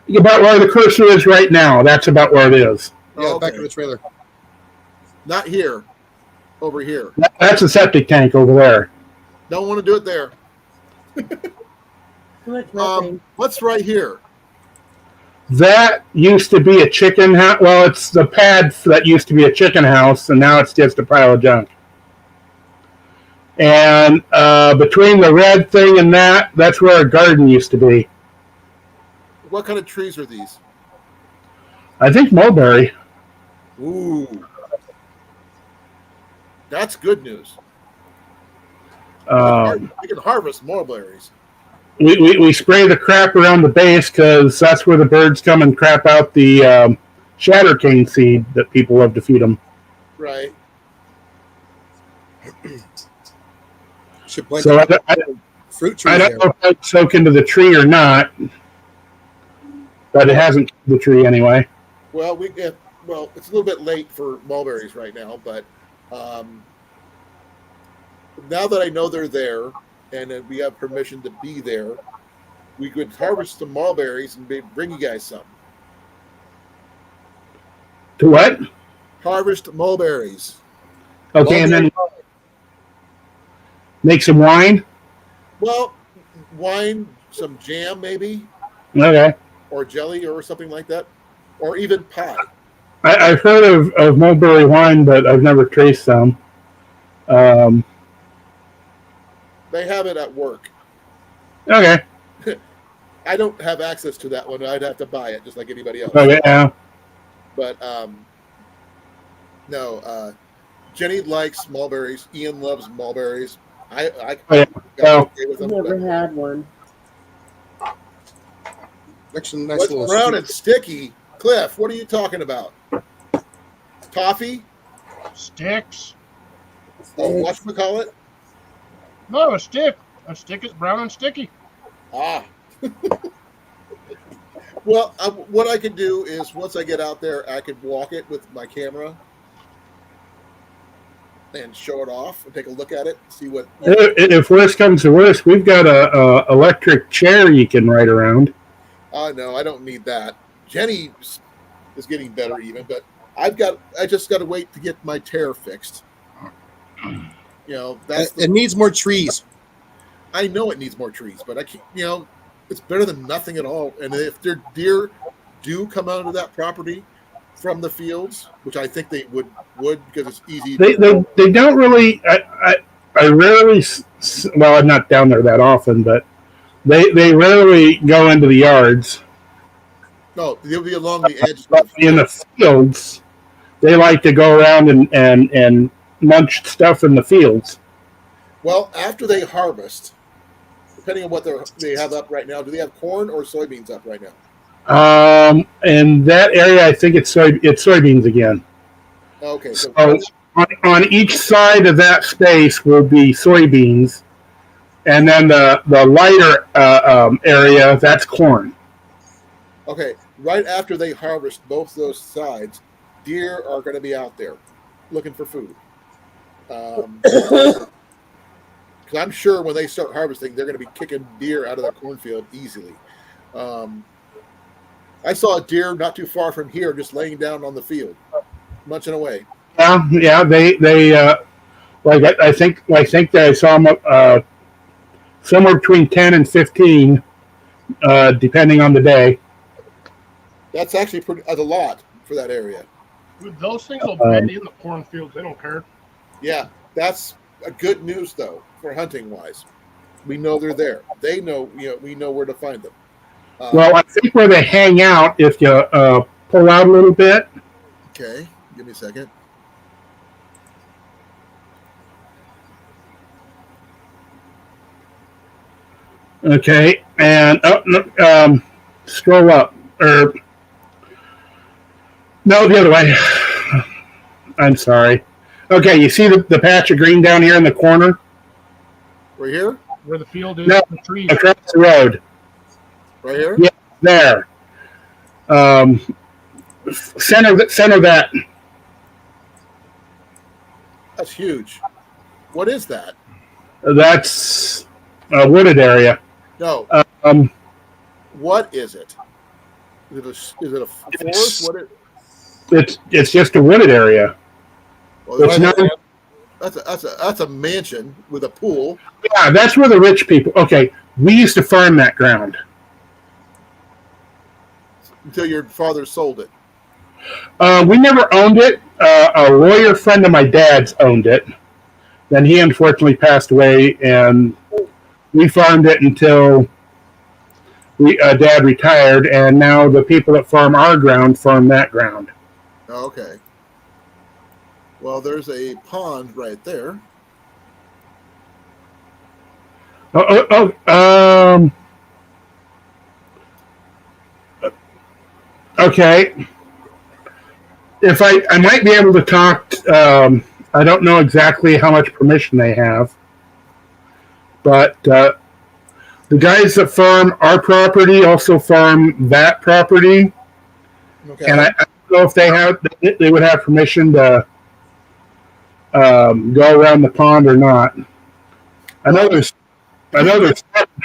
F: about where the cursor is right now, that's about where it is.
E: Yeah,
A: Oh,
E: back
A: okay.
E: of the trailer.
A: Not here. Over here.
F: That's a septic tank over there.
A: Don't want to do it there.
I: Look, nothing.
A: What's right here?
F: That used to be a chicken house. Well, it's the pad that used to be a chicken house, and now it's just a pile of junk. And between the red thing and that's where a garden used to be.
A: What kind of trees are these?
F: I think mulberry.
A: Ooh. That's good news. We can harvest mulberries.
F: We spray the crap around the base because that's where the birds come and crap out the shatter cane seed that people love to feed them.
A: Right.
E: Should plant
F: So
E: fruit trees
F: I
E: there.
F: don't know if I'd soak into the tree or not, but it hasn't killed the tree anyway.
A: Well, it's a little bit late for mulberries right now, but now that I know they're there and that we have permission to be there, we could harvest some mulberries and bring you guys some.
F: To what?
A: Harvest mulberries.
F: Okay, and then make some wine.
A: Well, wine, some jam maybe,
F: Okay.
A: or jelly or something like that, or even pie.
F: I've heard of mulberry wine, but I've never traced some.
A: They have it at work.
F: Okay.
A: I don't have access to that one. I'd have to buy it just like anybody else.
F: Okay. Yeah.
A: But no, Jenny likes mulberries. Ian loves mulberries. I
F: Yeah.
A: got okay with
I: I've
A: them.
I: never had one.
E: Actually, nice
A: What's
E: little
A: brown
E: sweet-
A: and sticky? Cliff, what are you talking about? Toffee?
D: Sticks.
A: Oh, whatchamacallit?
D: No, a stick. A stick is brown and sticky.
A: Ah. Well, what I can do is once I get out there, I can walk it with my camera and show it off and take a look at it, see what.
F: If worse comes to worse, we've got a electric chair you can ride around.
A: No, I don't need that. Jenny is getting better even, but I just got to wait to get my tear fixed.
E: It needs more trees.
A: I know it needs more trees, but I can't. It's better than nothing at all. And if their deer do come out of that property from the fields, which I think they would because it's easy.
F: They don't really. I rarely. Well, I'm not down there that often, but they rarely go into the yards.
A: No, they'll be along the edge.
F: But in the fields, they like to go around and munch stuff in the fields.
A: Well, after they harvest, depending on what they have up right now, do they have corn or soybeans up right now?
F: In that area, I think it's soybeans again.
A: Okay, so
F: on each side of that space will be soybeans, and then the lighter area, that's corn.
A: okay, right after they harvest both those sides, deer are going to be out there looking for food. Because I'm sure when they start harvesting, they're going to be kicking deer out of the cornfield easily. I saw a deer not too far from here, just laying down on the field, munching away.
F: Yeah. They like I think that I saw them somewhere between 10 and 15, depending on the day.
A: That's actually that's a lot for that area.
D: Dude, those things will bed in the cornfields. They don't care.
A: Yeah, that's a good news though for hunting wise. We know they're there. They know, we know where to find them.
F: Well, I think where they hang out, if you pull out a little bit.
A: Okay, give me a second.
F: Okay, and scroll up, or no, the other way. I'm sorry. Okay, you see the patch of green down here in the corner?
A: Right here?
D: Where the field is,
F: No,
D: the trees.
F: across the road.
A: Right here?
F: Yeah, there. Center that.
A: That's huge. What is that?
F: That's a wooded area.
A: No. What is it? Is it a forest?
F: It's just a wooded area.
A: Well,
F: It's not.
A: that's a mansion with a pool.
F: Yeah, that's where the rich people. Okay, we used to farm that ground.
A: Until your father sold it.
F: We never owned it. A lawyer friend of my dad's owned it. Then he unfortunately passed away, and we farmed it until Dad retired. And now the people that farm our ground farm that ground.
A: Oh, okay. Well, there's a pond right there.
F: Okay. If I might be able to talk. I don't know exactly how much permission they have, but the guys that farm our property also farm that property,
A: Okay.
F: and I don't know if they would have permission to go around the pond or not. I know there's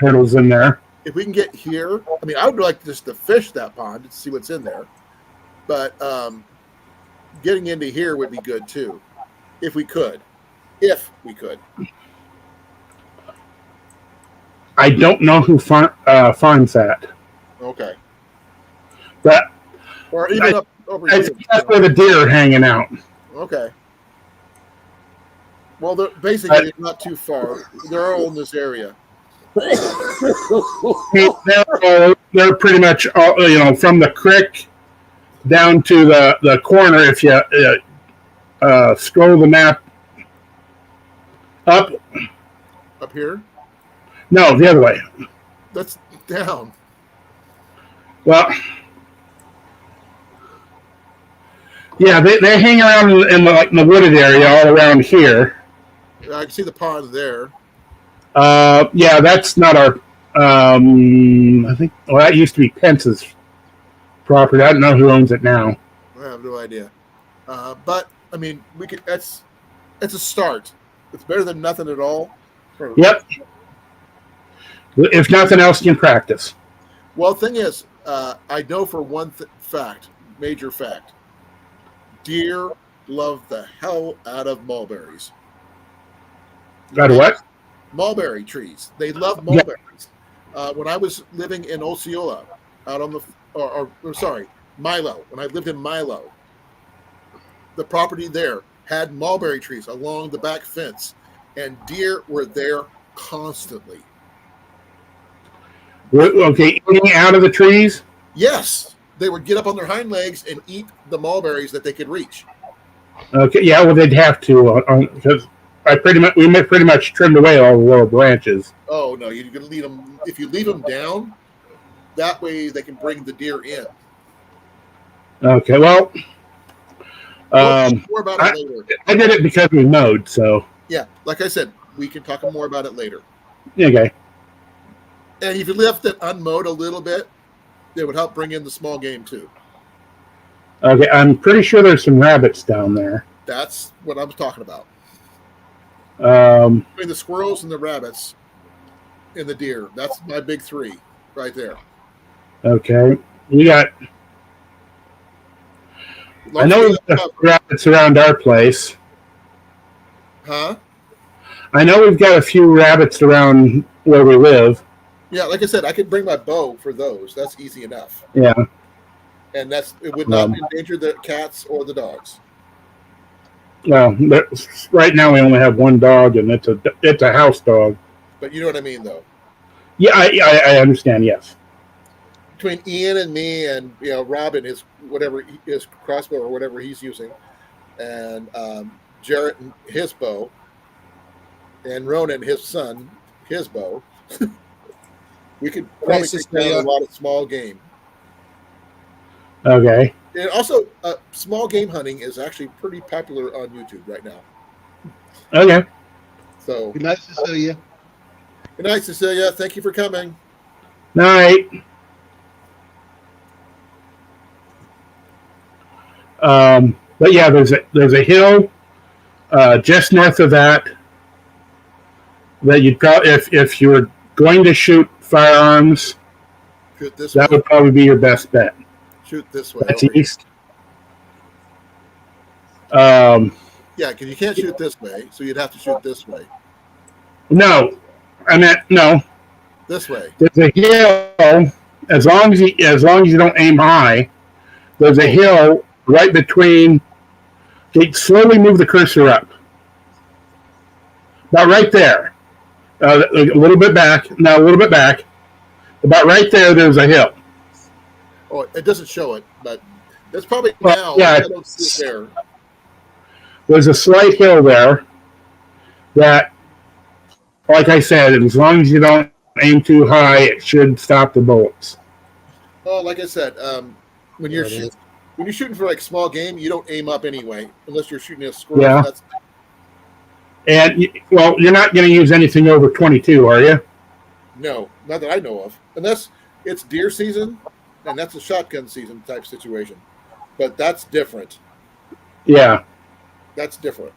F: turtles in there.
A: If we can get here, I mean, I would like just to fish that pond and see what's in there. But getting into here would be good too, if we could. If we could.
F: I don't know who farms that,
A: Okay.
F: but
A: Or even up over
F: I
A: here.
F: think that's where the deer are hanging out.
A: Okay. Well, they're not too far. They're all in this area.
F: They're pretty much all, from the creek down to the corner. If you scroll the map up.
A: Up here?
F: No, the other way.
A: That's down.
F: Well, yeah, they hang around in the wooded area all around here.
A: I can see the pond there.
F: Yeah, that's not our. I think that used to be Pence's property. I don't know who owns it now.
A: I have no idea. But I mean, we could. It's a start. It's better than nothing at all.
F: Yep. If nothing else, you can practice.
A: Well, the thing is, I know for one major fact, deer love the hell out of mulberries.
F: Got what?
A: Mulberry trees. They love mulberries. When I was living in Osceola, out on Milo, when I lived in Milo, the property there had mulberry trees along the back fence, and deer were there constantly.
F: Okay, eating out of the trees?
A: Yes, they would get up on their hind legs and eat the mulberries that they could reach.
F: Okay, yeah, well, they'd have to because we pretty much trimmed away all the lower branches.
A: Oh no, you can leave them. If you leave them down, that way they can bring the deer in.
F: Okay, well,
A: more about it later.
F: I did it because we mowed, so
A: Yeah, like I said, we can talk more about it later.
F: okay.
A: And if you left it unmowed a little bit, it would help bring in the small game too.
F: Okay, I'm pretty sure there's some rabbits down there.
A: That's what I was talking about.
F: Um,
A: Between the squirrels and the rabbits and the deer, that's my big three right there.
F: Okay. we got. I know we've got rabbits around our place.
A: Huh?
F: I know we've got a few rabbits around where we live.
A: Yeah, like I said, I could bring my bow for those. That's easy enough.
F: Yeah.
A: And it would not endanger the cats or the dogs.
F: Well, right now we only have one dog, and it's a house dog.
A: But you know what I mean, though.
F: Yeah, I understand. Yes.
A: Between Ian and me, and Robin, his crossbow or whatever he's using, and Jarrett and his bow, and Ronan, his son, his bow. We could probably take down a lot of small game.
F: Okay.
A: And also, small game hunting is actually pretty popular on YouTube right now.
F: Okay.
A: So
H: Good night, Cecilia.
A: Good night, Cecilia. Thank you for coming.
F: Night. But yeah, there's a hill just north of that you'd probably, if you were going to shoot firearms,
A: shoot this
F: that
A: way.
F: would probably be your best bet.
A: Shoot this way.
F: That's east.
A: Yeah, because you can't shoot this way, so you'd have to shoot this way.
F: No, I meant no.
A: This way.
F: There's a hill. As long as you don't aim high, there's a hill right between. Okay, slowly move the cursor up. About right there. A little bit back. Now a little bit back. About right there. There's a hill.
A: Oh, it doesn't show it, but that's probably now.
F: Yeah,
A: I don't see it there.
F: There's a slight hill there that, like I said, as long as you don't aim too high, it should stop the bullets.
A: Oh, like I said, when you're shooting for like small game, you don't aim up anyway, unless you're shooting a squirrel.
F: Yeah. And you're not going to use anything over 22, are you?
A: No, not that I know of, unless it's deer season, and that's a shotgun season type situation. But that's different.
F: Yeah.
A: That's different.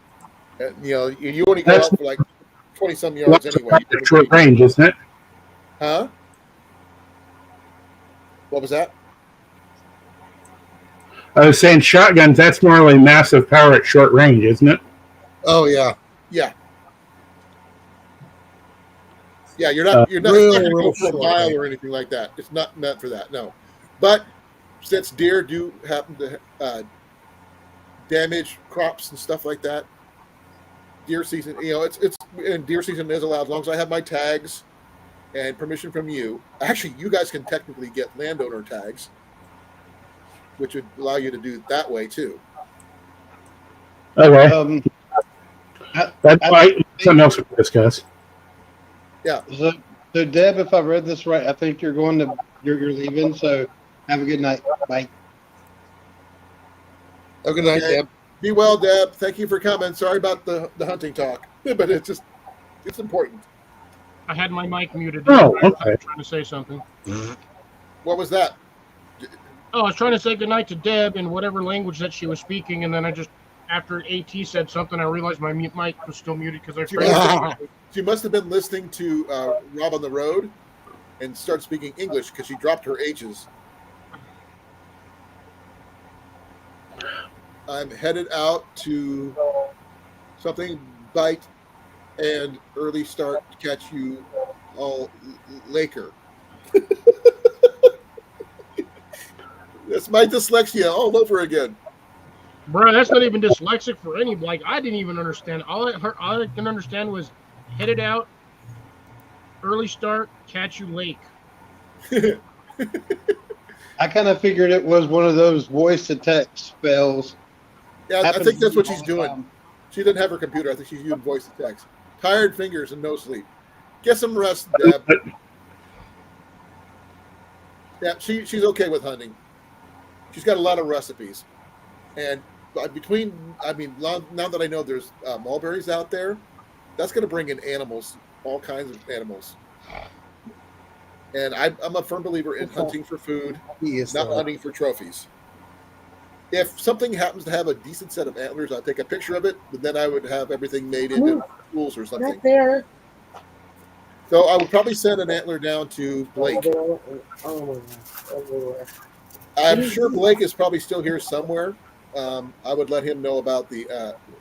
A: You only go out for like 20-some yards anyway.
F: Short range, isn't it?
A: Huh? What was that?
F: I was saying shotguns, that's more like massive power at short range, isn't it?
E: Oh, yeah.
A: Yeah. Yeah, you're not going to go for a mile or anything like that. It's not meant for that, no. But since deer do happen to damage crops and stuff like that, deer season, and deer season is allowed as long as I have my tags and permission from you. Actually, you guys can technically get landowner tags, which would allow you to do it that way too.
F: Okay. That's something else we can discuss.
A: Yeah.
H: So Deb, if I read this right, I think you're leaving. So have a good night. Bye.
E: Have a good night, Deb.
A: Be well, Deb. Thank you for coming. Sorry about the hunting talk, but it's important.
D: I had my mic muted.
F: Oh, okay.
D: I was trying to say something.
A: What was that?
D: Oh, I was trying to say goodnight to Deb in whatever language that she was speaking, and then after AT said something, I realized my mic was still muted because
A: She must have been listening to Rob on the Road and started speaking English because she dropped her H's. I'm headed out to something bite and early start to catch you all Laker. That's my dyslexia all over again.
D: Bro, that's not even dyslexic for any. Like, I didn't even understand. All I can understand was headed out, early start, catch you lake.
H: I kind of figured it was one of those voice to text spells.
A: Yeah, I think that's what she's doing. She doesn't have her computer. I think she's using voice to text. Tired fingers and no sleep. Get some rest, Deb. Yeah, she's okay with hunting. She's got a lot of recipes. And now that I know there's mulberries out there, that's going to bring in animals, all kinds of animals. And I'm a firm believer in hunting for food, not hunting for trophies. If something happens to have a decent set of antlers, I'd take a picture of it, but then I would have everything made into tools or something.
I: Right there.
A: So I would probably send an antler down to Blake. I'm sure Blake is probably still here somewhere. I would let him know about the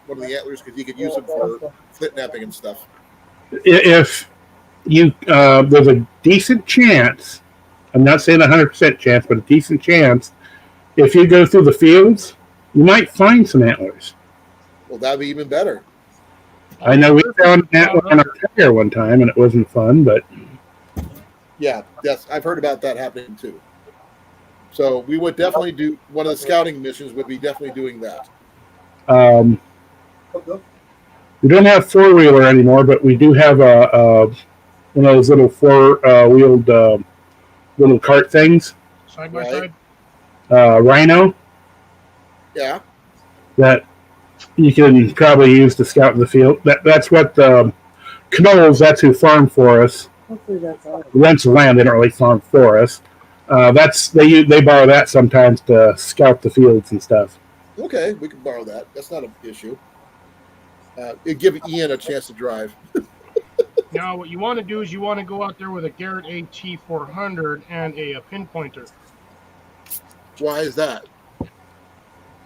A: one of the antlers because he could use them for flint napping and stuff.
F: If you there's a decent chance, I'm not saying 100% chance, but a decent chance, if you go through the fields, you might find some antlers.
A: Well, that'd be even better.
F: I know we found an antler on our tire one time, and it wasn't fun, but
A: Yeah, yes, I've heard about that happening too. So we would definitely do one of the scouting missions. Would be definitely doing that.
F: we don't have four-wheeler anymore, but we do have a one of those little four-wheeled little cart things,
D: Side by
A: Right.
D: side.
F: Rhino,
A: Yeah.
F: that you can probably use to scout in the field. That's what Knowles, that's who farmed for us.
I: Hopefully that's all.
F: Rents the land, they don't really farm for us. That's they borrow that sometimes to scout the fields and stuff.
A: Okay, we can borrow that. That's not an issue. It'd give Ian a chance to drive.
D: Now, what you want to do is you want to go out there with a Garrett AT400 and a pinpointer.
A: Why is that?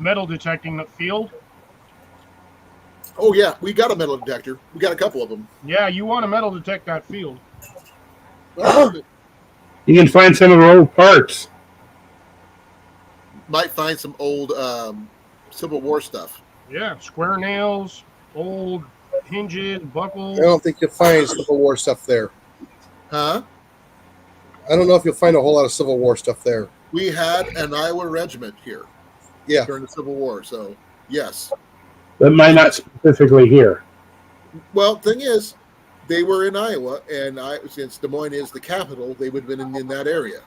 D: Metal detecting the field.
A: Oh yeah, we got a metal detector. We got a couple of them.
D: Yeah, you want to metal detect that field.
F: You can find some of our old parts.
A: Might find some old Civil War stuff.
D: Yeah, square nails, old hinges, buckles.
E: I don't think you'll find Civil War stuff there.
A: Huh?
E: I don't know if you'll find a whole lot of Civil War stuff there.
A: We had an Iowa regiment here
E: Yeah.
A: during the Civil War, so yes.
F: That might not specifically here.
A: Well, thing is, they were in Iowa, and since Des Moines is the capital, they would have been in that area.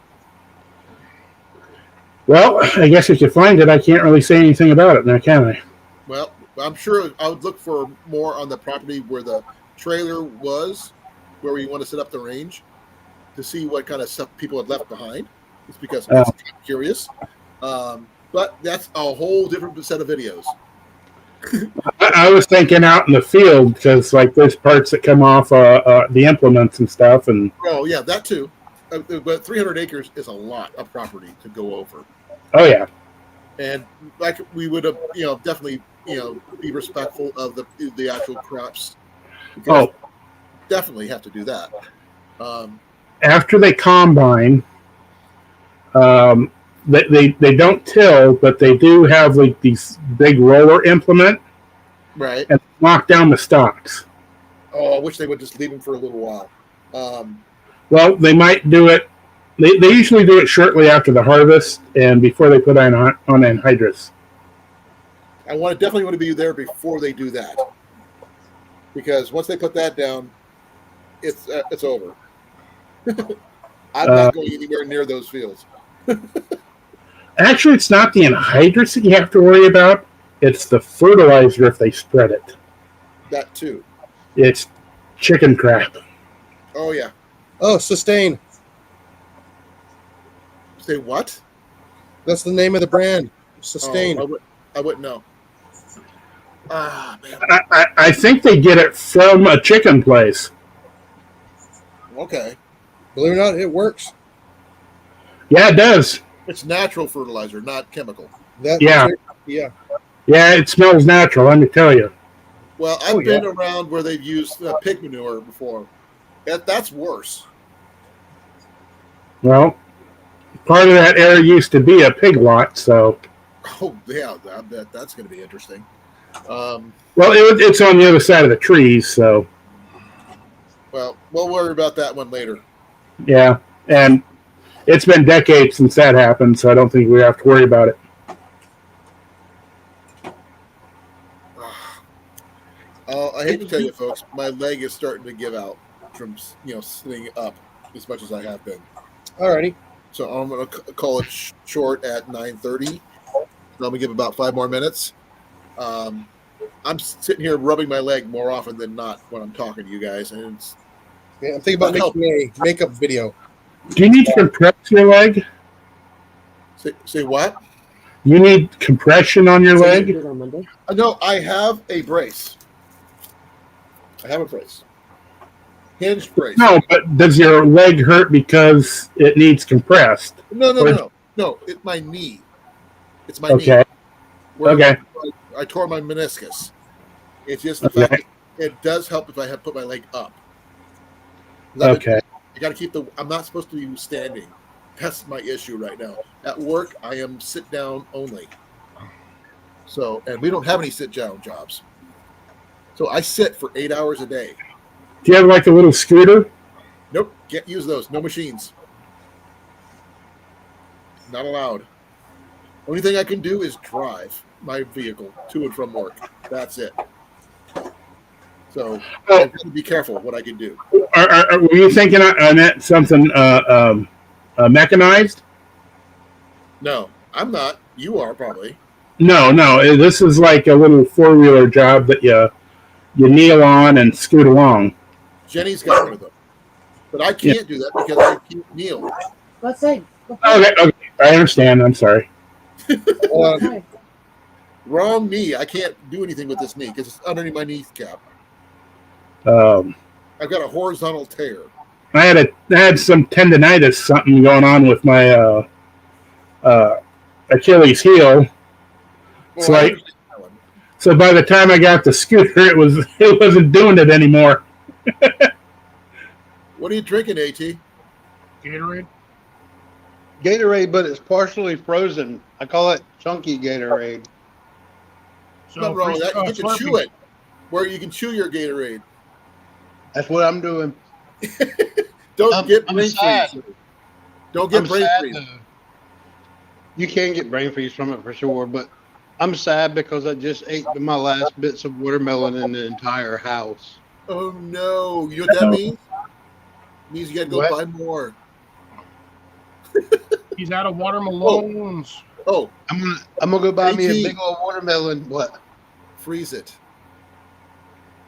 F: Well, I guess if you find it, I can't really say anything about it now, can I?
A: Well, I'm sure I would look for more on the property where the trailer was, where we want to set up the range, to see what kind of stuff people had left behind. It's because I'm curious. But that's a whole different set of videos.
F: I was thinking out in the field because, like, there's parts that come off the implements and stuff, and
A: Oh, yeah, that too. But 300 acres is a lot of property to go over.
F: oh yeah,
A: And like we would have, definitely, be respectful of the actual crops.
F: oh,
A: Definitely have to do that.
F: after they combine, they don't till, but they do have like these big roller implement
A: Right.
F: and knock down the stalks.
A: Oh, I wish they would just leave them for a little while.
F: Well, they might do it. They usually do it shortly after the harvest and before they put on anhydrous.
A: I definitely want to be there before they do that, because once they put that down, it's over. I'm not going anywhere near those fields.
F: Actually, it's not the anhydrous that you have to worry about. It's the fertilizer if they spread it.
A: That too.
F: It's chicken crap.
A: Oh yeah.
E: Oh, Sustain.
A: Say what?
E: That's the name of the brand. Sustain.
A: Oh, I wouldn't know. Ah, man.
F: I think they get it from a chicken place.
A: Okay.
E: Believe it or not, it works.
F: Yeah, it does.
A: It's natural fertilizer, not chemical.
F: Yeah.
E: Yeah.
F: Yeah, it smells natural, let me tell you.
A: Well, I've been around where they've used pig manure before. That's worse.
F: Well, part of that area used to be a pig lot, so.
A: Oh yeah, I bet that's going to be interesting.
F: Well, it's on the other side of the trees, so.
A: Well, we'll worry about that one later.
F: Yeah, and it's been decades since that happened, so I don't think we have to worry about it.
A: I hate to tell you, folks, my leg is starting to give out from sitting up as much as I have been.
E: Alrighty.
A: So I'm going to call it short at 9:30. I'm going to give about 5 more minutes. I'm sitting here rubbing my leg more often than not when I'm talking to you guys, and it's
E: Yeah, I'm thinking about making a makeup video.
F: Do you need to compress your leg?
A: say what?
F: You need compression on your leg?
I: Do it on Monday.
A: No, I have a brace. Hinged brace.
F: No, but does your leg hurt because it needs compressed?
A: No. No, it's my knee. It's my
F: Okay.
A: knee. Where
F: Okay.
A: I tore my meniscus. It's just the
F: Okay.
A: fact that it does help if I have put my leg up. 'Cause
F: Okay.
A: I got to keep I'm not supposed to be standing. That's my issue right now. At work, I am sit down only. So, and we don't have any sit down jobs. So I sit for 8 hours a day.
F: Do you have like a little scooter?
A: Nope, can't use those. No machines. Not allowed. Only thing I can do is drive my vehicle to and from work. That's it. So
F: Oh.
A: I've got to be careful what I can do.
F: Were you thinking on that something mechanized?
A: No, I'm not. You are probably.
F: No. This is like a little 4-wheeler job that you kneel on and scoot along.
A: Jenny's got one of them. But I can't do that because I can't kneel.
I: Let's say.
F: Okay. I understand. I'm sorry.
I: Okay.
A: Wrong knee. I can't do anything with this knee because it's underneath my kneecap. I've got a horizontal tear.
F: I had some tendonitis, something going on with my Achilles heel.
A: Well,
F: So
A: I
F: I-
A: understand that one.
F: So by the time I got the scooter, it wasn't doing it anymore.
A: What are you drinking, AT?
D: Gatorade.
H: Gatorade, but it's partially frozen. I call it chunky Gatorade.
D: So
A: Nothing wrong with that. You get to
D: Slurpee.
A: chew it. Where you can chew your Gatorade.
H: That's what I'm doing.
A: Don't get
H: I'm
A: brain
H: sad.
A: freeze. Don't get
H: I'm
A: brain
H: sad,
A: freeze.
H: though. You can get brain freeze from it for sure, but I'm sad because I just ate my last bits of watermelon in the entire house.
A: Oh no! You know what that means? It means you got to go
H: What?
A: buy more.
D: He's out of watermelons.
A: Oh,
H: I'm gonna go buy me a
A: AT.
H: big old watermelon. What?
A: freeze it.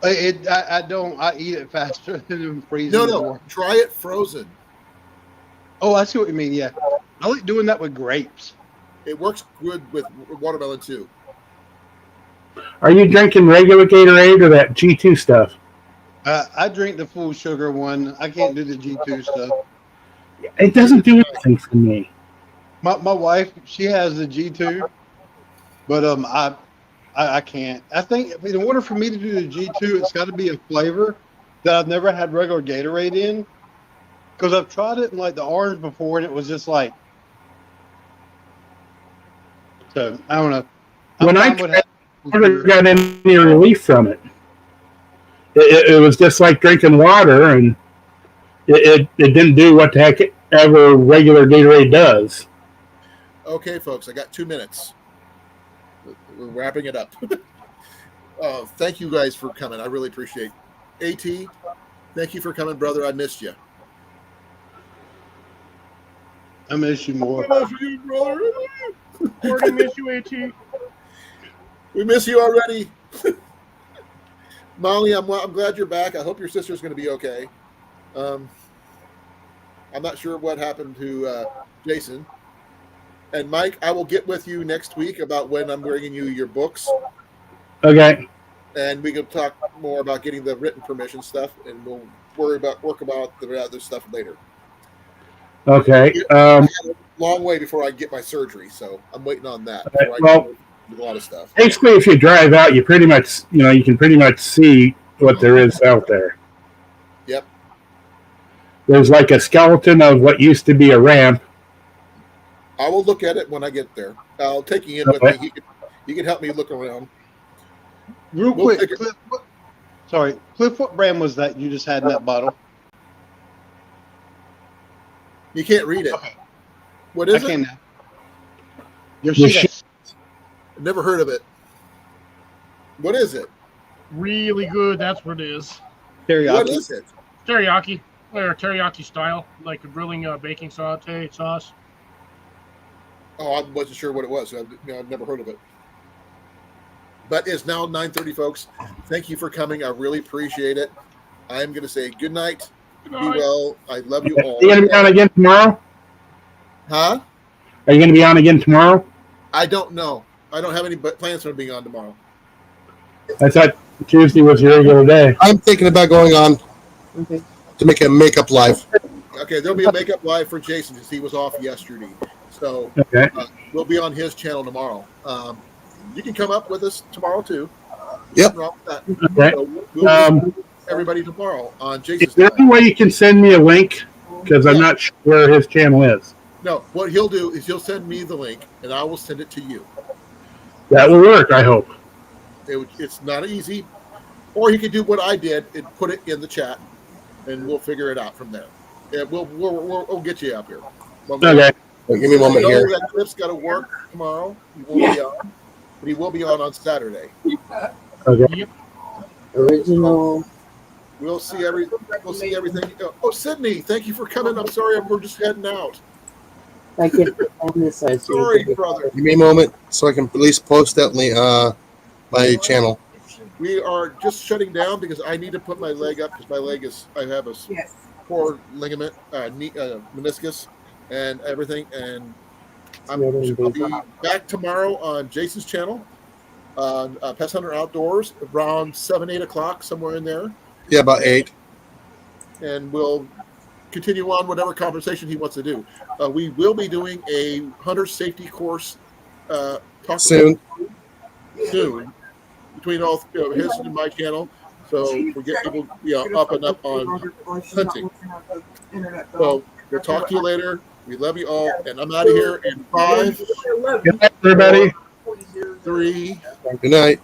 H: I don't. I eat it faster than freezing.
A: No.
H: more.
A: Try it frozen.
H: Oh, I see what you mean. Yeah, I like doing that with grapes.
A: It works good with watermelon too.
F: Are you drinking regular Gatorade or that G2 stuff?
H: I drink the full sugar one. I can't do the G2 stuff.
F: It doesn't do anything for me.
H: My wife, she has the G2, but I can't. I think in order for me to do the G2, it's got to be a flavor that I've never had regular Gatorade in. Because I've tried it in like the orange before, and it was just like. So I don't know.
F: When I
H: fine with
F: tried, I
H: having
F: never got any relief from it. It was just like drinking water, and it didn't do what the heck ever regular Gatorade does.
A: Okay, folks, I got 2 minutes. We're wrapping it up. Thank you guys for coming. I really appreciate it. AT, thank you for coming, brother. I missed you.
H: I miss you more.
A: I miss you, brother.
D: Already miss you, AT.
A: We miss you already. Molly, I'm glad you're back. I hope your sister's going to be okay. I'm not sure what happened to Jason. And Mike, I will get with you next week about when I'm bringing you your books,
F: Okay.
A: and we can talk more about getting the written permission stuff, and we'll work about the other stuff later.
F: Okay.
A: I have a long way before I get my surgery, so I'm waiting on that.
F: Okay,
A: Before I
F: well-
A: can do a lot of stuff.
F: Basically, if you drive out, you pretty much, you can pretty much see what there is out there.
A: Yep.
F: There's like a skeleton of what used to be a ramp.
A: I will look at it when I get there. I'll take you in with
F: Okay.
A: me. You can help me look around.
H: Real
A: We'll
H: quick,
A: figure-
H: Cliff, what brand was that you just had in that bottle?
A: You can't read it.
H: Okay.
A: What
H: I
A: is it?
H: can't.
F: Yoshida.
A: Never heard of it. What is it?
D: Really good. That's what it is.
H: Teriyaki.
A: What is it?
D: Teriyaki. Or teriyaki style, like a grilling baking saute sauce.
A: Oh, I wasn't sure what it was. I've never heard of it. But it's now 9:30, folks. Thank you for coming. I really appreciate it. I'm going to say good night.
D: Good
A: Be
D: night.
A: well. I love you all.
F: Are you going to be on again tomorrow?
A: Huh?
F: Are you going to be on again tomorrow?
A: I don't know. I don't have any plans for being on tomorrow.
F: I thought Tuesday was your regular day.
E: I'm thinking about going on
I: Okay.
E: to make a makeup live.
A: Okay, there'll be a makeup live for Jason since he was off yesterday. So
F: Okay.
A: we'll be on his channel tomorrow. You can come up with us tomorrow too.
E: Yep.
A: Nothing wrong with that.
F: Okay.
A: So we'll
F: Um,
A: everybody tomorrow on
F: is
A: Jason's
F: there any
A: channel.
F: way you can send me a link? Because I'm not sure where his channel is.
A: No, what he'll do is he'll send me the link and I will send it to you.
F: That will work, I hope.
A: It's not easy. Or he could do what I did and put it in the chat, and we'll figure it out from there. Yeah, we'll get you up here.
F: Okay.
E: Wait, give me a moment here.
A: That Cliff's got to work tomorrow. He won't be on, but he will be on Saturday.
F: Okay.
D: Yep.
I: Original.
A: We'll see everything. Oh, Sydney, thank you for coming. I'm sorry, we're just heading out.
I: I get on this side. so you
A: Sorry,
I: can get-
A: brother.
E: Give me a moment so I can at least post that link, my channel.
A: We are just shutting down because I need to put my leg up because my leg I have a core ligament, meniscus, and everything. And I'll be back tomorrow on Jason's channel on Pest Hunter Outdoors around 7, 8 o'clock, somewhere in there.
E: Yeah, about 8.
A: And we'll continue on whatever conversation he wants to do. We will be doing a hunter safety course
E: Soon.
A: between all his and my channel. So we get people up and up on hunting. So we'll talk to you later. We love you all, and I'm out of here in 5,
F: Good night, everybody.
A: 3,
E: Good night.